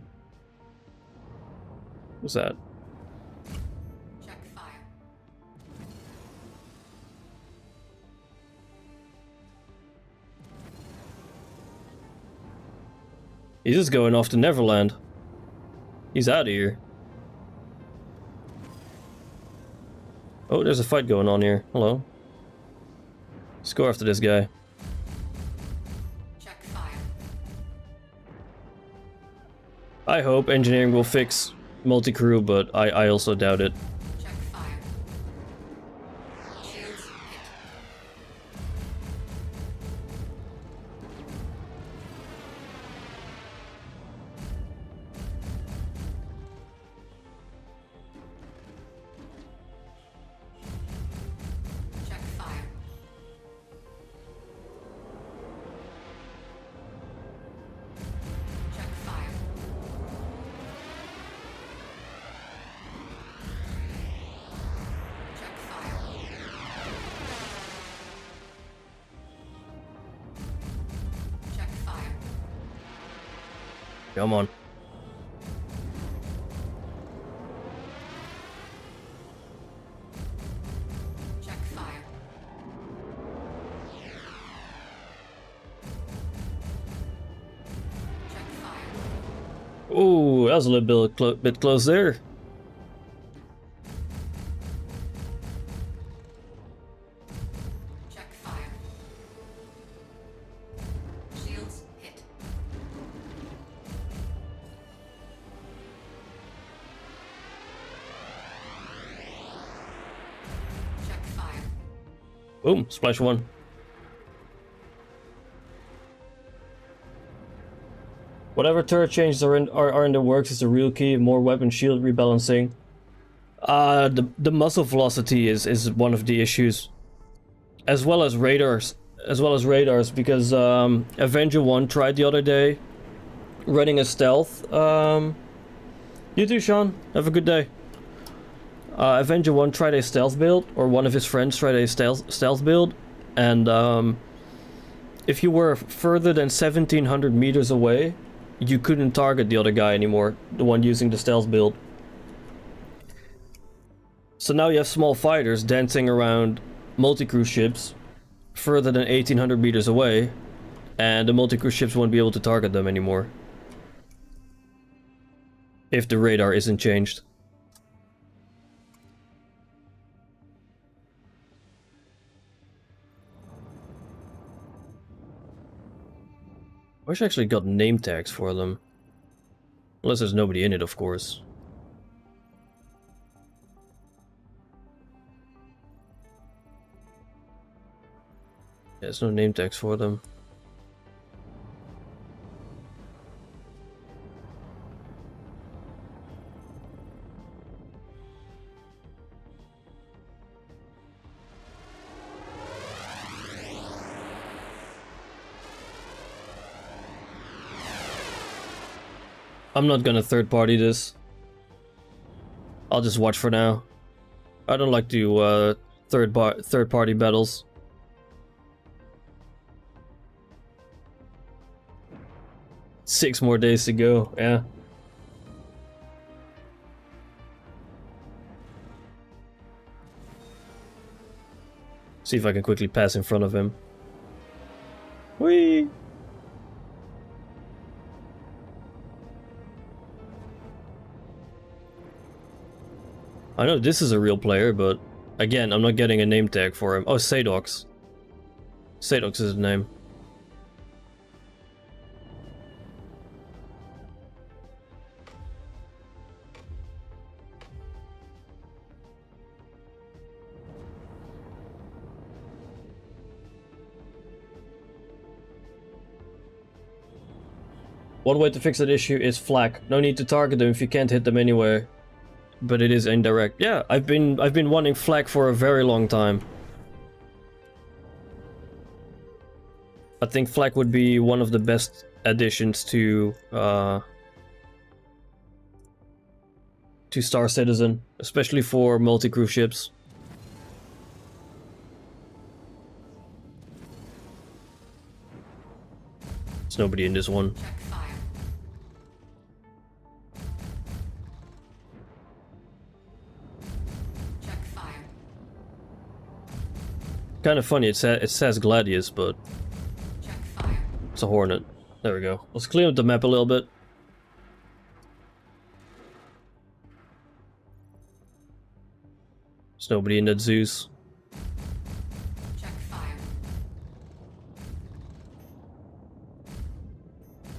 What's that? Check fire. He's just going off to Neverland. He's out of here. Oh, there's a fight going on here. Hello. Let's go after this guy. Check fire. I hope engineering will fix multi-crew, but I also doubt it. Check fire. Shields hit. Check fire. Check fire. Check fire. Check fire. Come on. Check fire. Check fire. Ooh, that was a little bit close there. Check fire. Shields hit. Check fire. Boom, splash one. Whatever turret changes are in the works is the real key. More weapon shield rebalancing. The muzzle velocity is one of the issues, as well as radars, because Avenger 1 tried the other day running a stealth. You too, Sean. Have a good day. Avenger 1 tried a stealth build, or one of his friends tried a stealth build, and if you were further than 1700 meters away, you couldn't target the other guy anymore, the one using the stealth build. So now you have small fighters dancing around multi-crew ships further than 1800 meters away, and the multi-crew ships won't be able to target them anymore if the radar isn't changed. I wish I actually got name tags for them. Unless there's nobody in it, of course. Yeah, there's no name tags for them. I'm not gonna third party this. I'll just watch for now. I don't like to third party battles. Six more days to go, yeah. See if I can quickly pass in front of him. Whee! I know this is a real player, but again, I'm not getting a name tag for him. Oh, Sadox. Sadox is his name. One way to fix that issue is flak. No need to target them if you can't hit them anywhere. But it is indirect. Yeah, I've been wanting flak for a very long time. I think flak would be one of the best additions to Star Citizen, especially for multi-crew ships. There's nobody in this one. Check fire. Check fire. Kind of funny, it says Gladius, but Check fire. it's a Hornet. There we go. Let's clean up the map a little bit. There's nobody in that Zeus. Check fire.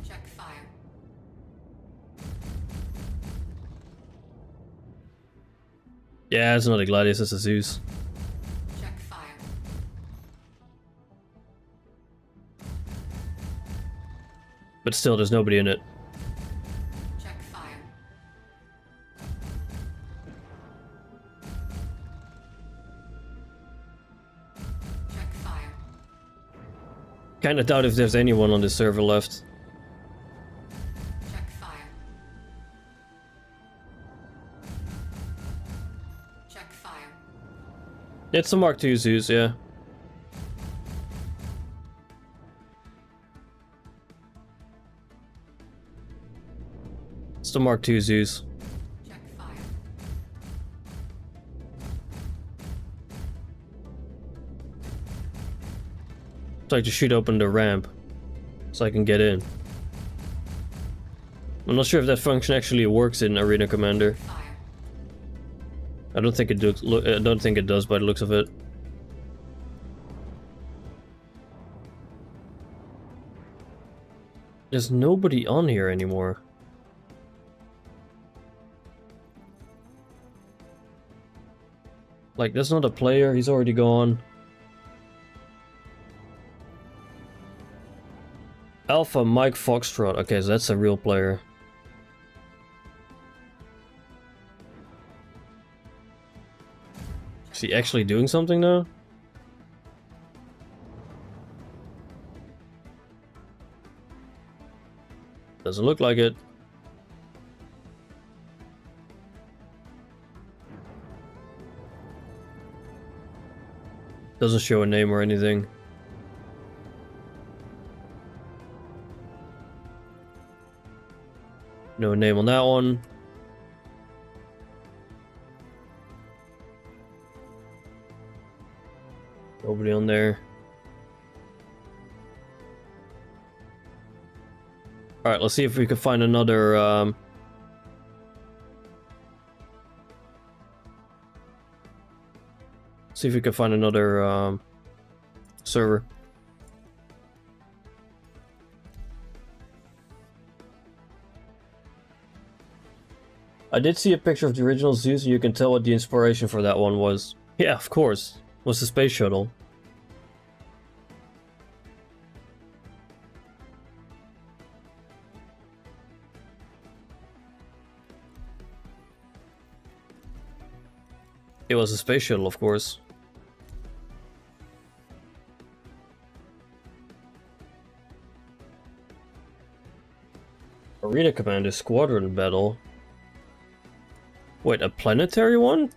Check fire. Yeah, it's not a Gladius, it's a Zeus. Check fire. But still, there's nobody in it. Check fire. Check fire. Kinda doubt if there's anyone on this server left. Check fire. Check fire. It's a Mark II Zeus, yeah. It's the Mark II Zeus. Check fire. So I just shoot open the ramp so I can get in. I'm not sure if that function actually works in Arena Commander. Fire. I don't think it does. I don't think it does by the looks of it. There's nobody on here anymore. Like, that's not a player. He's already gone. Alpha Mike Foxtrot. Okay, so that's a real player. Is he actually doing something now? Doesn't look like it. Doesn't show a name or anything. No name on that one. Nobody on there. Alright, let's see if we can find another see if we can find another server. I did see a picture of the original Zeus, and you can tell what the inspiration for that one was. Yeah, of course. Was the space shuttle. It was a space shuttle, of course. Arena Commander Squadron Battle. Wait, a planetary one?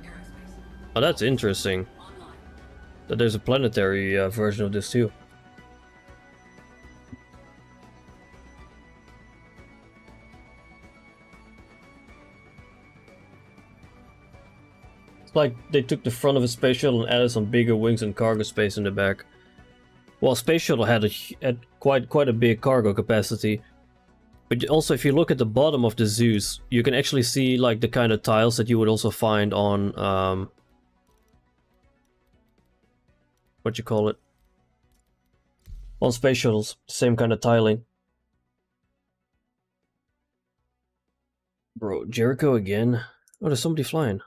Aerospace. Oh, that's interesting. Online. That there's a planetary version of this too. It's like they took the front of a space shuttle and added some bigger wings and cargo space in the back. Well, space shuttle had quite a big cargo capacity. But also, if you look at the bottom of the Zeus, you can actually see like the kind of tiles that you would also find on what you call it, on space shuttles. Same kind of tiling. Bro, Jericho again? Oh, there's somebody flying.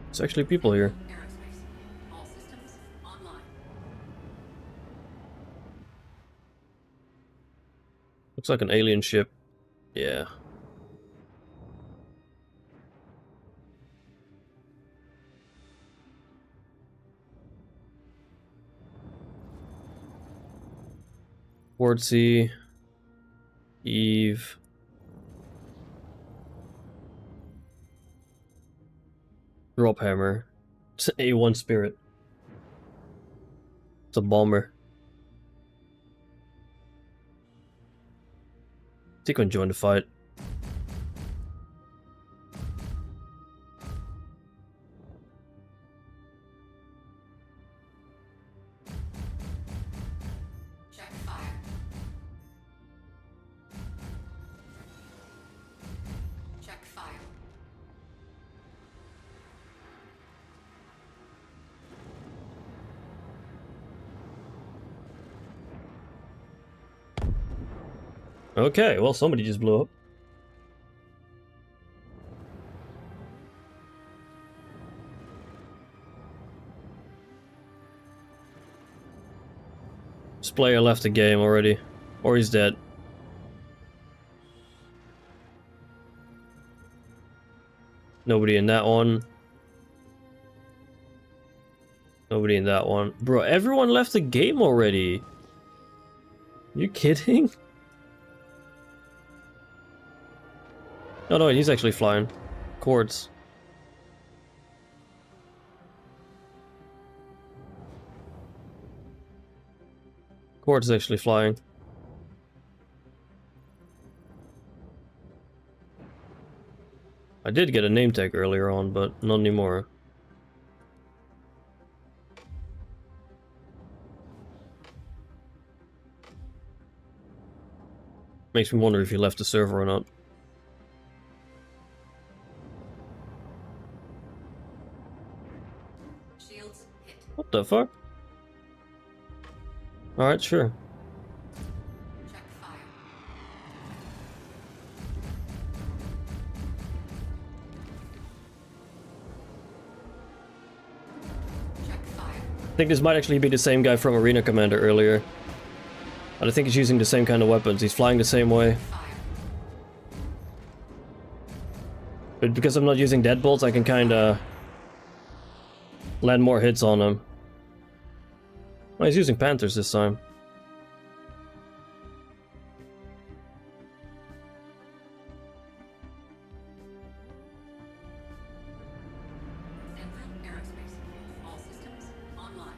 There's actually people here. Aerospace. All systems online. Looks like an alien ship. Yeah. Wardsea. Eve. Drophammer. It's an A1 Spirit. It's a bomber. I think I'm join the fight. Okay, well, somebody just blew up. This player left the game already. Or he's dead. Nobody in that one. Nobody in that one. Bro, everyone left the game already. You kidding? Oh no, he's actually flying. Cords. Cords is actually flying. I did get a name tag earlier on, but not anymore. Makes me wonder if he left the server or not. Shields hit. What the fuck? Alright, sure. Check fire. Check fire. I think this might actually be the same guy from Arena Commander earlier. And I think he's using the same kind of weapons. He's flying the same way. Fire. But because I'm not using deadbolts, I can kinda land more hits on him. Oh, he's using Panthers this time. Zenford Aerospace. All systems online.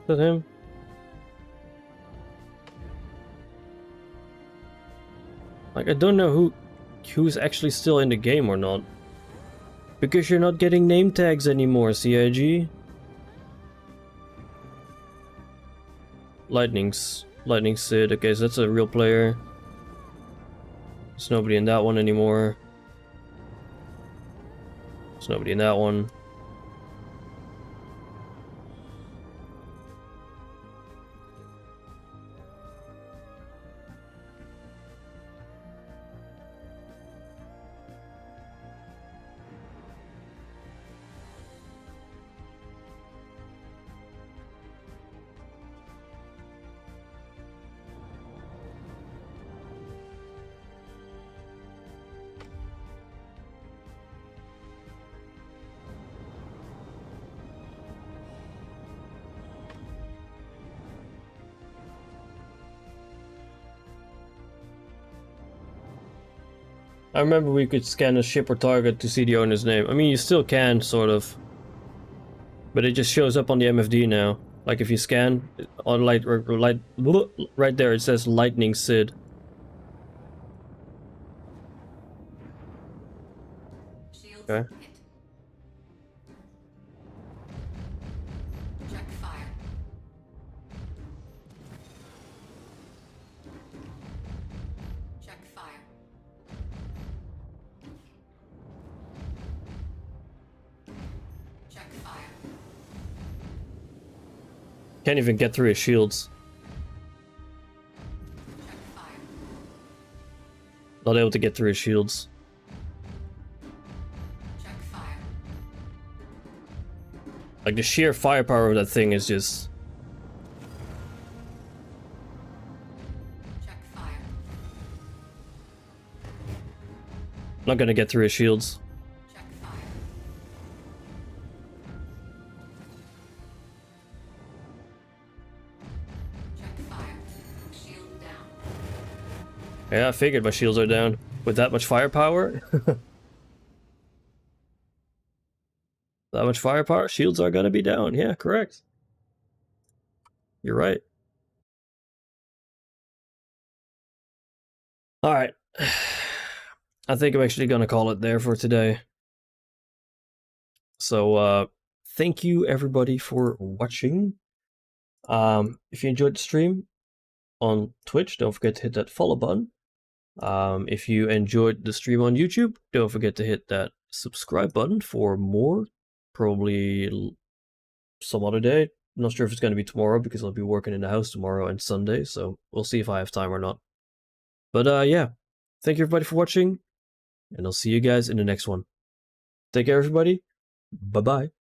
Is that him? Like, I don't know who's actually still in the game or not. Because you're not getting name tags anymore, CIG. Lightning Sid. Okay, so that's a real player. There's nobody in that one anymore. There's nobody in that one. I remember we could scan a ship or target to see the owner's name. I mean, you still can, sort of. But it just shows up on the MFD now. Like if you scan, on right there it says Lightning Sid. Shields Okay. hit. Check fire. Check fire. Check fire. Can't even get through his shields. Check fire. Not able to get through his shields. Check fire. Like the sheer firepower of that thing is just... Check fire. not gonna get through his shields. Check fire. Check fire. Shield down. Yeah, I figured my shields are down. With that much firepower? That much firepower? Shields are gonna be down. Yeah, correct. You're right. Alright. I think I'm actually gonna call it there for today. So, thank you everybody for watching. If you enjoyed the stream on Twitch, don't forget to hit that follow button. If you enjoyed the stream on YouTube, don't forget to hit that subscribe button for more probably some other day. I'm not sure if it's going to be tomorrow because I'll be working in the house tomorrow and Sunday, so we'll see if I have time or not. But yeah, thank you everybody for watching, and I'll see you guys in the next one. Take care everybody, bye bye.